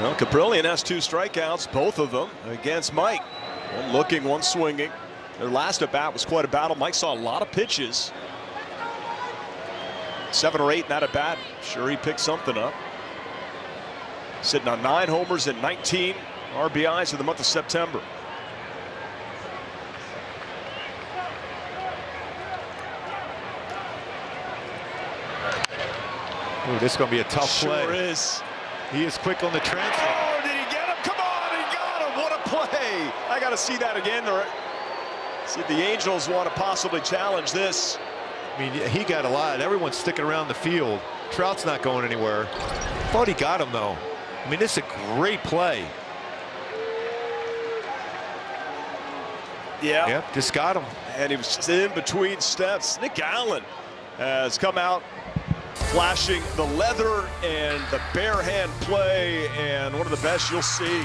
Well, Kaprielian has 2 strikeouts, both of them against Mike. One looking, one swinging. Their last at bat was quite a battle. Mike saw a lot of pitches. 7 or 8 in that at bat. Sure, he picked something up. Sitting on 9 homers and 19 RBIs in the month of September. Ooh, this is going to be a tough play. Sure is. He is quick on the transfer. Oh, did he get him? Come on, he got him. What a play. I got to see that again. See if the Angels want to possibly challenge this. I mean, he got a lot. Everyone's sticking around the field. Trout's not going anywhere. Thought he got him, though. I mean, this is a great play. Yeah. Yep, just got him. And he was just in between steps. Nick Allen has come out flashing the leather and the bare hand play, and one of the best you'll see.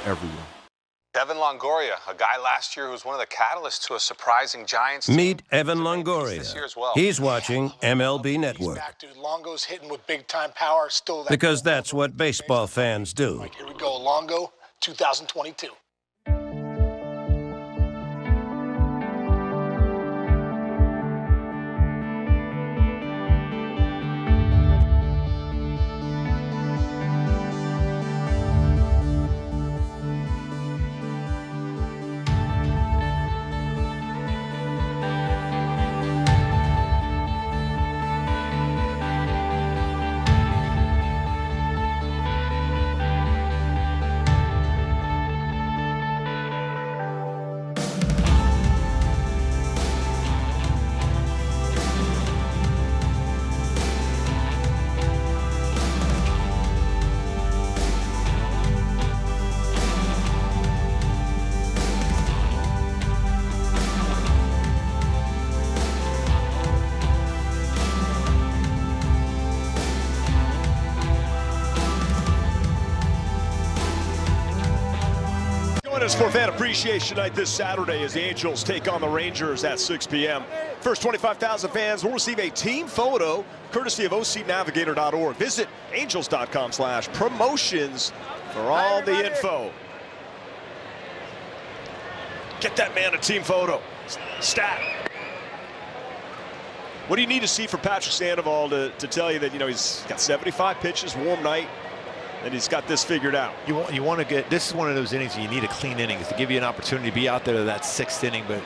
everyone. Evan Longoria, a guy last year who was one of the catalysts to a surprising Giants team. Meet Evan Longoria. He's watching MLB Network. Back, dude. Longo's hitting with big-time power. Still that because that's what baseball fans do. Here we go, Longo, 2022. For Fan Appreciation Night this Saturday as the Angels take on the Rangers at 6 p.m. First 25,000 fans will receive a team photo courtesy of OCNavigator.org. Visit angels.com/promotions for all the info. Get that man a team photo. Stat. What do you need to see for Patrick Sandoval to tell you that, you know, he's got 75 pitches, warm night, and he's got this figured out? You want to get, this is one of those innings you need a clean innings to give you an opportunity to be out there to that 6th inning, but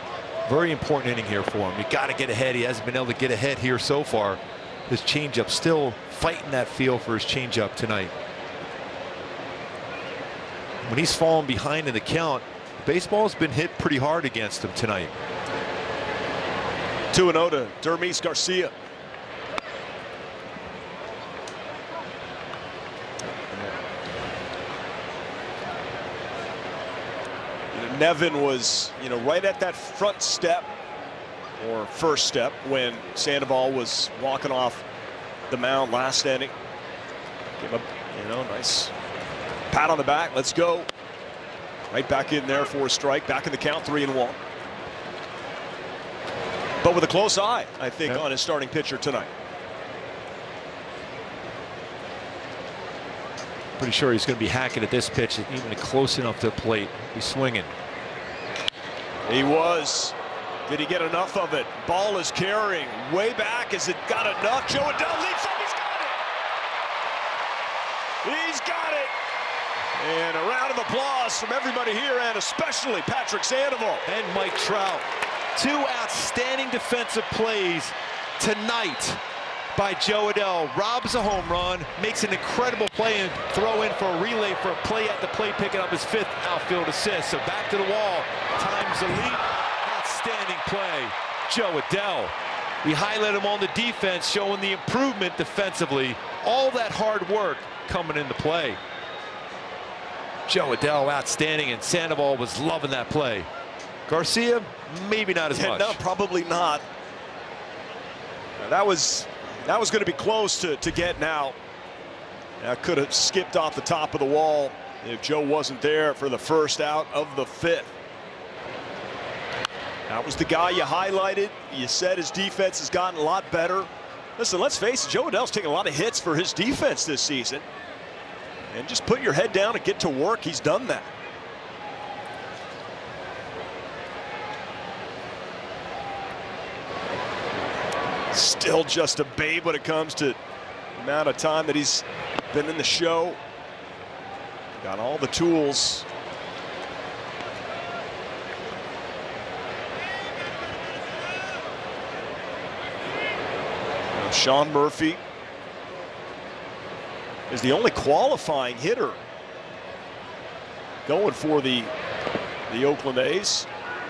very important inning here for him. You got to get ahead. He hasn't been able to get ahead here so far. His changeup still fighting that field for his changeup tonight. When he's fallen behind in the count, baseball's been hit pretty hard against him tonight. 2-0 to Dermis Garcia. Nevin was, right at that front step or first step when Sandoval was walking off the mound last inning. Give him a, nice pat on the back. Let's go. Right back in there for a strike. Back in the count, 3-1. But with a close eye, I think, on his starting pitcher tonight. Pretty sure he's going to be hacking at this pitch, even close enough to the plate. He's swinging. He was. Did he get enough of it? Ball is carrying way back. Has it got enough? Joe Adele leaps up. He's got it. He's got it. And a round of applause from everybody here, and especially Patrick Sandoval and Mike Trout. 2 outstanding defensive plays tonight by Joe Adele. Robs a home run, makes an incredible play, and throw in for a relay for a play at the plate, picking up his 5th outfield assist. So back to the wall. Times the lead. Outstanding play. Joe Adele. We highlight him on the defense, showing the improvement defensively. All that hard work coming into play. Joe Adele outstanding, and Sandoval was loving that play. Garcia, maybe not as much. No, probably not. That was going to be close to getting out. That could have skipped off the top of the wall if Joe wasn't there for the first out of the 5th. That was the guy you highlighted. You said his defense has gotten a lot better. Listen, let's face it, Joe Adele's taking a lot of hits for his defense this season. And just put your head down and get to work. He's done that. Still just a babe when it comes to the amount of time that he's been in the show. Got all the tools. Sean Murphy is the only qualifying hitter going for the Oakland A's,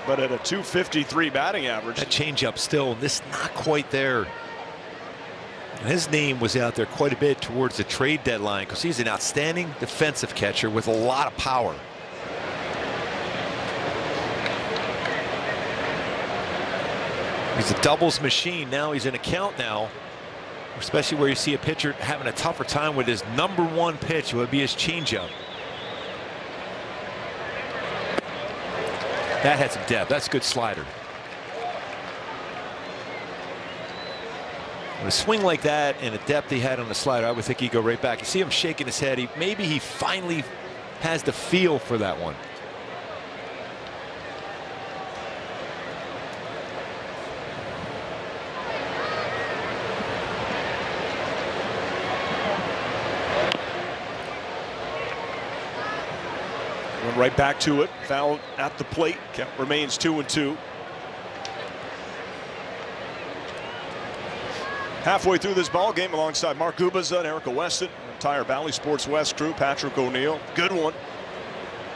but at a .253 batting average. That changeup still, this not quite there. And his name was out there quite a bit towards the trade deadline because he's an outstanding defensive catcher with a lot of power. He's a doubles machine. Now he's in a count now, especially where you see a pitcher having a tougher time with his #1 pitch, would be his changeup. That had some depth. That's a good slider. With a swing like that and the depth he had on the slider, I would think he'd go right back. You see him shaking his head. Maybe he finally has the feel for that one. Went right back to it. Foul at the plate. Remains 2-2. Halfway through this ball game, alongside Mark Gubaza and Erica Weston, entire Valley Sports West crew, Patrick O'Neill. Good one.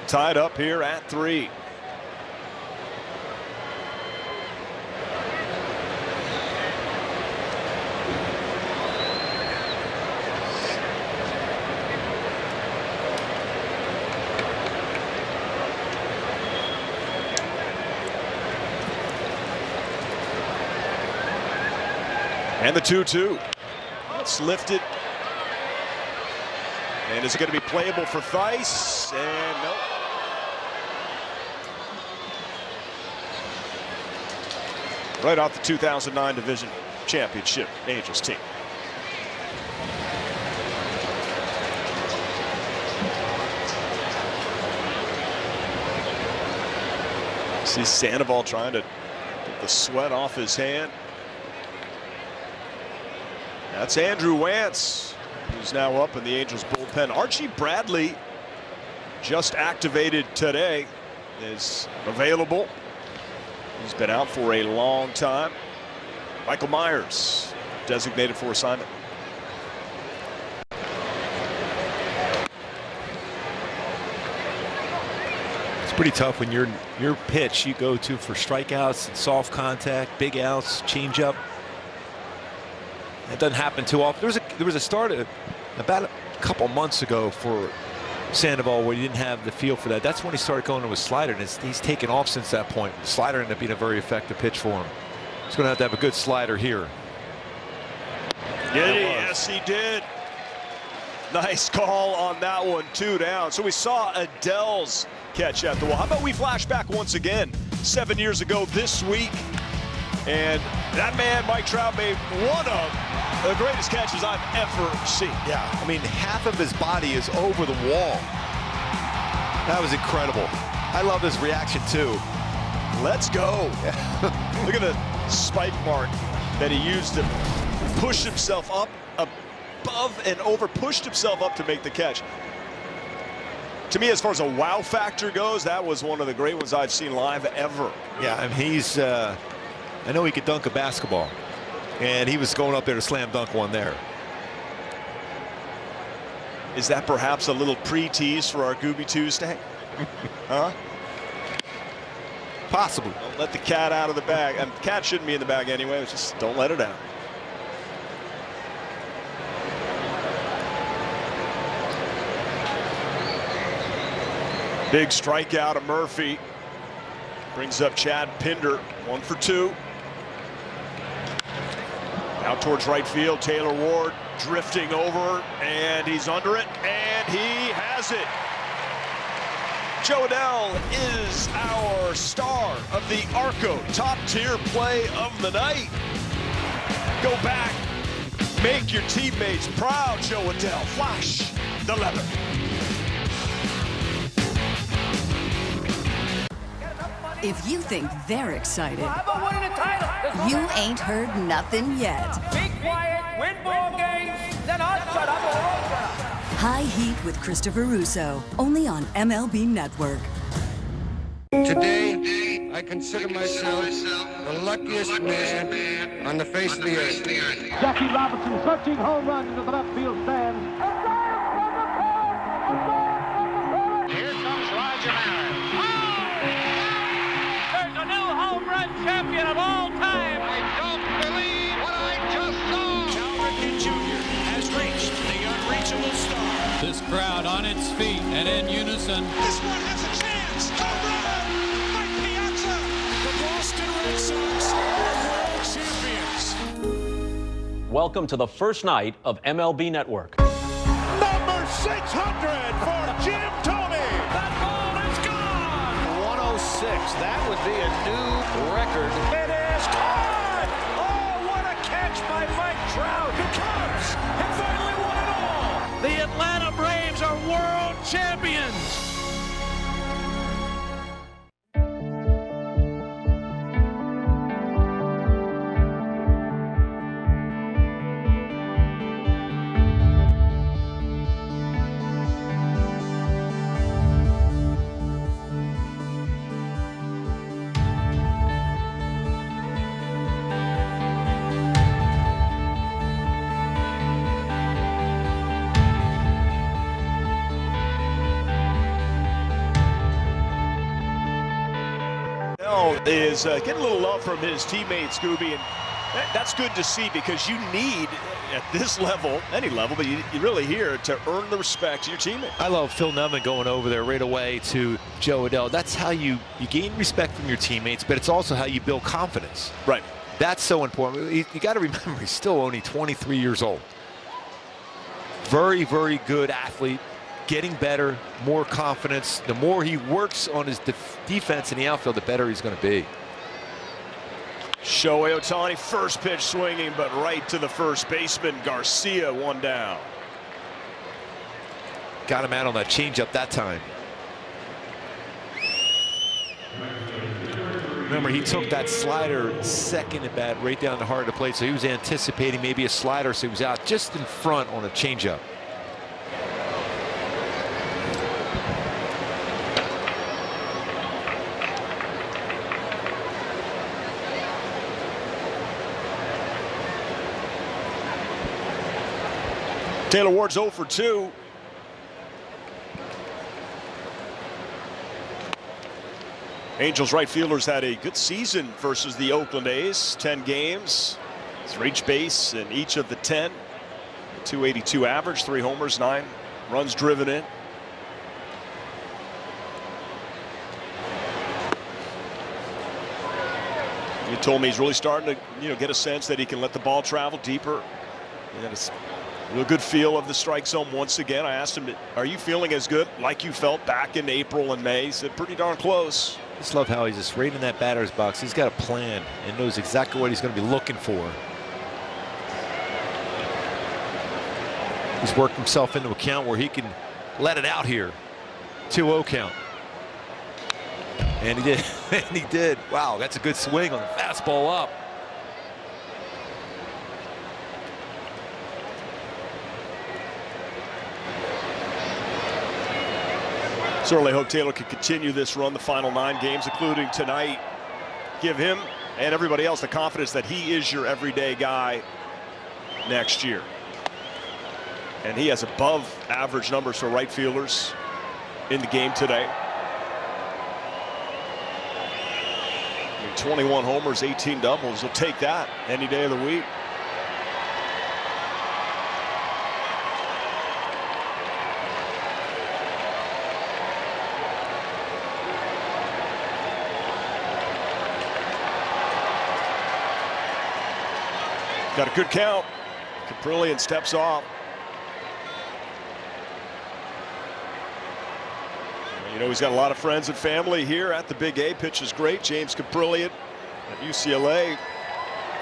Tied up here at 3. And the 2-2. It's lifted. And is it going to be playable for Theis? And no. Right off the 2009 Division Championship Angels team. See Sandoval trying to get the sweat off his hand. That's Andrew Wantz, who's now up in the Angels bullpen. Archie Bradley, just activated today, is available. He's been out for a long time. Michael Myers, designated for assignment. It's pretty tough when your pitch you go to for strikeouts and soft contact, big outs, changeup. That doesn't happen too often. There was a start about a couple months ago for Sandoval where he didn't have the feel for that. That's when he started going to his slider, and he's taken off since that point. The slider ended up being a very effective pitch for him. He's going to have a good slider here. Yes, he did. Nice call on that one. 2 down. So we saw Adele's catch at the wall. How about we flash back once again 7 years ago this week? And that man, Mike Trout, made one of the greatest catches I've ever seen. Yeah, I mean, half of his body is over the wall. That was incredible. I love his reaction, too. Let's go. Look at the spike mark that he used to push himself up above and over, pushed himself up to make the catch. To me, as far as a wow factor goes, that was one of the great ones I've seen live ever. Yeah, I mean, he's... I know he could dunk a basketball, and he was going up there to slam dunk one there. Is that perhaps a little pre-tease for our Gooby Tuesday? Huh? Possibly. Don't let the cat out of the bag. And the cat shouldn't be in the bag anyway. It's just don't let it out. Big strikeout of Murphy. Brings up Chad Pinder. 1 for 2. Out towards right field, Taylor Ward drifting over, and he's under it, and he has it. Joe Adele is our star of the Arco top-tier play of the night. Go back, make your teammates proud, Joe Adele. Flash the leather. If you think they're excited, you ain't heard nothing yet. Be quiet, win ball games, then I'll shut up. High Heat with Christopher Russo, only on MLB Network. Today, I consider myself the luckiest man on the face of the earth. Jackie Robinson searching home run into the left field stand. Here comes Roger Maris. There's a new home run champion of all time. I don't believe what I just saw. Cal Ripken Jr. has reached the unreachable star. This crowd on its feet and in unison. This one has a chance. Home run! Mike Piazza! The Boston Red Sox are world champions. Welcome to the first night of MLB Network. Number 600 for Jim Thome. That ball is gone. 106. Cubs. That would be a new record. It is caught! Oh, what a catch by Mike Trout. The Cubs have finally won it all. The Atlanta Braves are world champions. Is getting a little love from his teammate Scooby, and that's good to see because you need at this level, any level, but you're really here to earn the respect of your teammate. I love Phil Nevin going over there right away to Joe Adell. That's how you gain respect from your teammates, but it's also how you build confidence. Right. That's so important. You got to remember, he's still only 23 years old. Very, very good athlete. Getting better, more confidence. The more he works on his defense in the outfield, the better he's going to be. Shohei Ohtani, first pitch swinging, but right to the first baseman. Garcia, one down. Got him out on that changeup that time. Remember, he took that slider second at bat right down the heart of the plate, so he was anticipating maybe a slider, so he was out just in front on a changeup. Taylor Ward's 0 for 2. Angels right fielders had a good season versus the Oakland A's. 10 games. He's reached base in each of the 10. 282 average, 3 homers, 9 runs driven in. You told me he's really starting to, get a sense that he can let the ball travel deeper. A good feel of the strike zone once again. I asked him, are you feeling as good like you felt back in April and May? He said, pretty darn close. I just love how he's just right in that batter's box. He's got a plan and knows exactly what he's going to be looking for. He's worked himself into a count where he can let it out here. 2-0 count. And he did. And he did. Wow, that's a good swing on the fastball up. Certainly hope Taylor can continue this run the final 9 games, including tonight. Give him and everybody else the confidence that he is your everyday guy next year. And he has above average numbers for right fielders in the game today. 21 homers, 18 doubles. He'll take that any day of the week. Got a good count. Kaprielian steps off. He's got a lot of friends and family here at the Big A. Pitch is great. James Kaprielian at UCLA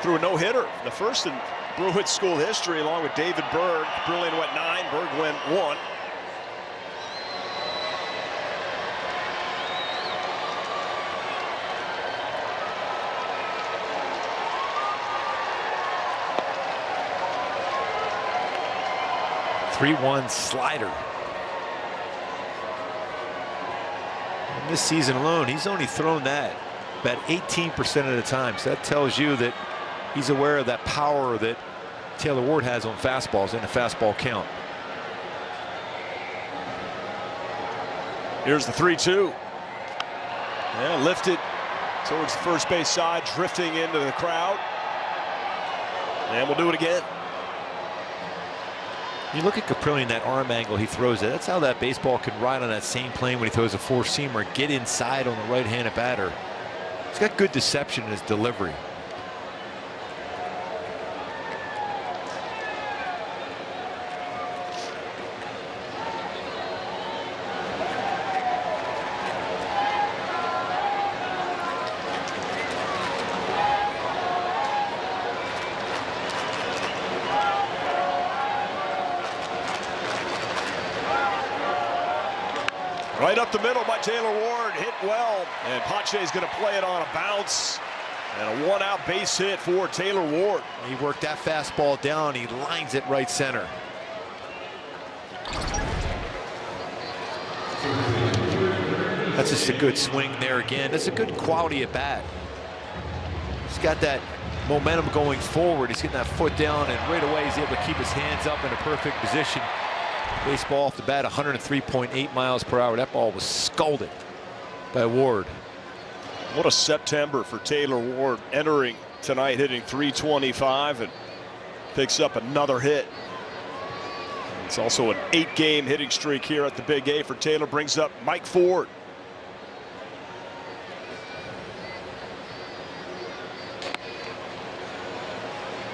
threw a no-hitter, the first in Bruins school history, along with David Berg. Kaprielian went 9, Berg went 1. .31 slider. And this season alone, he's only thrown that about 18% of the time. So that tells you that he's aware of that power that Taylor Ward has on fastballs in a fastball count. Here's the 3-2. Yeah, lifted towards the first base side, drifting into the crowd. And we'll do it again. You look at Kaprielian, that arm angle he throws it. That's how that baseball can ride on that same plane when he throws a four-seamer, get inside on the right-handed batter. He's got good deception in his delivery. Right up the middle by Taylor Ward, hit well, and Pache's going to play it on a bounce. And a one-out base hit for Taylor Ward. He worked that fastball down. He lines it right center. That's just a good swing there again. That's a good quality at bat. He's got that momentum going forward. He's getting that foot down, and right away he's able to keep his hands up in a perfect position. Baseball off the bat, 103.8 miles per hour. That ball was scalded by Ward. What a September for Taylor Ward, entering tonight hitting .325 and picks up another hit. It's also an 8-game hitting streak here at the Big A for Taylor. Brings up Mike Ford.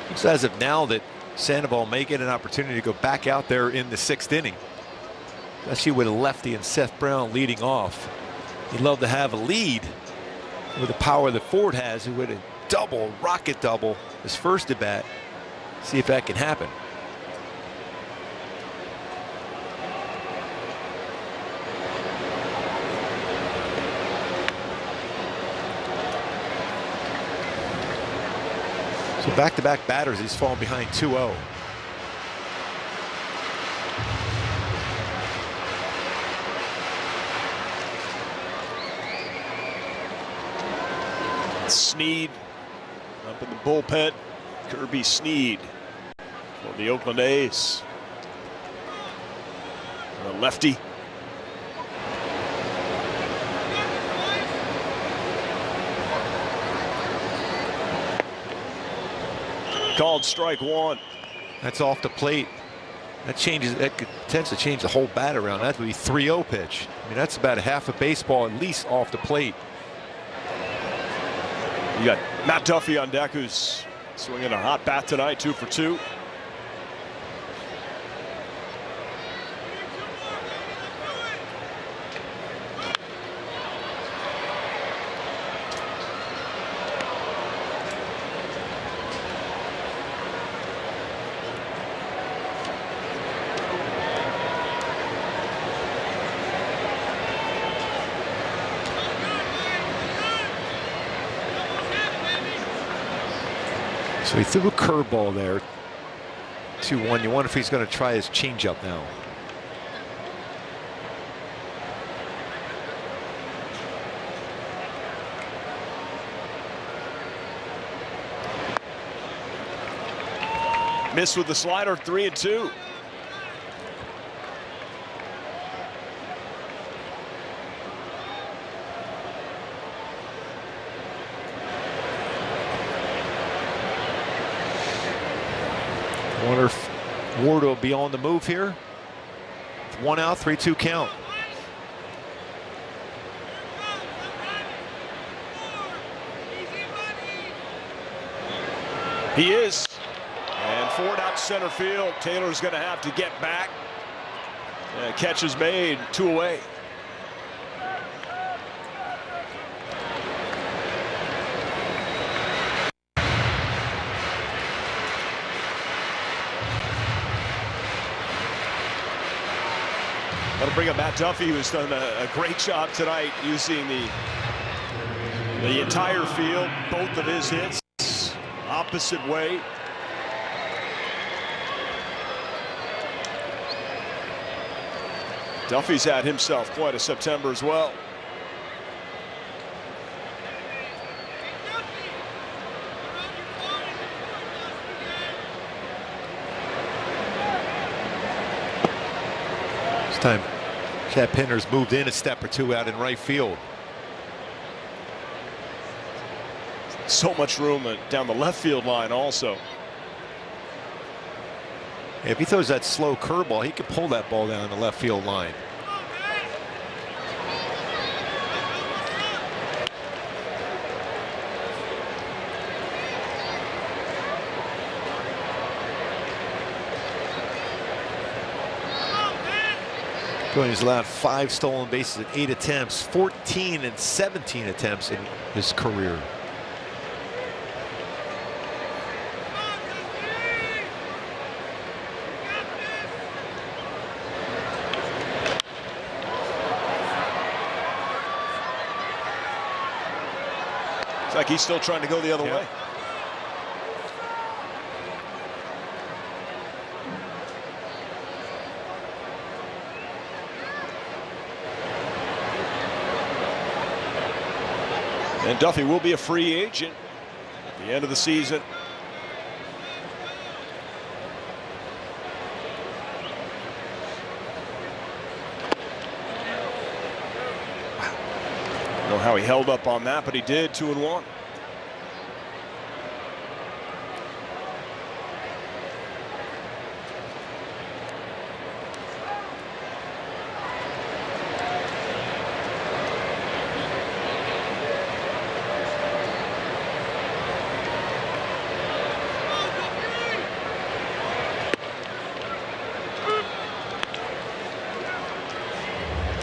Looks as of now that Sandoval may get an opportunity to go back out there in the 6th inning, especially with a lefty and Seth Brown leading off. He'd love to have a lead with the power that Ford has, who would a double, rocket double, his first at bat. See if that can happen. So back-to-back batters, he's fallen behind 2-0. Sneed up in the bullpen. Kirby Sneed for the Oakland A's. A lefty. Called strike one. That's off the plate. That changes. That tends to change the whole bat around. That would be 3-0 pitch. I mean, that's about a half a baseball at least off the plate. You got Matt Duffy on deck, who's swinging a hot bat tonight, 2 for 2. So he threw a curveball there. 2-1. You wonder if he's going to try his changeup now. Missed with the slider, 3-2. I wonder if Ward will be on the move here. 1 out, 3-2 count. He is. And Ford out center field. Taylor's going to have to get back. Catch is made, 2 away. That'll bring up Matt Duffy, who's done a great job tonight using the entire field, both of his hits, opposite way. Duffy's had himself quite a September as well. This time, Chad Pinner's moved in a step or two out in right field. So much room down the left field line also. If he throws that slow curveball, he could pull that ball down the left field line. He's allowed 5 stolen bases in 8 attempts, 14 and 17 attempts in his career. like he's still trying to go the other way. And Duffy will be a free agent at the end of the season. I don't know how he held up on that, but he did. 2-1.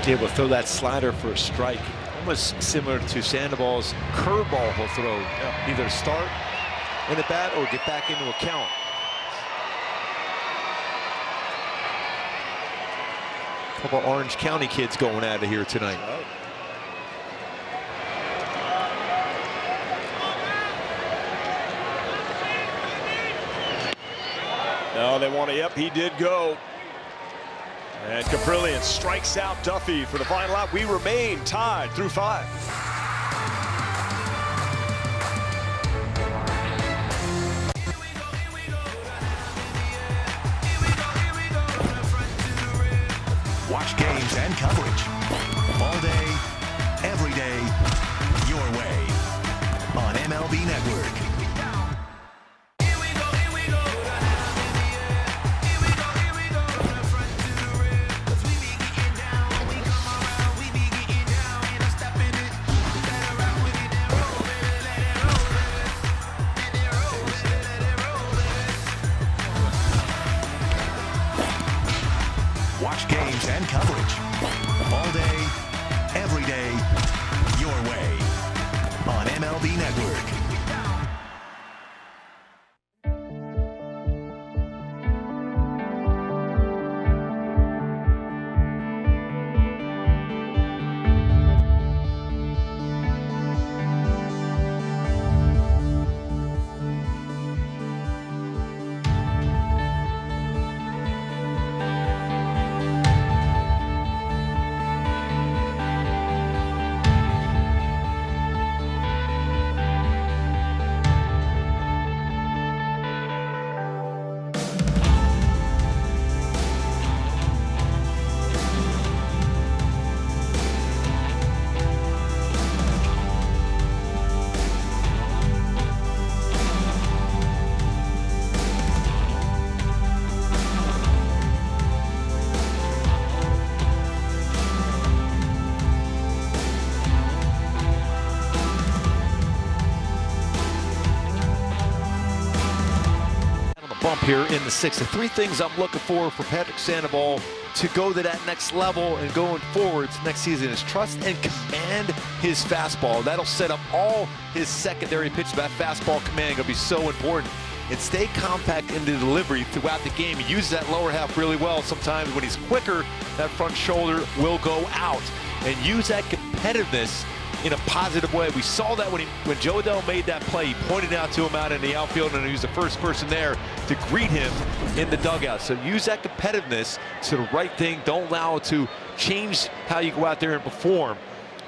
Able to throw that slider for a strike, almost similar to Sandoval's curveball he'll throw, either to start in a bat or get back into a count. A couple Orange County kids going out of here tonight. No, they want to, yep, he did go. And Kaprielian strikes out Duffy for the final out. We remain tied through 5. Watch games and coverage all day, every day, your way on MLB Network. Watch games and coverage all day, every day, your way on MLB Network. Bump here in the 6th. The 3 things I'm looking for Patrick Sandoval to go to that next level and going forwards next season is trust and command his fastball. That'll set up all his secondary pitches. That fastball command going to be so important. And stay compact in the delivery throughout the game. He uses that lower half really well. Sometimes when he's quicker, that front shoulder will go out. And use that competitiveness in a positive way. We saw that when Joe Adell made that play. He pointed out to him out in the outfield, and he was the first person there to greet him in the dugout. So use that competitiveness to the right thing. Don't allow it to change how you go out there and perform.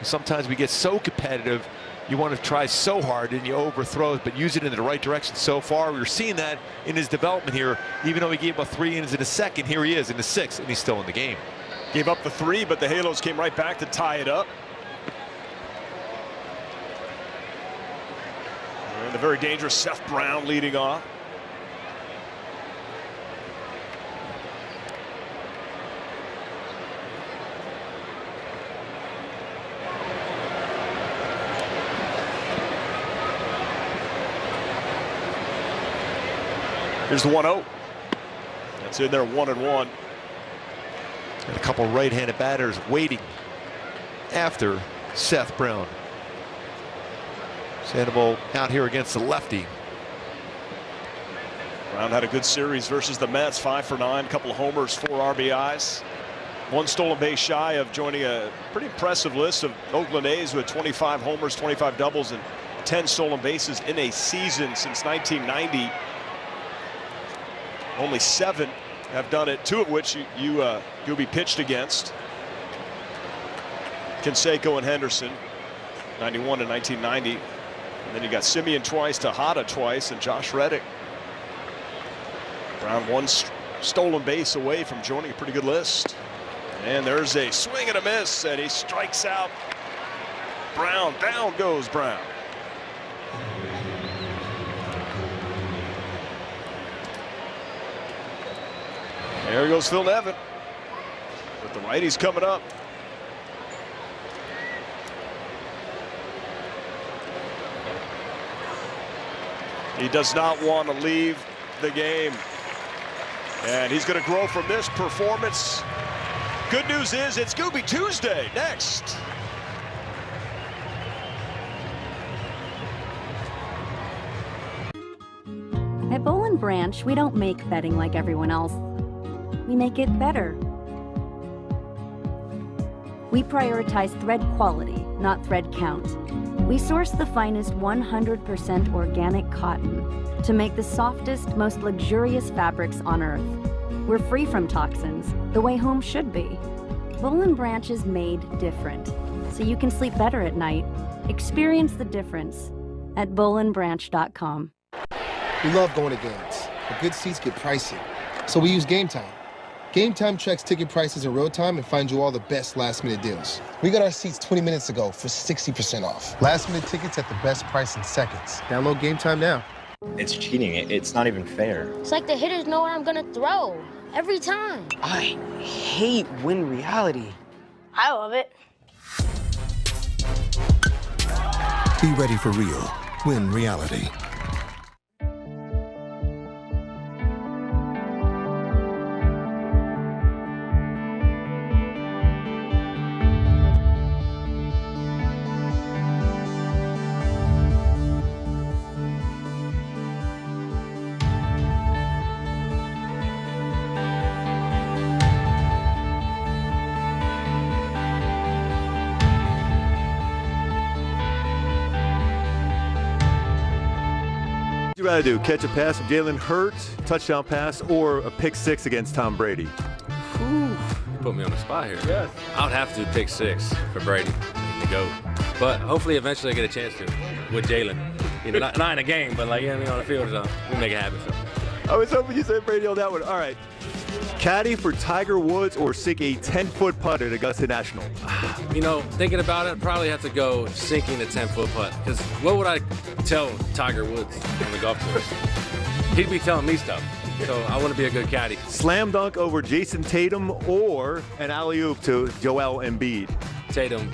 Sometimes we get so competitive, you want to try so hard and you overthrow it, but use it in the right direction. So far, we're seeing that in his development here. Even though he gave up 3 innings in the 2nd, here he is in the 6th, and he's still in the game. Gave up the 3, but the Halos came right back to tie it up. And the very dangerous Seth Brown leading off. Here's the 1-0. That's in there, 1-1. And a couple right-handed batters waiting after Seth Brown. Sandoval out here against the lefty. Brown had a good series versus the Mets, 5 for 9, couple of homers, 4 RBIs. 1 stolen base shy of joining a pretty impressive list of Oakland A's with 25 homers, 25 doubles, and 10 stolen bases in a season since 1990. Only 7 have done it, 2 of which you'll be pitched against. Canseco and Henderson, 91 and 1990. And then you got Simeon twice, Tejada twice, and Josh Reddick. Brown 1 stolen base away from joining a pretty good list. And there's a swing and a miss, and he strikes out Brown. Down goes Brown. There goes Phil Nevin with the righties coming up. He does not want to leave the game. And he's going to grow from this performance. Good news is it's Scooby Tuesday next. At Boll & Branch, we don't make bedding like everyone else. We make it better. We prioritize thread quality, not thread count. We source the finest 100% organic cotton to make the softest, most luxurious fabrics on earth. We're free from toxins, the way home should be. Boll & Branch is made different, so you can sleep better at night. Experience the difference at bollandbranch.com. We love going to games, but good seats get pricey. So we use Game Time. Game Time checks ticket prices in real time and finds you all the best last-minute deals. We got our seats 20 minutes ago for 60% off. Last-minute tickets at the best price in seconds. Download Game Time now. It's cheating. It's not even fair. It's like the hitters know what I'm gonna throw every time. I hate win reality. I love it. Be ready for real. Win reality. What would you rather do? Catch a pass from Jalen Hurts, touchdown pass, or a pick 6 against Tom Brady? Whew, you put me on the spot here. Yes. I would have to pick 6 for Brady, the GOAT. But hopefully, eventually, I get a chance to with Jalen. You know, not in a game, but like, you know what I mean, on the field, so we make it happen. So. I was hoping you said Brady on that one. All right. Caddy for Tiger Woods or sink a 10-foot putt at Augusta National? You know, thinking about it, probably have to go sinking a 10-foot putt. Because what would I tell Tiger Woods on the golf course? He'd be telling me stuff. So I want to be a good caddy. Slam dunk over Jason Tatum or an alley-oop to Joel Embiid? Tatum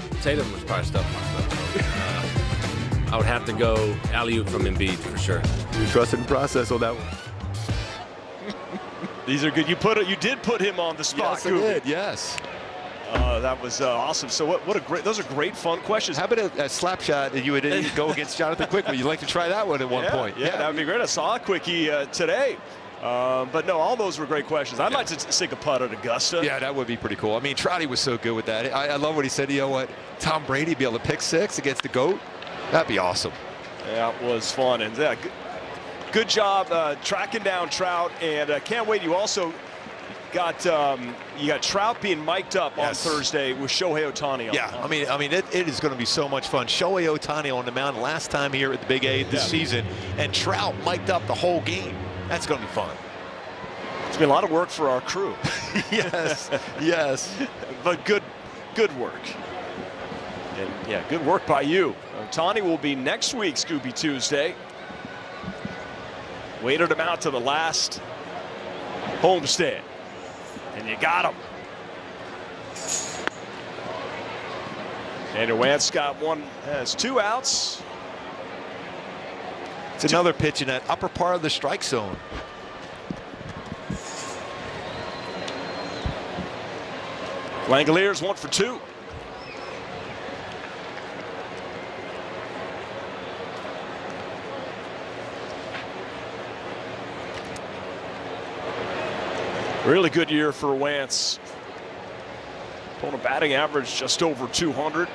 was probably stuff myself. I would have to go alley-oop from Embiid for sure. You trusted in process on that one. These are good. You did put him on the spot. Yes, I did. Yes. That was awesome. So what a great. Those are great, fun questions. How about a slap shot that you would go against Jonathan Quickly? You'd like to try that one at one point. Yeah, that would be great. I saw a quickie today. But no, all those were great questions. I'd like to sink a putt at Augusta. Yeah, that would be pretty cool. I mean, Trouty was so good with that. I love what he said. You know what? Tom Brady be able to pick 6 against the GOAT. That'd be awesome. Yeah, it was fun. And good job tracking down Trout. And can't wait. You also got Trout being mic'd up on Thursday with Shohei Ohtani. I mean, it is going to be so much fun. Shohei Ohtani on the mound last time here at the Big A this season, and Trout mic'd up the whole game. That's going to be fun. It's been a lot of work for our crew. Yes, yes. But good work. And yeah, good work by you. Ohtani will be next week, Scooby Tuesday. Waited him out to the last homestand. And you got him. Daniel Wantz got has 2 outs. It's another pitch in that upper part of the strike zone. Langoliers 1 for 2. Really good year for Wantz. On a batting average just over 200.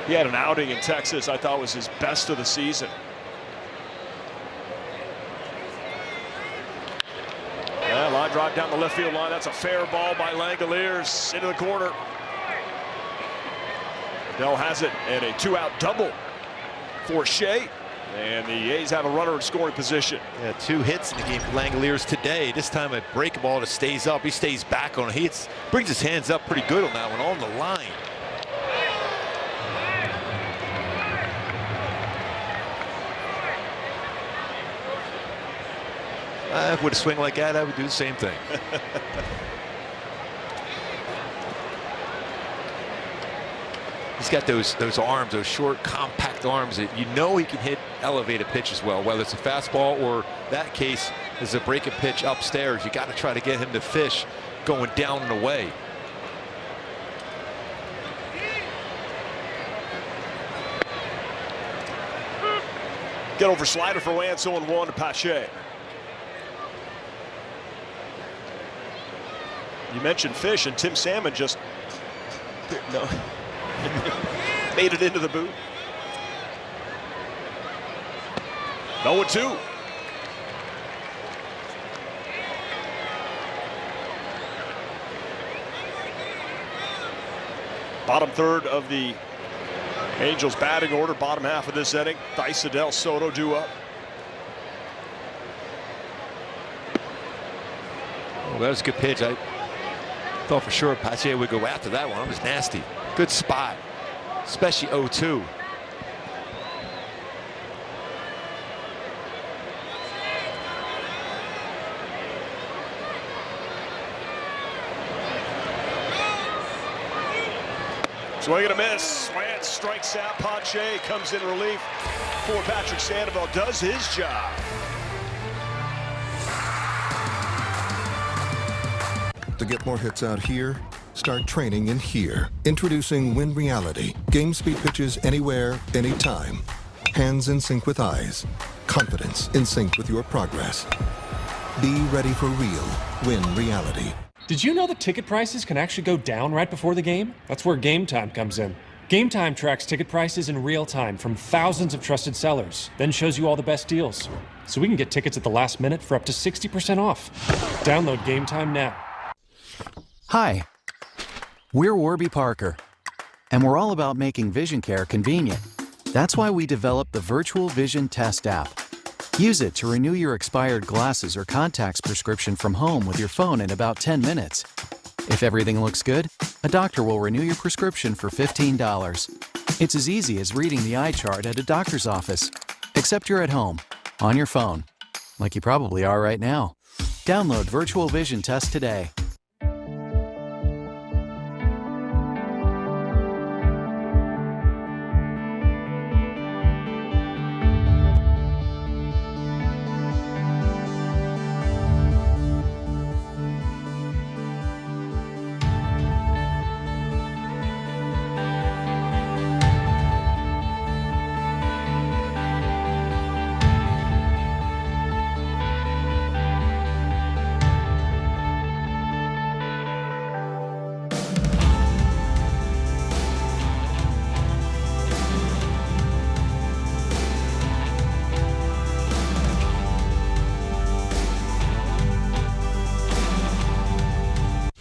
He had an outing in Texas I thought was his best of the season. Yeah, line drive down the left field line. That's a fair ball by Langoliers into the corner. Dell has it, and a 2-out double for Shea. And the A's have a runner in scoring position. Yeah, 2 hits in the game for Langoliers today. This time a break ball that stays up. He stays back on it. He brings his hands up pretty good on that one, on the line. With a swing like that, I would do the same thing. He's got those arms, those short, compact arms that you know he can hit elevated pitches well, whether it's a fastball or that case is a breaking pitch upstairs. You got to try to get him to fish going down and away. Get over slider for Wentz, 0-1 to Pache. You mentioned fish, and Tim Salmon just made it into the booth. 0-2. Bottom third of the Angels batting order, bottom half of this inning. Dice, Adell, Soto due up. Well, that was a good pitch. I thought for sure Pache would go after that one. It was nasty. Good spot, especially 0-2. Swing and a miss. Wentz strikes out. Pache comes in relief for Patrick Sandoval. Does his job. To get more hits out here, start training in here. Introducing Win Reality. Game speed pitches anywhere, anytime. Hands in sync with eyes. Confidence in sync with your progress. Be ready for real Win Reality. Did you know that ticket prices can actually go down right before the game? That's where Game Time comes in. Game Time tracks ticket prices in real time from thousands of trusted sellers, then shows you all the best deals. So we can get tickets at the last minute for up to 60% off. Download Game Time now. Hi, we're Warby Parker, and we're all about making vision care convenient. That's why we developed the Virtual Vision Test app. Use it to renew your expired glasses or contacts prescription from home with your phone in about 10 minutes. If everything looks good, a doctor will renew your prescription for $15. It's as easy as reading the eye chart at a doctor's office, except you're at home, on your phone, like you probably are right now. Download Virtual Vision Test today.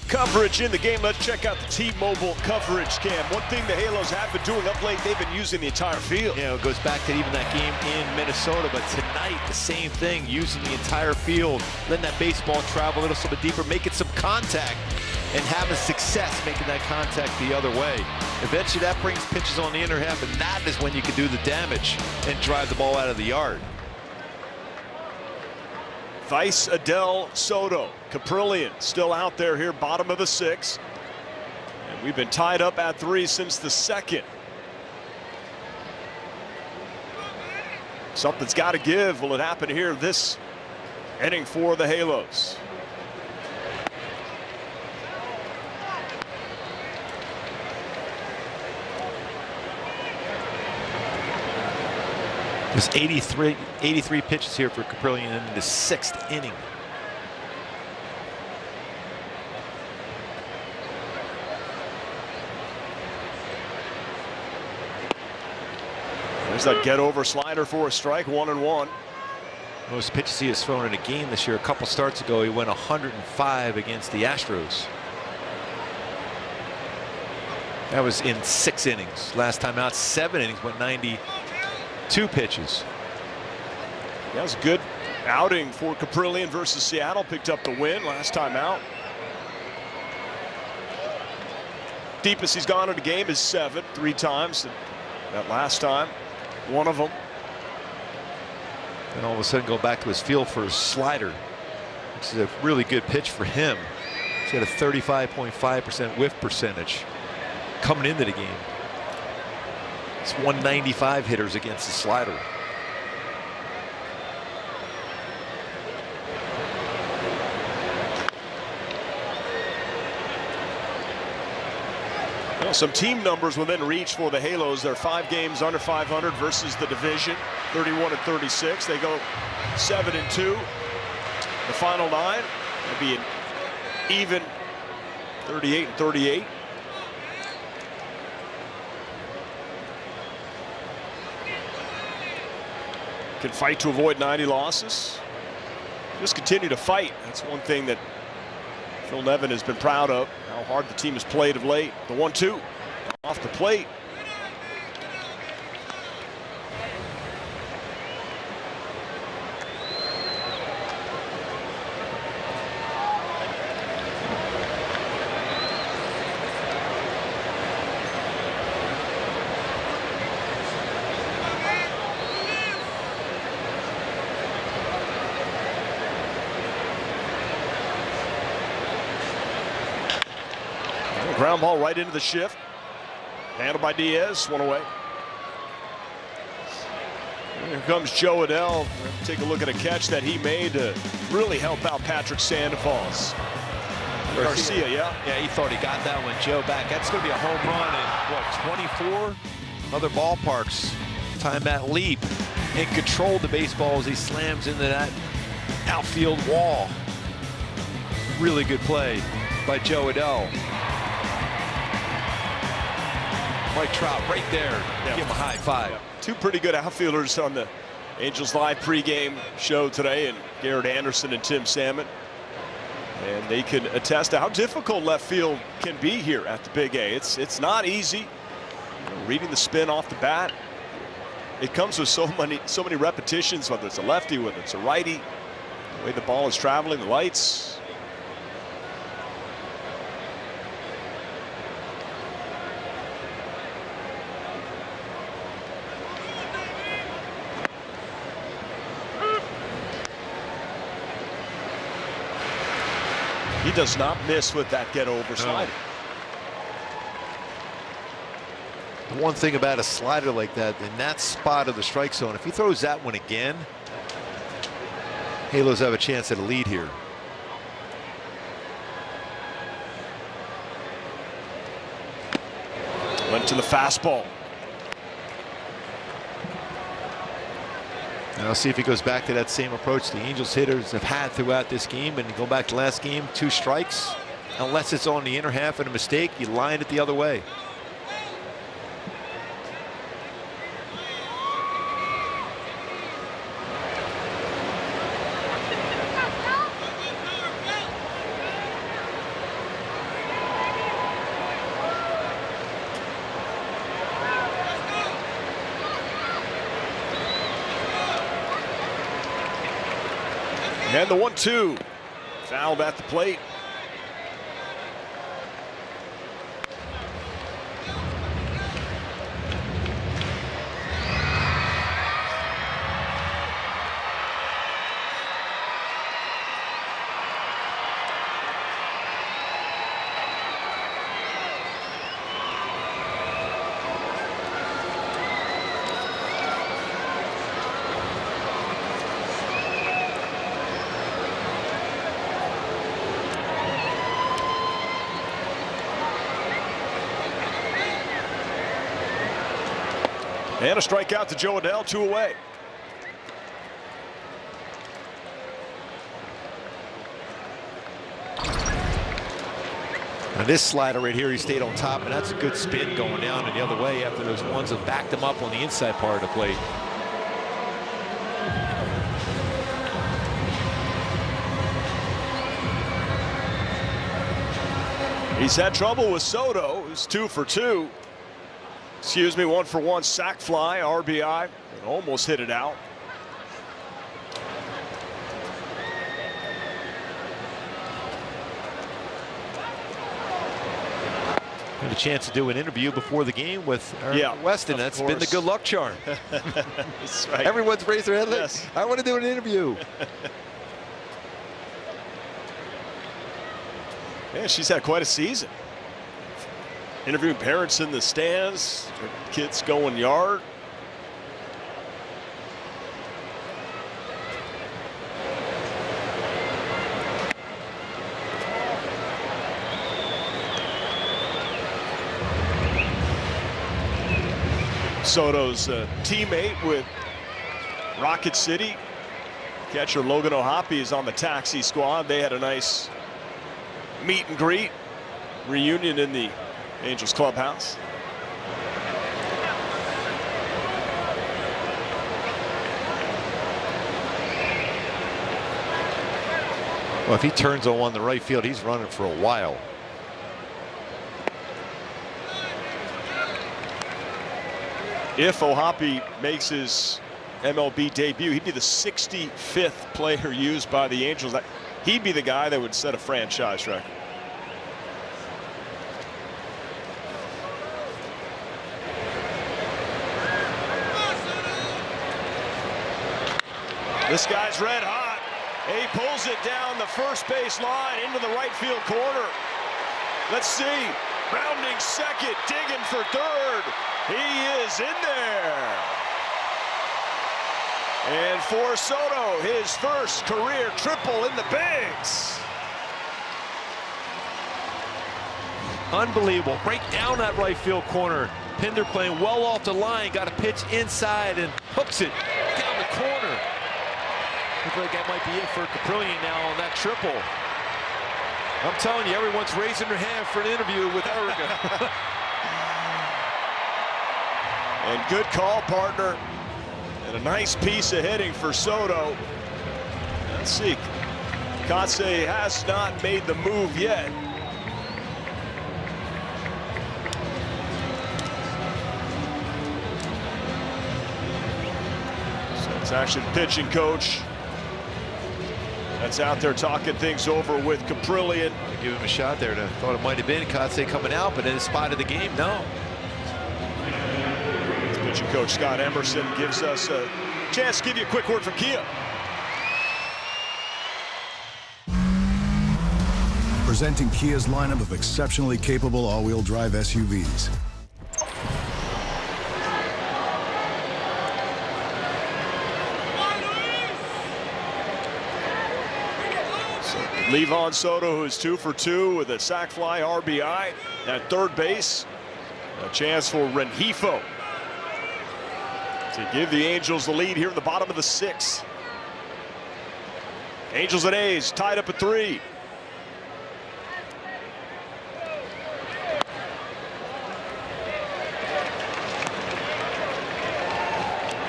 Coverage in the game. Let's check out the T-Mobile coverage cam. One thing the Halos have been doing up late, they've been using the entire field. You know, it goes back to even that game in Minnesota, but tonight the same thing, using the entire field, letting that baseball travel a little bit deeper, making some contact, and having success making that contact the other way. Eventually that brings pitches on the inner half, and that is when you can do the damage and drive the ball out of the yard. Vice, Adell, Soto, Kaprielian still out there here, bottom of the 6th. And we've been tied up at 3 since the 2nd. Something's got to give. Will it happen here this inning for the Halos? There's 83 pitches here for Kaprielian in the 6th inning. There's that get-over slider for a strike, 1-1. Most pitches he has thrown in a game this year. A couple starts ago, he went 105 against the Astros. That was in 6 innings. Last time out, 7 innings, went 92 pitches. That was a good outing for Kaprielian versus Seattle. Picked up the win last time out. Deepest he's gone in a game is 7, 3 times. And that last time, one of them. And all of a sudden go back to his feel for his slider, which is a really good pitch for him. He's got a 35.5% whiff percentage coming into the game. It's 195 hitters against the slider. Well, some team numbers within reach for the Halos. They're 5 games under 500 versus the division, 31-36. They go 7-2. The final 9 will be an even 38-38. Can fight to avoid 90 losses. Just continue to fight. That's one thing that Phil Nevin has been proud of, how hard the team has played of late. The 1-2 off the plate. Ground ball right into the shift. Handled by Diaz, 1 away. Here comes Joe Adell. Take a look at a catch that he made to really help out Patrick Sandoval. Garcia, yeah? Yeah, he thought he got that one. Joe back. That's going to be a home run in, what, 24 other ballparks. Time that leap and control the baseball as he slams into that outfield wall. Really good play by Joe Adell. Mike Trout right there. Yeah. Give him a high five. Yeah. 2 pretty good outfielders on the Angels Live pregame show today, and Garrett Anderson and Tim Salmon. And they can attest to how difficult left field can be here at the Big A. It's not easy. You know, reading the spin off the bat. It comes with so many repetitions, whether it's a lefty, whether it's a righty, the way the ball is traveling, the lights. He does not miss with that get-over slider. The one thing about a slider like that, in that spot of the strike zone, if he throws that one again, Halos have a chance at a lead here. Went to the fastball. And I'll see if he goes back to that same approach the Angels hitters have had throughout this game. And you go back to last game, 2 strikes. Unless it's on the inner half and a mistake, you line it the other way. And the 1-2 fouled at the plate. And a strikeout to Joe Adell, 2 away. Now this slider right here, he stayed on top, and that's a good spin going down and the other way after those ones that backed him up on the inside part of the plate. He's had trouble with Soto, who's 2 for 2. Excuse me, 1 for 1 sac fly, RBI, and almost hit it out. Had a chance to do an interview before the game with Weston. That's been the good luck charm. That's right. Everyone's raised their head. Yes. I want to do an interview. Yeah, she's had quite a season. Interviewing parents in the stands, kids going yard. Soto's teammate with Rocket City. Catcher Logan O'Hoppe is on the taxi squad. They had a nice meet and greet reunion in the Angels clubhouse. Well, if he turns on one in the right field, he's running for a while. If O'Hoppe makes his MLB debut, he'd be the 65th player used by the Angels. He'd be the guy that would set a franchise record. This guy's red hot. He pulls it down the first base line into the right field corner. Let's see. Rounding second, digging for third. He is in there. And for Soto, his first career triple in the bigs. Unbelievable. Right down that right field corner. Pinder playing well off the line. Got a pitch inside and hooks it down the corner. Looks like that might be it for Kaprielian now on that triple. I'm telling you, everyone's raising their hand for an interview with Erica. And good call, partner. And a nice piece of hitting for Soto. Let's see. Kotsay has not made the move yet. So it's actually the pitching coach that's out there talking things over with Kaprielian. Give him a shot there. Thought it might have been Kotsay coming out, but in the spot of the game, no. Pitching coach Scott Emerson gives us a chance to give you a quick word from Kia. Presenting Kia's lineup of exceptionally capable all-wheel drive SUVs. Levon Soto, who is 2 for 2 with a sac fly RBI at third base. A chance for Rengifo to give the Angels the lead here in the bottom of the 6th. Angels and A's tied up at 3.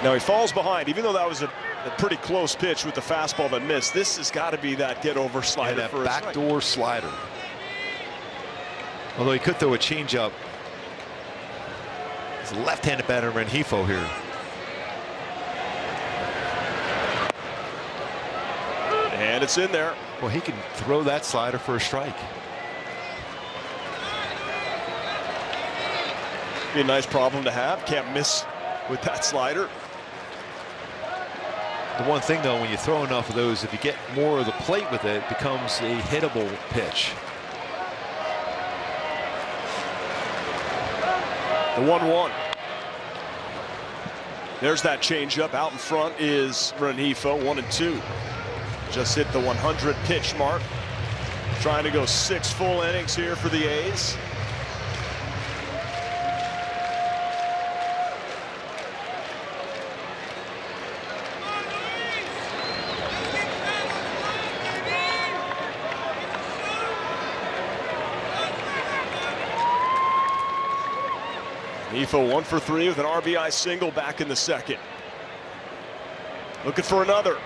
Now he falls behind, even though that was a pretty close pitch with the fastball that missed. This has got to be that get-over slider. Yeah, that for backdoor slider. Although he could throw a changeup. It's a left-handed batter, Rengifo here. And it's in there. Well, he can throw that slider for a strike. Be a nice problem to have. Can't miss with that slider. The one thing, though, when you throw enough of those, if you get more of the plate with it, it becomes a hittable pitch. The 1-1. There's that changeup. Out in front is Rengifo, 1-2. Just hit the 100 pitch mark. Trying to go 6 full innings here for the A's. Rengifo 1 for 3 with an RBI single back in the second. Looking for another.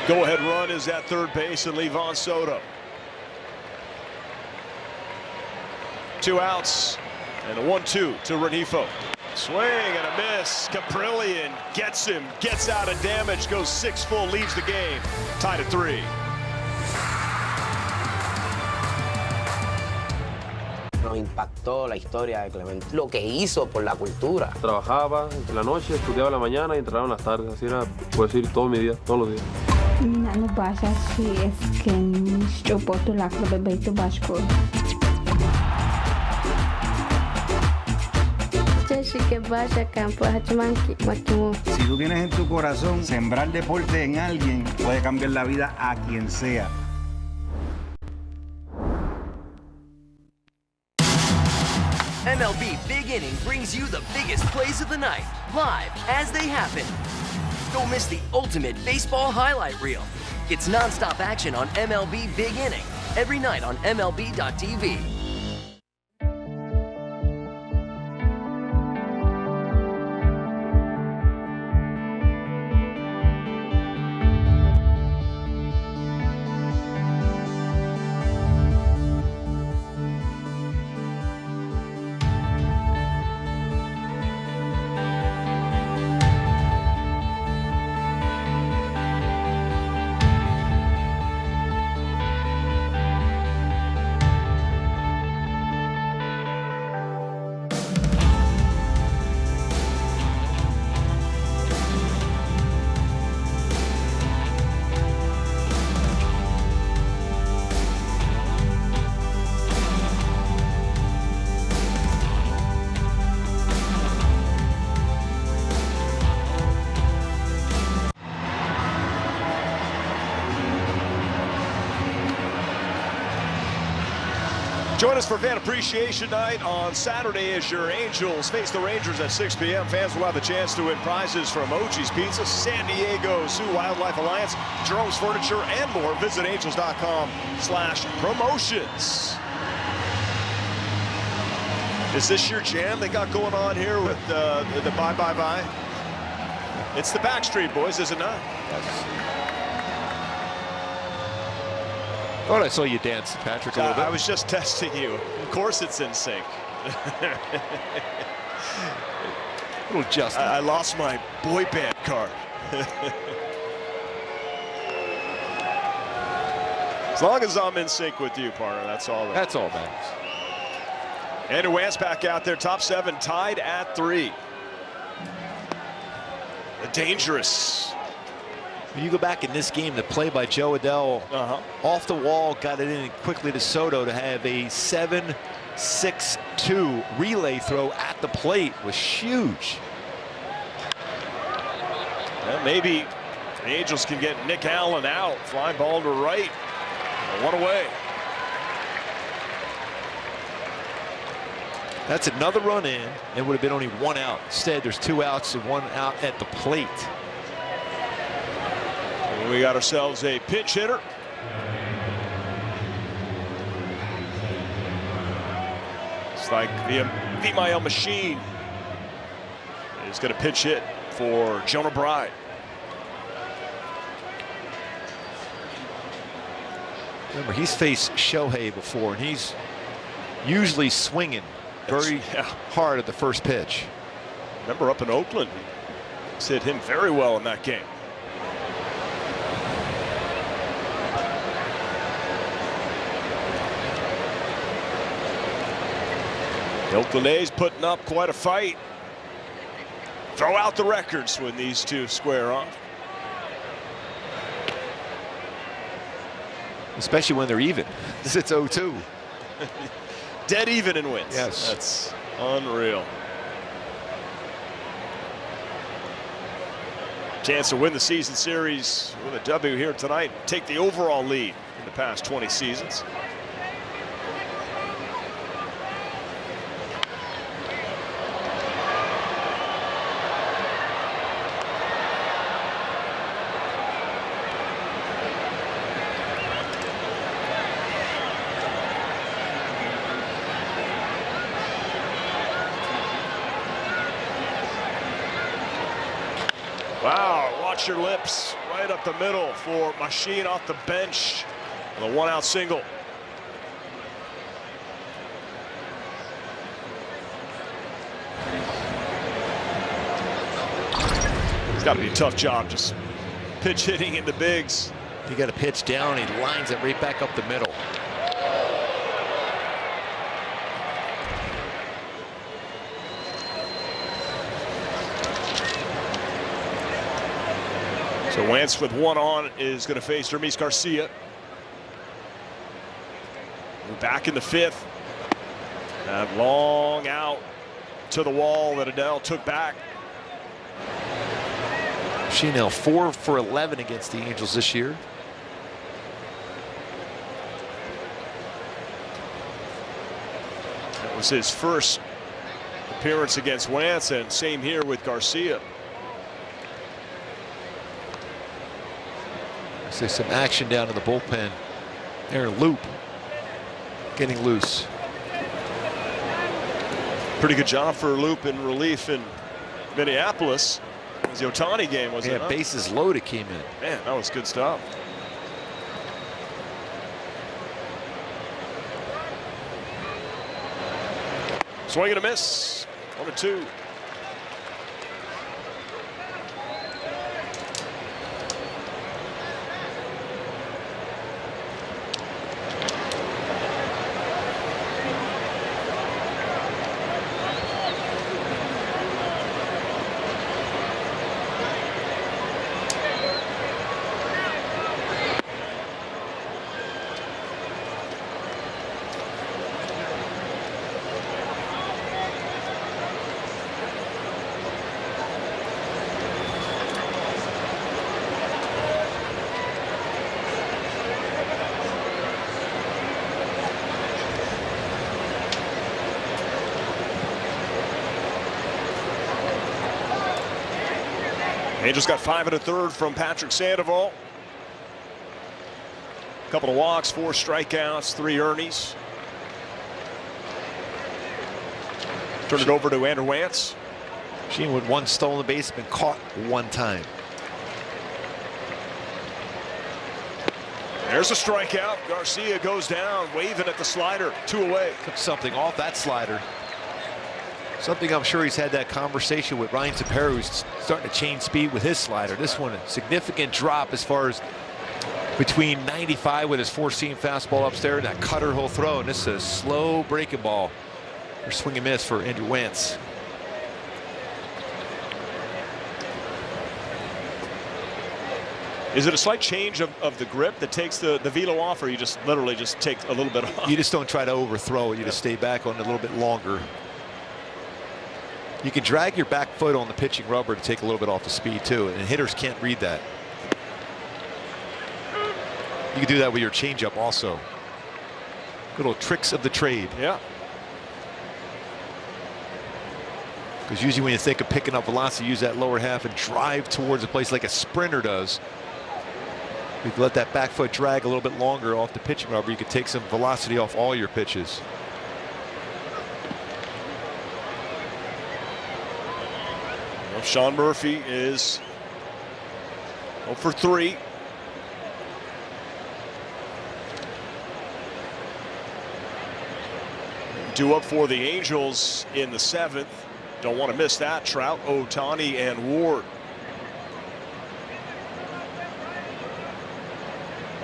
Go-ahead run is at third base and Livan Soto. 2 outs and a 1-2 to Rengifo. Swing and a miss. Kaprielian gets him, gets out of damage, goes 6 full, leads the game. Tied at 3. Nos impactó la historia de Clemente, lo que hizo por la cultura. Trabajaba en la noche, estudiaba en la mañana y entrenaba en las tardes. Así era, puedo decir, todo mi día, todos los días. منو باشه چی اسکن چوباتو لکلو بیتو باشکو que vaya a campo Si tú tienes en tu corazón sembrar deporte en alguien, puede cambiar la vida a quien sea. MLB Big Inning brings you the biggest plays of the night, live as they happen. Don't miss the ultimate baseball highlight reel. It's nonstop action on MLB Big Inning every night on MLB.tv. Join us for Fan Appreciation Night on Saturday as your Angels face the Rangers at 6 p.m. Fans will have a chance to win prizes from Oji's Pizza, San Diego Zoo Wildlife Alliance, Jerome's Furniture, and more. Visit angels.com/promotions. Is this your jam they got going on here with the bye, bye, bye? It's the Backstreet Boys, is it not? Yes. I thought I saw you dance, Patrick, a little bit. I was just testing you. Of course it's in sync. Little Justin. I lost my boy band card. As long as I'm in sync with you, partner, that's all that matters. Andrew Wance back out there, top 7, tied at 3. The dangerous. When you go back in this game, the play by Joe Adell off the wall, got it in quickly to Soto to have a 7-6-2 relay throw at the plate was huge. Well, maybe the Angels can get Nick Allen out. Fly ball to right. 1 away. That's another run in. It would have been only 1 out. Instead, there's 2 outs and 1 out at the plate. We got ourselves a pinch hitter. It's like the VMIL machine is going to pinch hit for Jonah Bride. Remember, he's faced Shohei before, and he's usually swinging very hard at the first pitch. Remember up in Oakland, he's hit him very well in that game. The Oakland A's putting up quite a fight. Throw out the records when these two square off. Especially when they're even. It's 0-2. dead even in wins. Yes. That's unreal. Chance to win the season series with a W here tonight. Take the overall lead in the past 20 seasons. Wow, watch your lips. Right up the middle for Machine off the bench. The 1-out single. It's got to be a tough job just pitch hitting in the bigs. You got to pitch down. He lines it right back up the middle. So Wentz with one on is going to face Dermis Garcia. We're back in the fifth. That long out to the wall that Adele took back. She now 4 for 11 against the Angels this year. That was his first appearance against Wentz, and same here with Garcia. I see some action down in the bullpen. Aaron Loop getting loose. Pretty good job for Loop in relief in Minneapolis. It was the Ohtani game, wasn't it? Yeah, bases loaded came in. Man, that was good stuff. Swing and a miss. 1-2. Angels got 5 1/3 from Patrick Sandoval. A couple of walks, 4 strikeouts, 3 earnings. Turn it over to Andrew Wentz. Sheen with 1 stolen base, been caught 1 time. There's a strikeout. Garcia goes down, waving at the slider. 2 away. Took something off that slider. Something I'm sure he's had that conversation with Ryan Tepera, who's starting to change speed with his slider. This one, a significant drop as far as between 95 with his 4-seam fastball upstairs, and that cutter he'll throw. And this is a slow breaking ball or swing and miss for Andrew Wentz. Is it a slight change of the grip that takes the velo off, or you just literally just take a little bit off? You just don't try to overthrow it. You just stay back on it a little bit longer. You can drag your back foot on the pitching rubber to take a little bit off the speed too, and hitters can't read that. You can do that with your changeup also. Little tricks of the trade. Yeah. Because usually when you think of picking up velocity, use that lower half and drive towards a place like a sprinter does. If you let that back foot drag a little bit longer off the pitching rubber, you can take some velocity off all your pitches. Well, Sean Murphy is 0 for 3. Due up for the Angels in the 7th. Don't want to miss that. Trout, Ohtani, and Ward.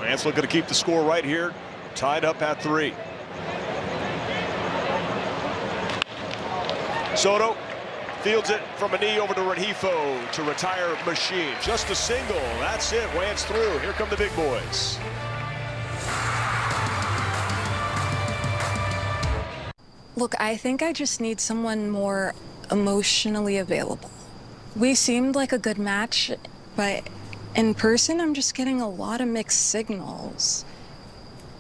Lance looking to keep the score right here. Tied up at 3. Soto fields it from a knee over to Rengifo to retire Machine. Just a single. That's it. Wentz through. Here come the big boys. Look, I think I just need someone more emotionally available. We seemed like a good match, but in person, I'm just getting a lot of mixed signals.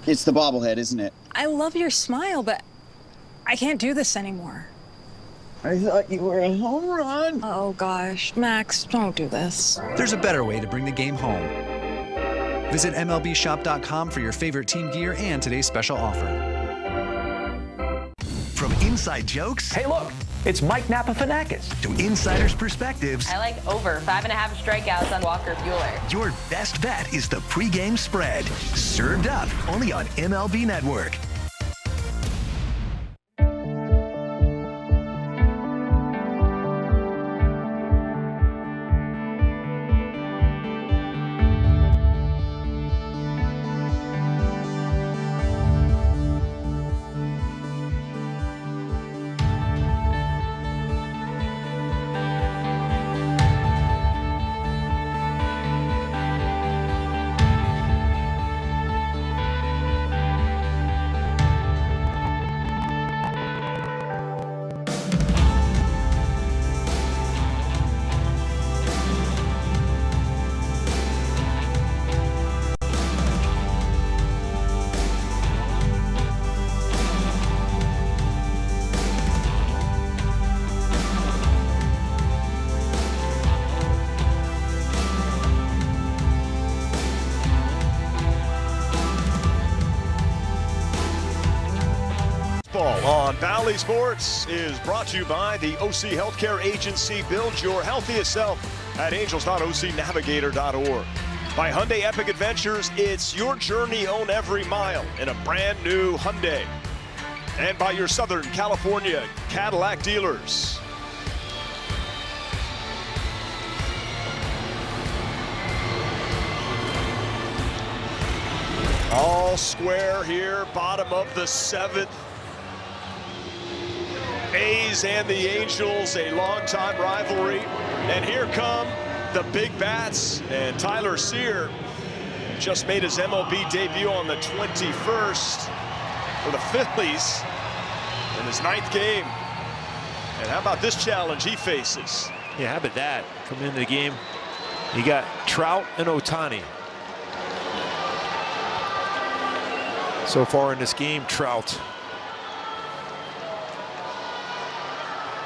It's the bobblehead, isn't it? I love your smile, but I can't do this anymore. I thought you were a home run. Oh, gosh. Max, don't do this. There's a better way to bring the game home. Visit MLBshop.com for your favorite team gear and today's special offer. From inside jokes. Hey, look, it's Mike Napafanakis. To insiders' perspectives. I like over 5.5 strikeouts on Walker Buehler. Your best bet is the pregame spread. Served up only on MLB Network. On Valley Sports is brought to you by the OC Healthcare Agency. Build your healthiest self at angels.ocnavigator.org. By Hyundai Epic Adventures, it's your journey, own every mile in a brand new Hyundai. And by your Southern California Cadillac dealers. All square here, bottom of the 7th. A's and the Angels, a longtime rivalry. And here come the big bats. And Tyler Sear just made his MLB debut on the 21st for the Phillies in his 9th game. And how about this challenge he faces? Yeah, how about that? Coming into the game, you got Trout and Ohtani. So far in this game, Trout.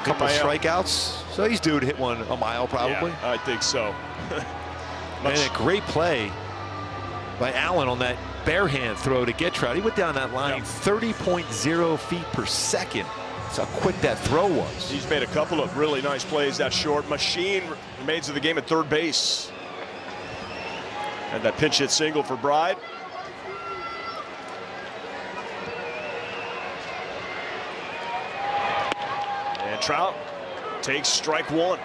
Couple strikeouts, so he's due to hit one a mile probably. Yeah, I think so. And a great play by Allen on that bare hand throw to get Trout. He went down that line 30.0 feet per second. That's how quick that throw was. He's made a couple of really nice plays that short. Machine remains in the game at third base. And that pinch hit single for Bride. Trout takes strike one.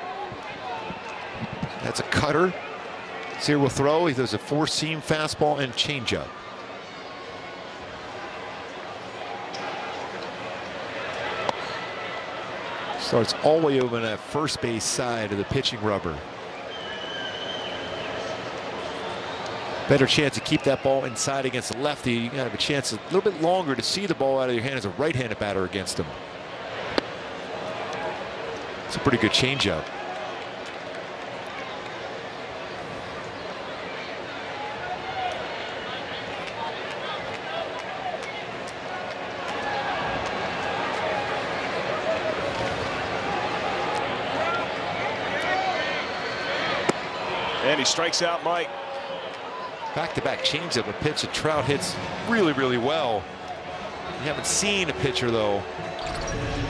That's a cutter. Sear will throw. He does a four-seam fastball and changeup. Starts all the way over on that first base side of the pitching rubber. Better chance to keep that ball inside against the lefty. You have a chance a little bit longer to see the ball out of your hand as a right-handed batter against him. It's a pretty good changeup. And he strikes out Mike. Back-to-back changeup, a pitch that Trout hits really, really well. You haven't seen a pitcher, though.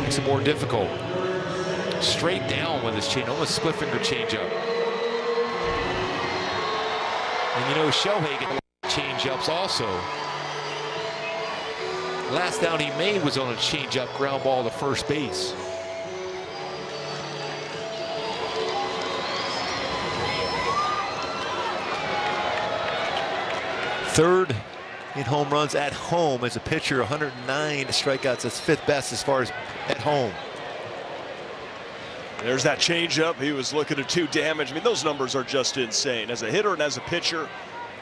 Makes it more difficult. Straight down with his change, almost split finger changeup. And you know, Shohei gets changeups also. Last down he made was on a changeup ground ball to first base. Third in home runs at home as a pitcher, 109 strikeouts. That's 5th best as far as at home. There's that changeup. He was looking at 2 damage. I mean, those numbers are just insane. As a hitter and as a pitcher,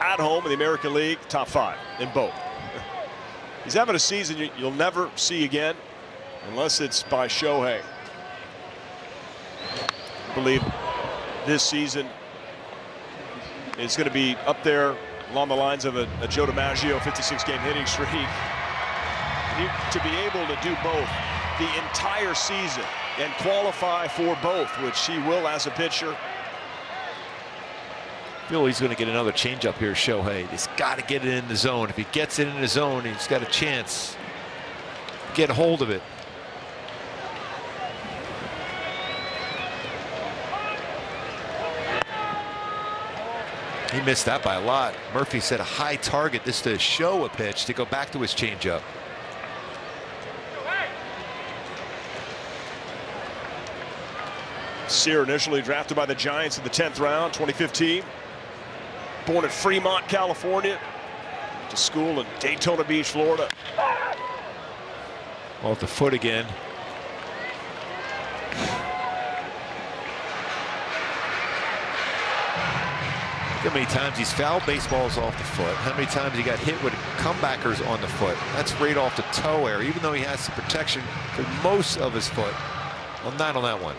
at home in the American League, top 5 in both. He's having a season you'll never see again. unless it's by Shohei. I believe this season is going to be up there along the lines of a Joe DiMaggio 56-game hitting streak. To be able to do both the entire season and qualify for both, which he will as a pitcher. I feel he's going to get another changeup here, Shohei. He's got to get it in the zone. If he gets it in the zone, he's got a chance to get hold of it. He missed that by a lot. Murphy set a high target this to show a pitch to go back to his changeup. Sear initially drafted by the Giants in the 10th round, 2015. Born at Fremont, California. Went to school in Daytona Beach, Florida. Off the foot again. Look how many times he's fouled baseballs off the foot. How many times he got hit with comebackers on the foot. That's right off the toe area, even though he has some protection for most of his foot. Well, not on that one.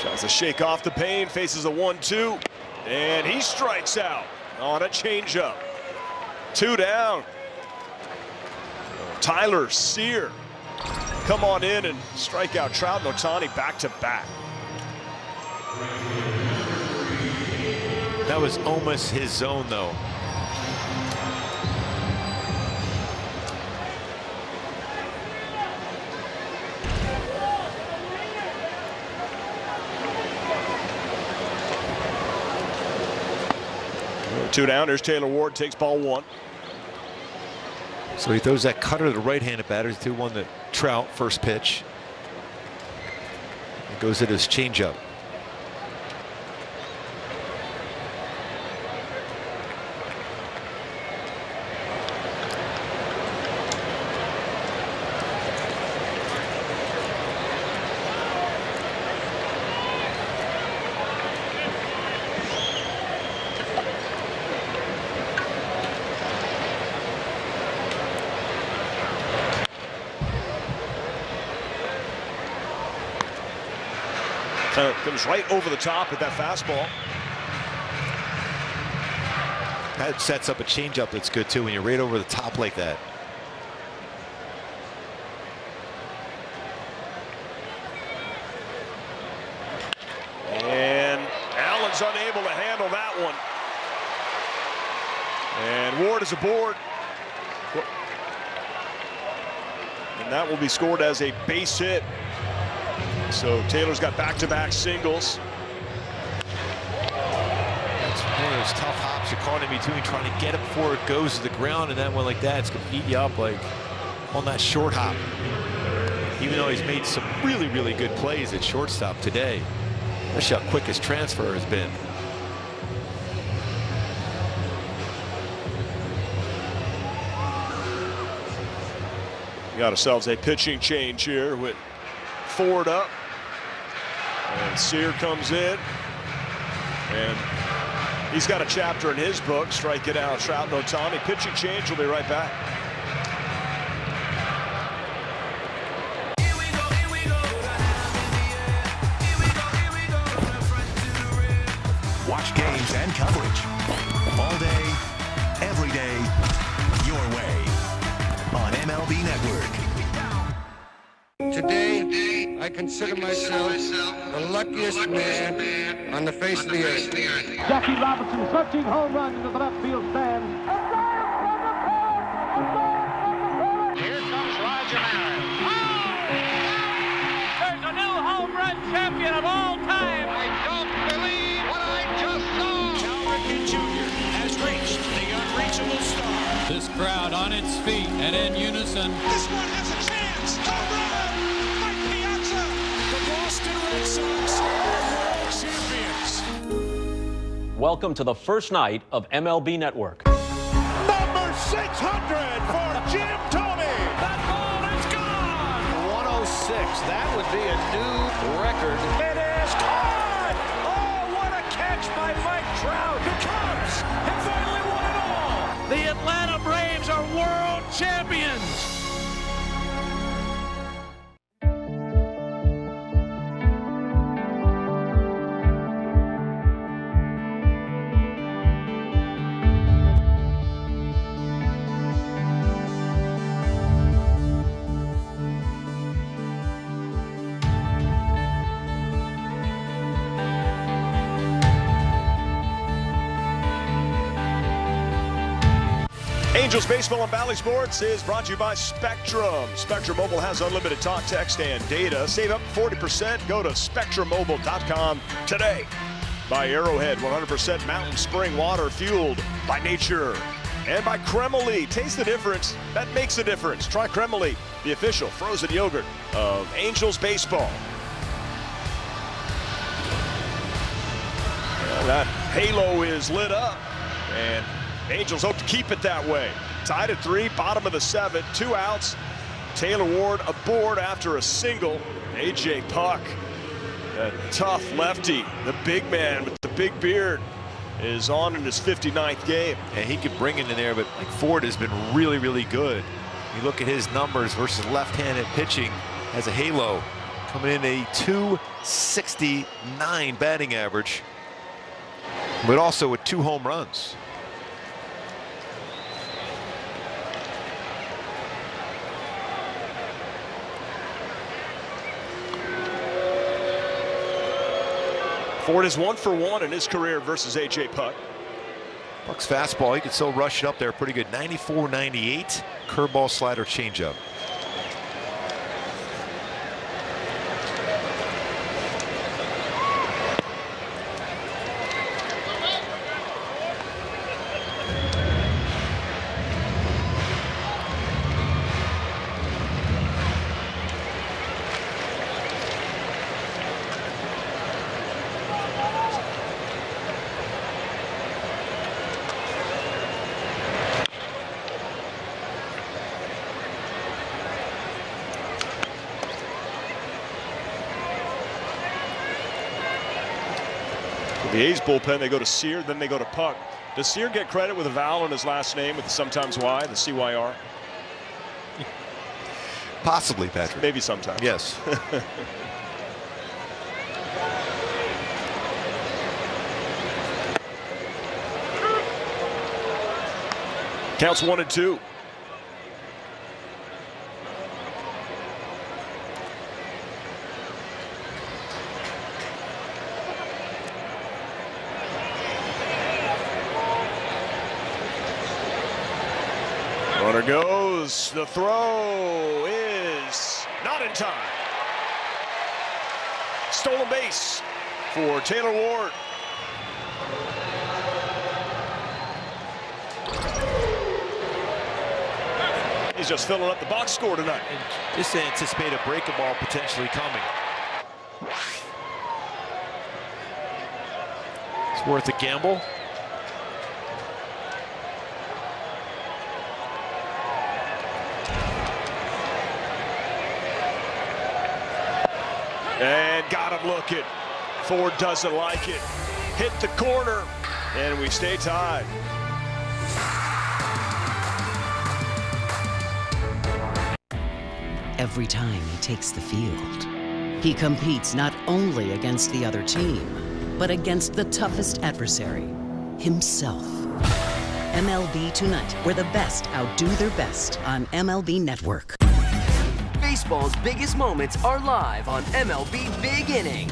Tries to shake off the pain, faces a 1-2, and he strikes out on a changeup. 2 down. Tyler Sear come on in and strike out Trout and Ohtani back-to-back. That was almost his zone, though. Two down. There's Taylor Ward, takes ball 1. So he throws that cutter to the right-handed batter. He threw one to Trout, first pitch. It goes at his changeup. Comes right over the top with that fastball. That sets up a changeup that's good too when you're right over the top like that. And Allen's unable to handle that one. And Ward is aboard. And that will be scored as a base hit. So Taylor's got back-to-back singles. That's one of those tough hops you're caught in between, trying to get it before it goes to the ground, and that one like that, it's going to eat you up like on that short hop. Even though he's made some really, really good plays at shortstop today. That's how quick his transfer has been. We got ourselves a pitching change here with Ford up. And Sear comes in. And he's got a chapter in his book, strike it out, Trout and Ohtani. Pitching change, we'll be right back. Watch games and coverage all day, every day, your way on MLB Network. Today, I consider myself the luckiest man on the face of the earth. Jackie Robinson, 13 home runs into the left field stand. Here comes Roger Maris. There's a new home run champion of all time. I don't believe what I just saw. Cal Ripken Jr. has reached the unreachable star. This crowd on its feet and in unison. This one has a chance. Home run! Mike Piazza! The Boston Red Sox are world champions. Welcome to the first night of MLB Network. Number 600 for Jim Thome. That ball is gone. new record. It is caught! Oh, what a catch by Mike Trout! The Cubs have finally won it all! The Atlanta Braves are world champions! Angels Baseball on Valley Sports is brought to you by Spectrum. Spectrum Mobile has unlimited talk, text, and data. Save up 40%. Go to spectrummobile.com today. By Arrowhead, 100% mountain spring water fueled by nature. And by Cremily. Taste the difference. That makes a difference. Try Cremily, the official frozen yogurt of Angels Baseball. Well, that halo is lit up, and Angels hope to keep it that way. Tied at 3, bottom of the 7th, 2 outs. Taylor Ward aboard after a single. A.J. Puck, that tough lefty, the big man with the big beard, is on in his 59th game. And he could bring it in there, but like Ford has been really, really good. You look at his numbers versus left-handed pitching as a halo, coming in a .269 batting average, but also with 2 home runs. Ford is 1 for 1 in his career versus A.J. Puck. Puck's fastball, he could still rush it up there pretty good. 94, 98, curveball, slider, changeup. The A's bullpen, they go to Sear, then they go to Puck. Does Sear get credit with a vowel in his last name with the sometimes Y, the CYR? Possibly, Patrick. Maybe sometimes. Yes. Counts 1 and 2. Runner goes. The throw is not in time. Stolen base for Taylor Ward. He's just filling up the box score tonight. And just anticipate a breaking ball potentially coming. It's worth a gamble. And got him looking. Ford doesn't like it. Hit the corner, and we stay tied. Every time he takes the field, he competes not only against the other team, but against the toughest adversary, himself. MLB Tonight, where the best outdo their best on MLB Network. Baseball's biggest moments are live on MLB Big Inning.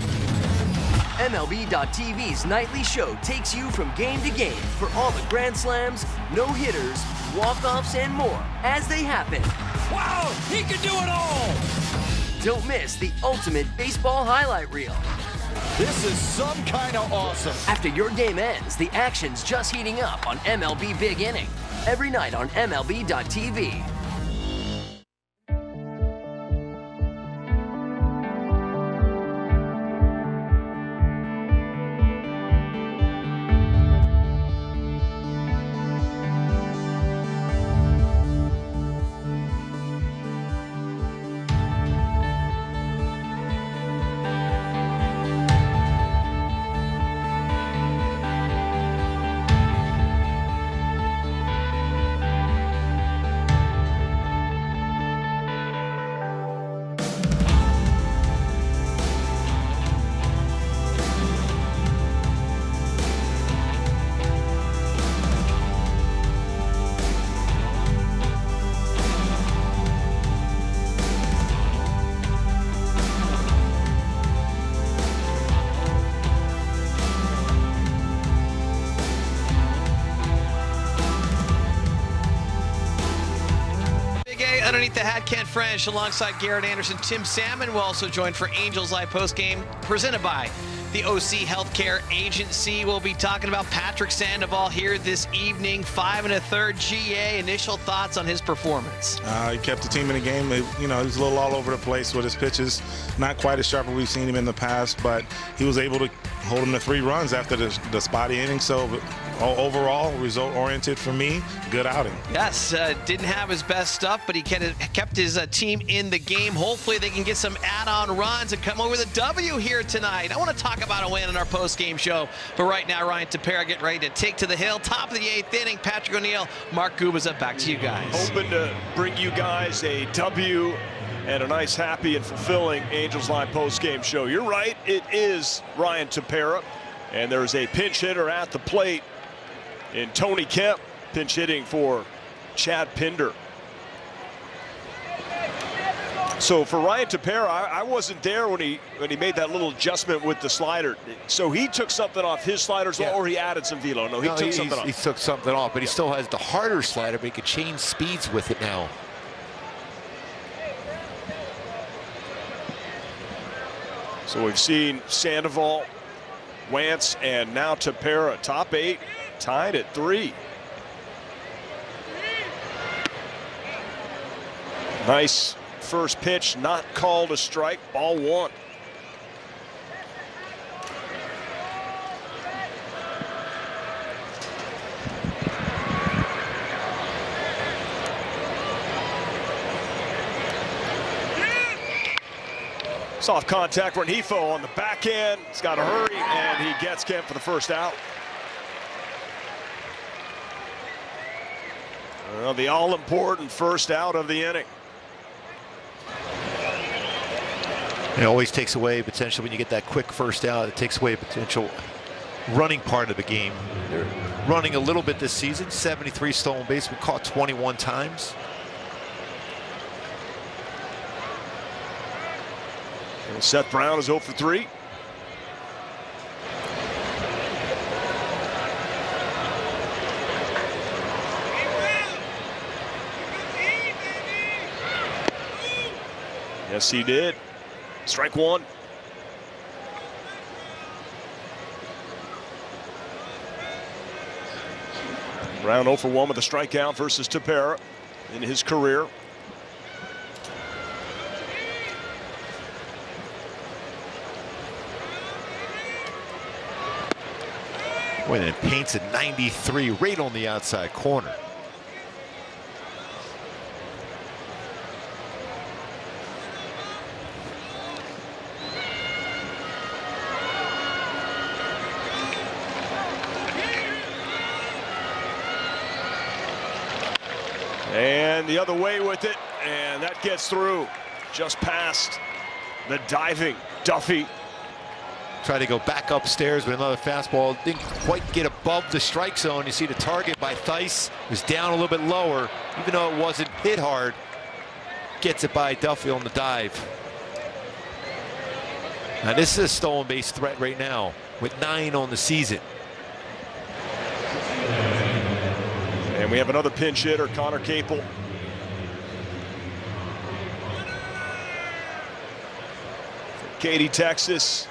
MLB.tv's nightly show takes you from game to game for all the grand slams, no-hitters, walk-offs, and more as they happen. Wow, he can do it all! Don't miss the ultimate baseball highlight reel. This is some kind of awesome. After your game ends, the action's just heating up on MLB Big Inning. Every night on MLB.tv. Hat, Ken French, alongside Garrett Anderson, Tim Salmon. We'll also join for Angels Live postgame, presented by the OC Healthcare Agency. We'll be talking about Patrick Sandoval here this evening. 5 1/3 GA. Initial thoughts on his performance. He kept the team in the game. He was a little all over the place with his pitches. Not quite as sharp as we've seen him in the past, but he was able to hold him to 3 runs after the spotty inning. So overall, result-oriented for me, good outing. Yes, didn't have his best stuff, but he kept his team in the game. Hopefully they can get some add-on runs and come over with a W here tonight. I want to talk about a win in our post-game show, but right now Ryan Tepera getting ready to take to the hill. Top of the 8th inning, Patrick O'Neill, Mark Gubaza, back to you guys. Hoping to bring you guys a W and a nice, happy, and fulfilling Angels Live post-game show. You're right, it is Ryan Tepera, and there's a pinch hitter at the plate in Tony Kemp, pinch hitting for Chad Pinder. So for Ryan Tepera, I wasn't there when he made that little adjustment with the slider. So he took something off his slider as well, or he added some velo? No, he took something off. He took something off, but he still has the harder slider, but he could change speeds with it now. So we've seen Sandoval, Wentz, and now Tepera, top 8, tied at 3. Nice first pitch, not called a strike, ball 1. Soft contact, Rengifo on the back end. He's got to hurry, and he gets Kemp for the first out. Well, the all-important first out of the inning. It always takes away potential when you get that quick first out. It takes away a potential running part of the game. They're running a little bit this season. 73 stolen bases. We caught 21 times. And Seth Brown is 0 for 3. Yes, he did. Strike 1. Brown 0 for 1 with a strikeout versus Tepera in his career. Boy, it paints a 93 right on the outside corner. And the other way with it, and that gets through just past the diving Duffy. Tried to go back upstairs with another fastball. Didn't quite get above the strike zone. You see the target by Theis was down a little bit lower, even though it wasn't hit hard. Gets it by Duffy on the dive. Now this is a stolen base threat right now with 9 on the season. And we have another pinch hitter, Connor Capel. From Katy, Texas.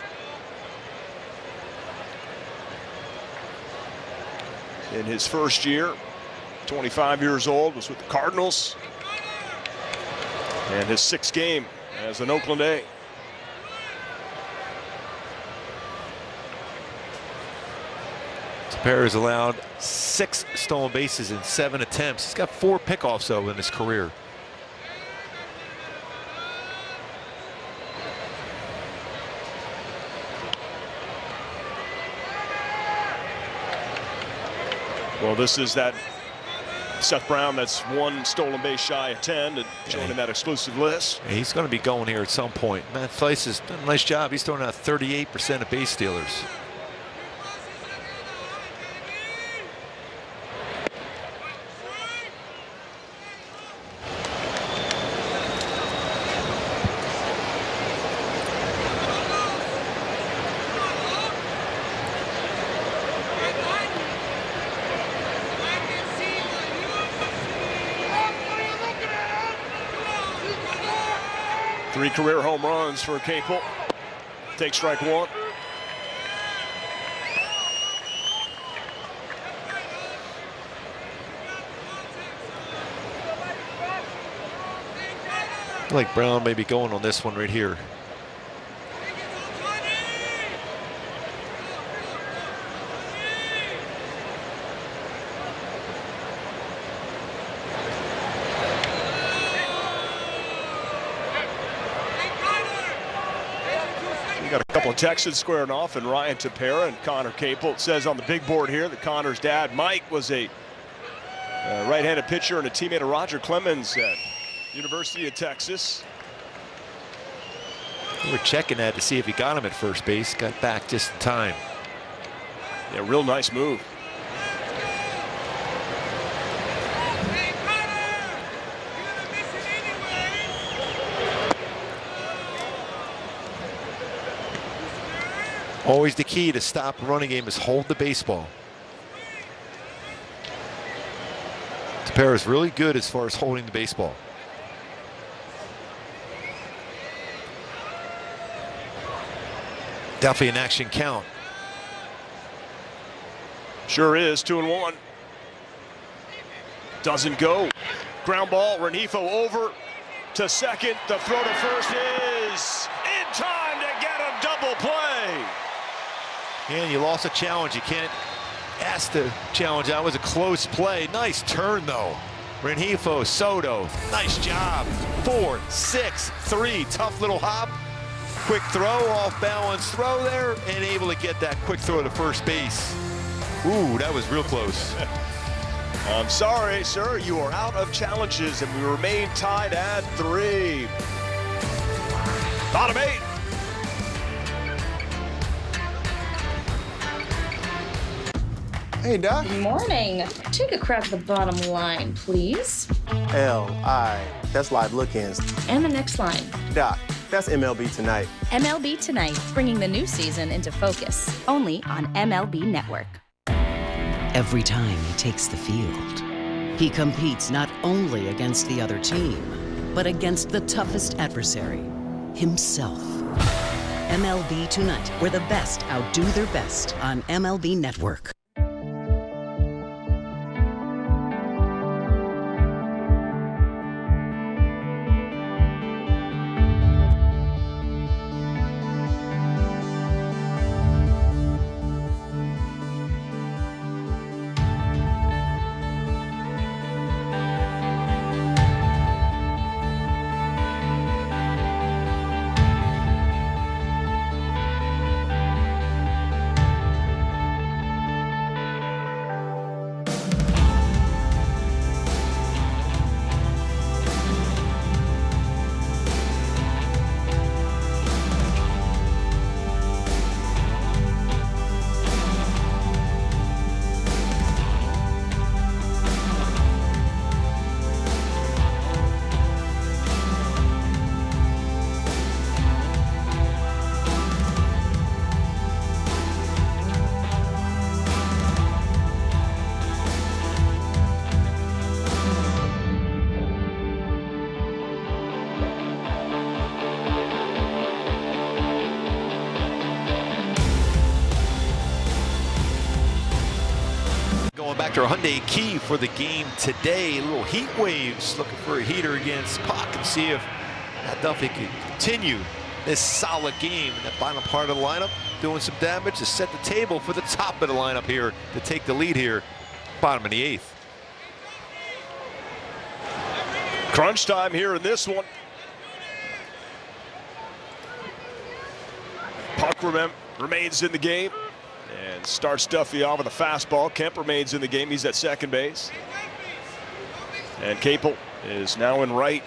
In his first year, 25 years old, was with the Cardinals. And his 6th game as an Oakland A. Tepera has allowed 6 stolen bases in 7 attempts. He's got 4 pickoffs though in his career. Well, this is that Seth Brown that's 1 stolen base shy of 10 and joining that exclusive list. He's going to be going here at some point. Matt Theis has done a nice job. He's throwing out 38% of base stealers. 3 career home runs for Capel. Take strike 1. I feel like Brown may be going on this one right here. Got a couple of Texans squaring off, and Ryan Tepera and Connor Capel. It says on the big board here that Connor's dad, Mike, was a right-handed pitcher and a teammate of Roger Clemens at University of Texas. We're checking that to see if he got him at first base. Got back just in time. Yeah, real nice move. Always the key to stop a running game is hold the baseball. Tepera is really good as far as holding the baseball. Definitely an action count. Sure is. 2-1. Doesn't go. Ground ball. Renifo over to second. The throw to first is in time to get a double play. And you lost a challenge. You can't ask the challenge. That was a close play. Nice turn, though. Renifo, Soto, nice job. 4, 6, 3. Tough little hop. Quick throw, off balance throw there, and able to get that quick throw to first base. Ooh, that was real close. I'm sorry, sir. You are out of challenges, and we remain tied at 3. Bottom 8. Hey, Doc. Good morning. Take a crack at the bottom line, please. L-I. That's live look-ins. And the next line. Doc, that's MLB Tonight. MLB Tonight, bringing the new season into focus. Only on MLB Network. Every time he takes the field, he competes not only against the other team, but against the toughest adversary, himself. MLB Tonight, where the best outdo their best on MLB Network. Back to our Hyundai Key for the game today. Little heat waves looking for a heater against Puck and see if Matt Duffy can continue this solid game in the bottom part of the lineup, doing some damage to set the table for the top of the lineup here to take the lead here, bottom of the 8th. Crunch time here in this one. Puck remains in the game. And starts Duffy off with a fastball. Kemp remains in the game. He's at second base. And Capel is now in right.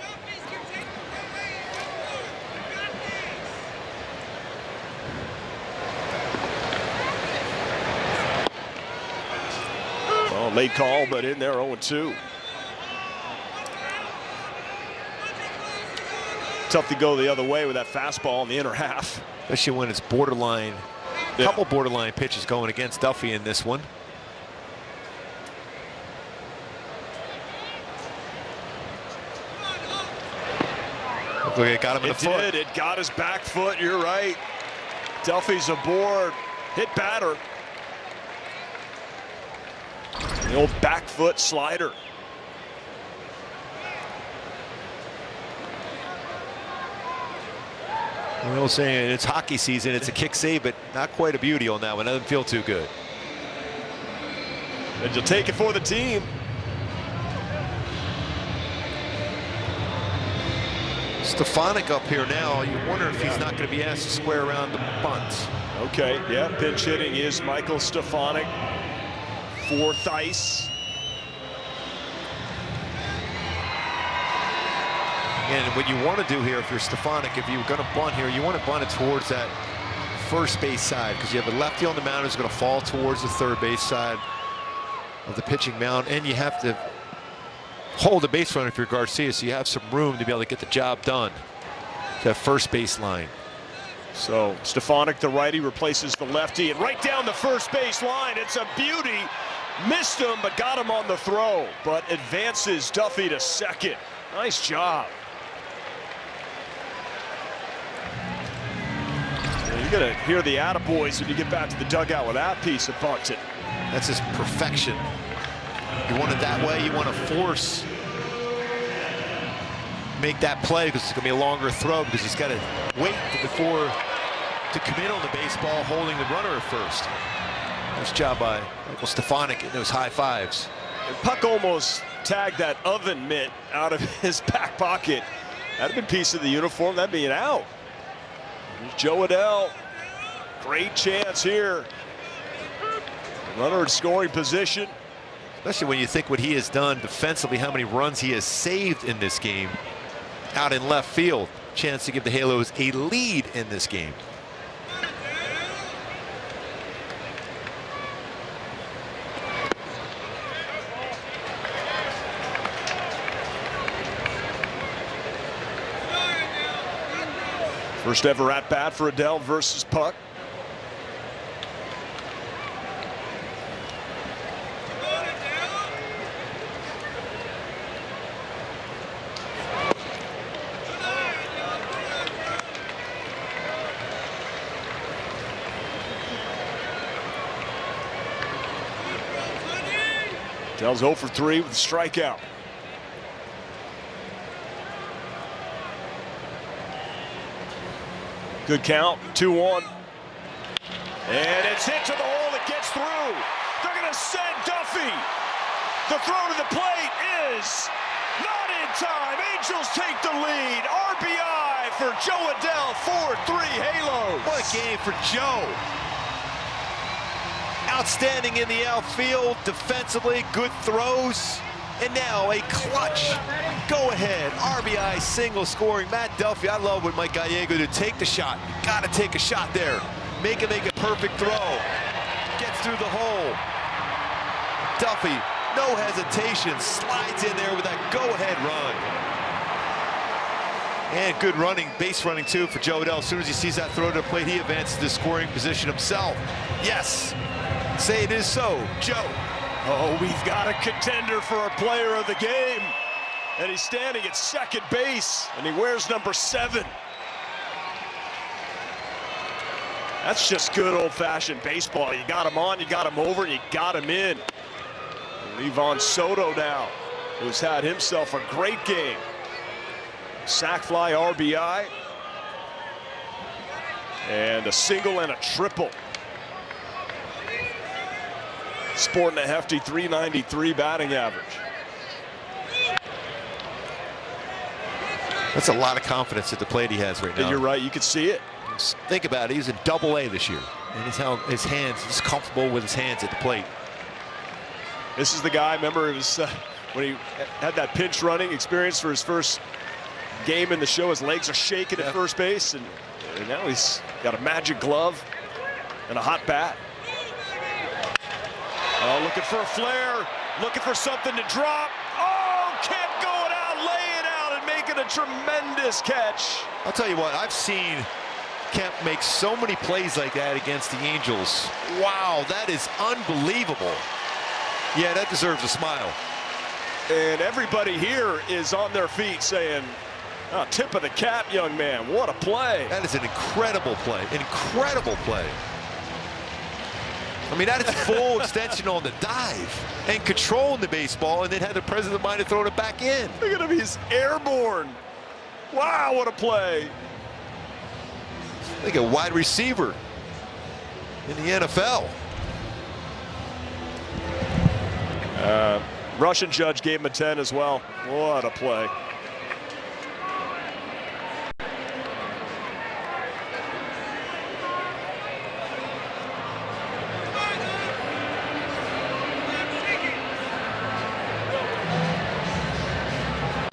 Well, late call, but in there 0-2. Tough to go the other way with that fastball in the inner half. Especially when it's borderline. A couple borderline pitches going against Duffy in this one. It got him in the foot. It did. It got his back foot. You're right. Duffy's aboard. Hit batter. The old back foot slider. We're saying it's hockey season. It's a kick save, but not quite a beauty on that one. Doesn't feel too good. And you'll take it for the team. Stefanik up here now. You wonder if he's not going to be asked to square around the bunts. Okay, yeah, pinch hitting is Michael Stefanik for Theis. And what you want to do here, if you're Stefanik, if you're going to bunt here, you want to bunt it towards that first base side, because you have a lefty on the mound who's going to fall towards the third base side of the pitching mound, and you have to hold the base runner if you're Garcia, so you have some room to be able to get the job done. That first base line. So Stefanik, the righty, replaces the lefty, and right down the first base line. It's a beauty. Missed him, but got him on the throw. But advances Duffy to second. Nice job. You're going to hear the attaboys when you get back to the dugout with that piece of bunting. That's his perfection. You want it that way. You want to force, make that play, because it's going to be a longer throw, because he's got to wait before to come in on the baseball, holding the runner at first. Nice job by Michael Stefanik in those high fives. And Puck almost tagged that oven mitt out of his back pocket. That'd have been a piece of the uniform. That'd be an out. Here's Joe Adell. Great chance here. Runner in scoring position. Especially when you think what he has done defensively, how many runs he has saved in this game. Out in left field. Chance to give the Halos a lead in this game. First ever at bat for Adell versus Puck. Adell's 0 for 3 with a strikeout. Good count, 2-1. And it's hit to the hole, it gets through. They're going to send Duffy. The throw to the plate is not in time. Angels take the lead. RBI for Joe Adell, 4-3 Halos. What a game for Joe. Outstanding in the outfield, defensively, good throws. And now a clutch go-ahead RBI single scoring Matt Duffy. I love what Mike Gallego do. Take the shot. Got to take a shot there. Make a perfect throw. Gets through the hole. Duffy, no hesitation, slides in there with that go-ahead run. And good running, base running too for Joe Adell. As soon as he sees that throw to the plate, he advances to scoring position himself. Yes, say it is so, Joe. Oh, we've got a contender for a player of the game. And he's standing at second base, and he wears number 7. That's just good old-fashioned baseball. You got him on, you got him over, and you got him in. And Ivan Soto now, who's had himself a great game. Sac fly RBI. And a single and a triple. Sporting a hefty 393 batting average. That's a lot of confidence at the plate he has right now. You're right, you can see it. Just think about it, he's in Double-A this year. And his hands, he's comfortable with his hands at the plate. This is the guy, remember, it was when he had that pinch running experience for his first game in the show. His legs are shaking at first base, and now he's got a magic glove and a hot bat. Oh, looking for a flare, looking for something to drop. Oh, Kemp going out, laying out, and making a tremendous catch. I'll tell you what, I've seen Kemp make so many plays like that against the Angels. Wow, that is unbelievable. Yeah, that deserves a smile. And everybody here is on their feet saying, Oh, tip of the cap, young man. What a play. That is an incredible play. Incredible play. I mean, that is full extension on the dive and controlling the baseball, and then had the presence of mind to throw it back in. Look at him. He's airborne. Wow, what a play. Like a wide receiver in the NFL. Russian judge gave him a 10 as well. What a play.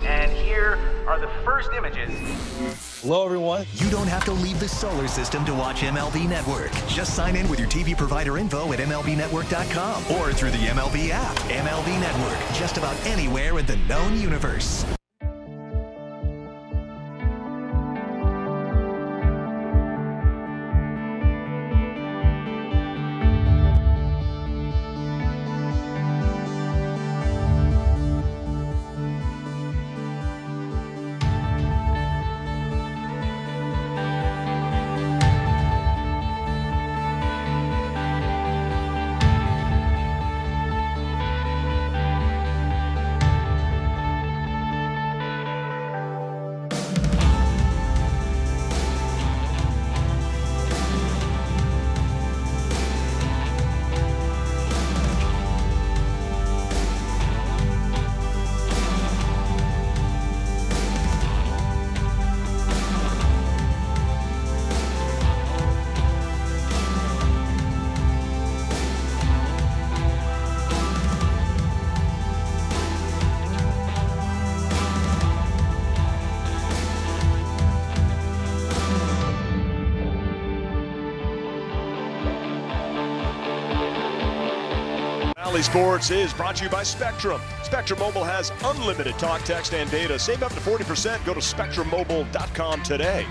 And here are the first images. Hello, everyone. You don't have to leave the solar system to watch MLB Network. Just sign in with your TV provider info at MLBnetwork.com or through the MLB app. MLB Network, just about anywhere in the known universe. Sports is brought to you by Spectrum. Spectrum Mobile has unlimited talk, text, and data. Save up to 40%. Go to SpectrumMobile.com today.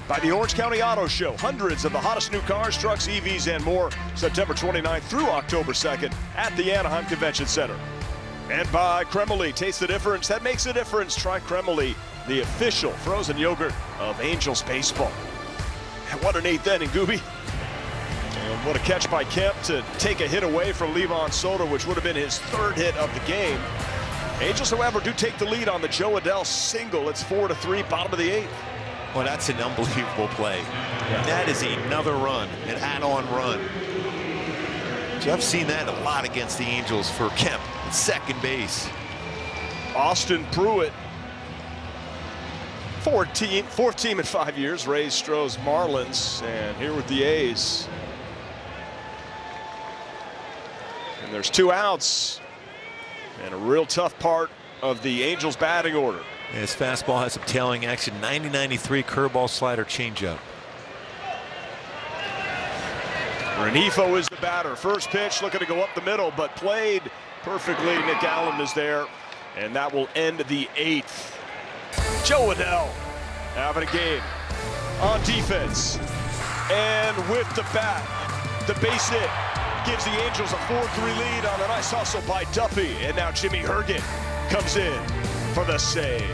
By the Orange County Auto Show. Hundreds of the hottest new cars, trucks, EVs, and more. September 29th through October 2nd at the Anaheim Convention Center. And by Cremily. Taste the difference. That makes a difference. Try Cremily, the official frozen yogurt of Angels baseball. And what an eighth inning, Gooby. And what a catch by Kemp to take a hit away from Levon Soto, which would have been his third hit of the game. Angels, however, do take the lead on the Joe Adell single. It's 4-3, bottom of the eighth. Well, that's an unbelievable play. Yeah. That is another run, an add-on run. I've seen that a lot against the Angels for Kemp at second base. Austin Pruitt, fourth team in 5 years. Rays, Stros, Marlins, and here with the A's. And there's 2 outs and a real tough part of the Angels batting order. And his fastball has some tailing action. 90-93 curveball, slider, changeup. Renifo is the batter. First pitch looking to go up the middle, but played perfectly. Nick Allen is there, and that will end the eighth. Joe Adell having a game on defense, and with the bat, the base hit gives the Angels a 4-3 lead on a nice hustle by Duffy. And now Jimmy Herget comes in for the save.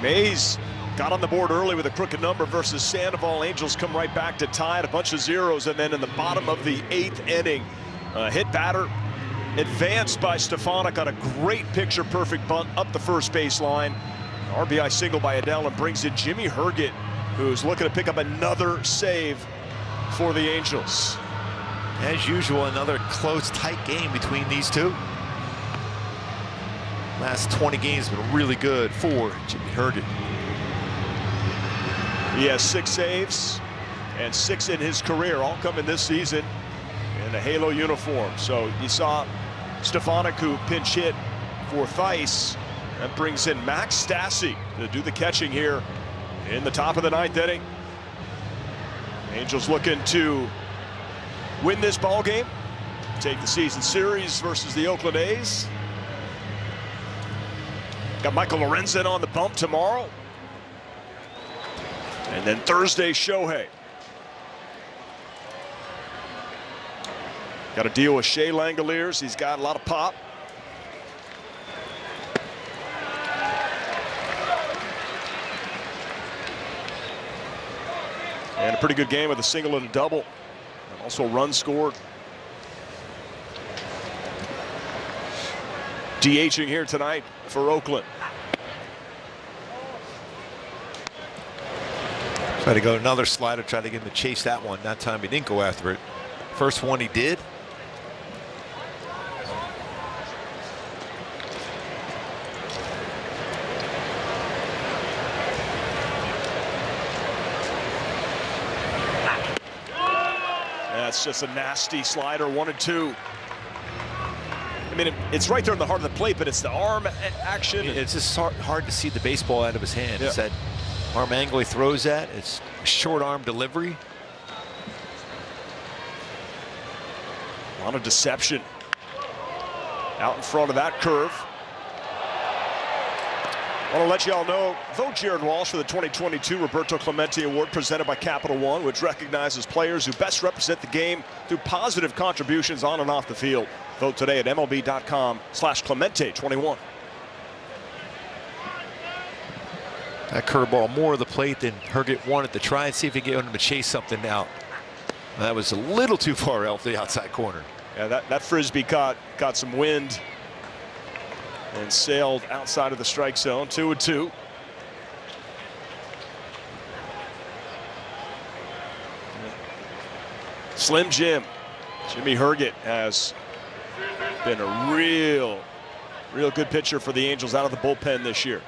game. A's got on the board early with a crooked number versus Sandoval. Angels come right back to tie it, a bunch of zeros, and then in the bottom of the 8th inning, hit batter advanced by Stefanik on a great picture-perfect bunt up the first baseline. RBI single by Adele, and brings in Jimmy Herget, who's looking to pick up another save for the Angels. As usual, another close, tight game between these two. Last 20 games have been really good for Jimmy Herget. He has 6 saves and 6 in his career, all coming this season in a Halo uniform. So you saw Stefanik, who pinch hit for Theis. That brings in Max Stassi to do the catching here in the top of the 9th inning. Angels looking to win this ball game, take the season series versus the Oakland A's. Got Michael Lorenzen on the bump tomorrow. And then Thursday, Shohei. Got to deal with Shea Langoliers. He's got a lot of pop. And a pretty good game with a single and a double. And also runs scored. DHing here tonight for Oakland. Try to go another slider, try to get him to chase that one. That time he didn't go after it. First one he did. That's just a nasty slider, 1-2. I mean, it's right there in the heart of the plate, but it's the arm action. It's just hard to see the baseball out of his hand. Yeah. It's that arm angle he throws at. It's short arm delivery. A lot of deception out in front of that curve. I want to let you all know, vote Jared Walsh for the 2022 Roberto Clemente Award presented by Capital One, which recognizes players who best represent the game through positive contributions on and off the field. Vote today at MLB.com/Clemente21. That curveball more of the plate than Herget wanted to try and see if he could get him to chase something out. That was a little too far out the outside corner. Yeah, that frisbee caught some wind and sailed outside of the strike zone. 2-2. Slim Jim, Jimmy Herget, has been a real good pitcher for the Angels out of the bullpen this year.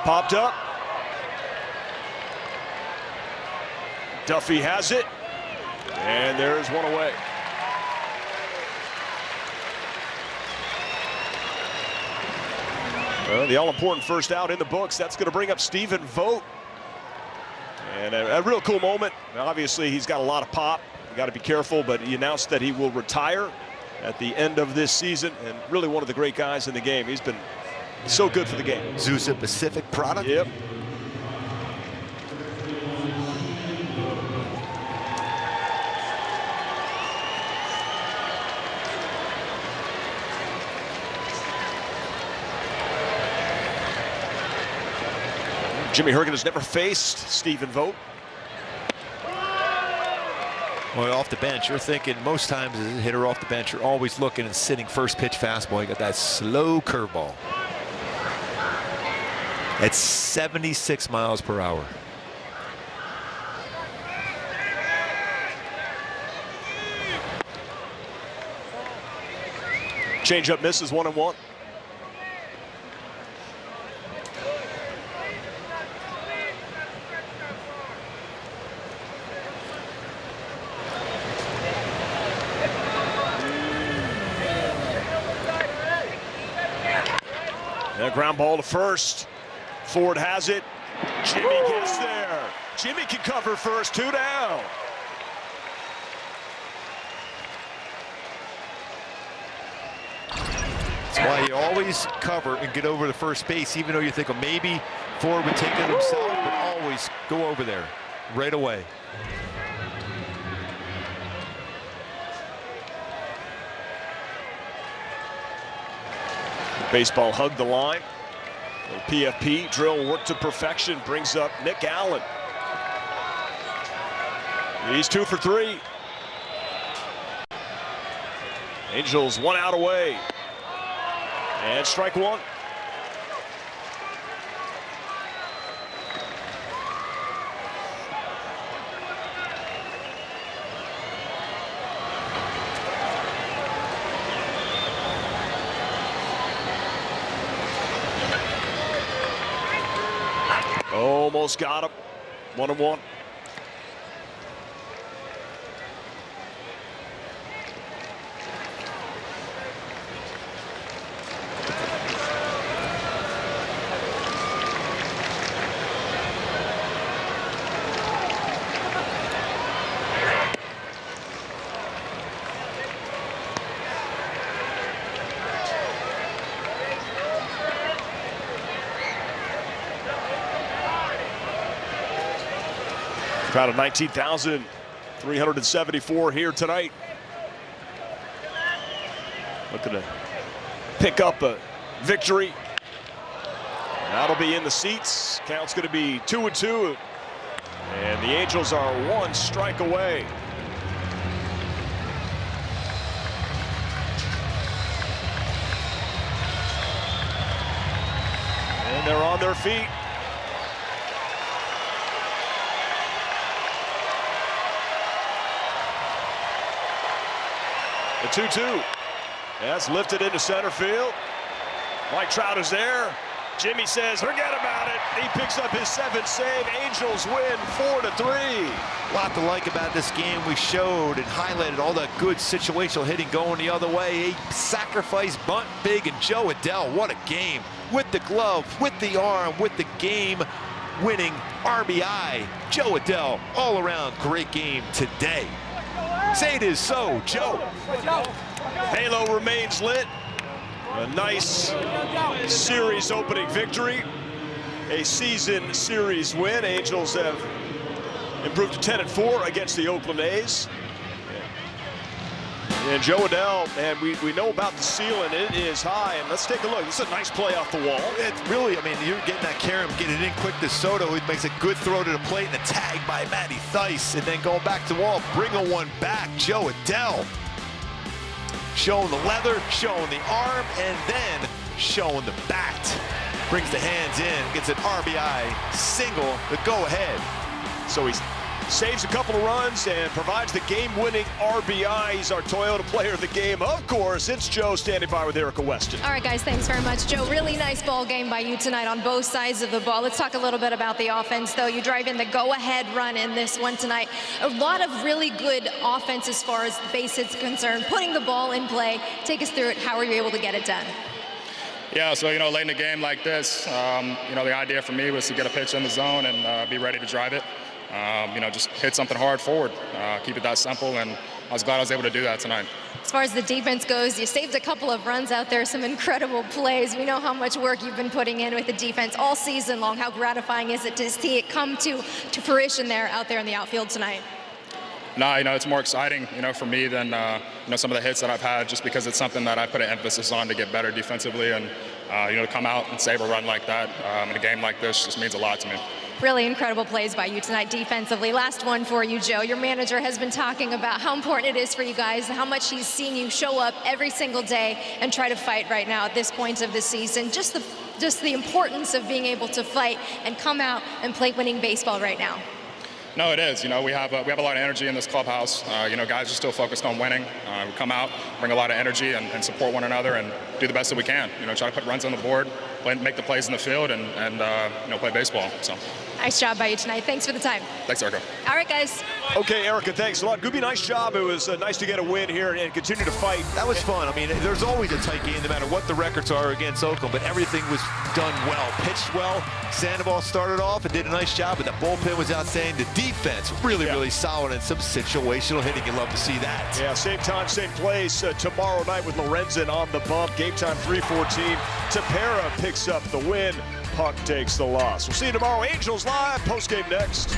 Popped up. Duffy has it, and there's one away. Well, the all-important first out in the books. That's going to bring up Stephen Vogt. And a real cool moment. Now, obviously, he's got a lot of pop. You got to be careful, but he announced that he will retire at the end of this season, and really one of the great guys in the game. He's been so good for the game. Zusa Pacific product. Yep. Jimmy Herget has never faced Stephen Vogt. Well, off the bench, you're thinking most times as a hitter off the bench, you're always looking and sitting first pitch fastball. You got that slow curveball. At 76 miles per hour. Changeup misses, 1-1. And a ground ball to first. Ford has it. Jimmy gets there. Jimmy can cover first. 2 down. That's why you always cover and get over the first base, even though you think, well, maybe Ford would take it himself, but always go over there right away. Baseball hugged the line. The PFP drill worked to perfection, brings up Nick Allen. He's 2 for 3. Angels 1 out away. And strike 1. Almost got him. 1-1. Crowd of 19,374 here tonight. Looking to pick up a victory. That'll be in the seats. Count's going to be 2-2. And the Angels are 1 strike away. And they're on their feet. The 2-2. That's lifted into center field. Mike Trout is there. Jimmy says, forget about it. He picks up his 7th save. Angels win 4-3. A lot to like about this game. We showed and highlighted all that good situational hitting going the other way. A sacrifice bunt big, and Joe Adell, what a game. With the glove, with the arm, with the game-winning RBI. Joe Adell, all around great game today. Say it is so, Joe. Halo remains lit. A nice series opening victory. A season series win. Angels have improved to 10-4 against the Oakland A's. And Joe Adell, and we know about the ceiling. It is high, and let's take a look. This is a nice play off the wall. It's really, I mean, you're getting that Karam, getting it in quick to Soto, who makes a good throw to the plate, and a tag by Matty Theis, and then going back to the wall, bringing one back. Joe Adell showing the leather, showing the arm, and then showing the bat. Brings the hands in, gets an RBI single, the go-ahead. So he's saves a couple of runs and provides the game-winning RBI. He's our Toyota player of the game. Of course, it's Joe standing by with Erica Weston. All right, guys, thanks very much, Joe. Really nice ball game by you tonight on both sides of the ball. Let's talk a little bit about the offense, though. You drive in the go-ahead run in this one tonight. A lot of really good offense as far as the base hits concerned, putting the ball in play. Take us through it. How were you able to get it done? Yeah, so, late in the game like this, the idea for me was to get a pitch in the zone and be ready to drive it. Just hit something hard forward, keep it that simple, and I was glad I was able to do that tonight. As far as the defense goes, you saved a couple of runs out there, some incredible plays. We know how much work you've been putting in with the defense all season long. How gratifying is it to see it come to fruition there out there in the outfield tonight? No, it's more exciting, for me than, some of the hits that I've had, just because it's something that I put an emphasis on to get better defensively, and, to come out and save a run like that in a game like this just means a lot to me. Really incredible plays by you tonight defensively. Last one for you, Joe. Your manager has been talking about how important it is for you guys, how much he's seen you show up every single day and try to fight right now at this point of the season. Just the importance of being able to fight and come out and play winning baseball right now. No, it is. We have a lot of energy in this clubhouse. Guys are still focused on winning. We come out, bring a lot of energy, and support one another, and do the best that we can. Try to put runs on the board, make the plays in the field, and play baseball. So. Nice job by you tonight. Thanks for the time. Thanks, Erica. All right, guys. Okay, Erica, thanks a lot. Gooby, nice job. It was nice to get a win here and continue to fight. That was fun. I mean, there's always a tight game no matter what the records are against Oakland, but everything was done well. Pitched well. Sandoval started off and did a nice job, but the bullpen was outstanding. The defense really solid, and some situational hitting. You love to see that. Yeah, same time, same place tomorrow night with Lorenzen on the bump. Game time 3:14. Tepera picks up the win. Puck takes the loss. We'll see you tomorrow. Angels live. Postgame next.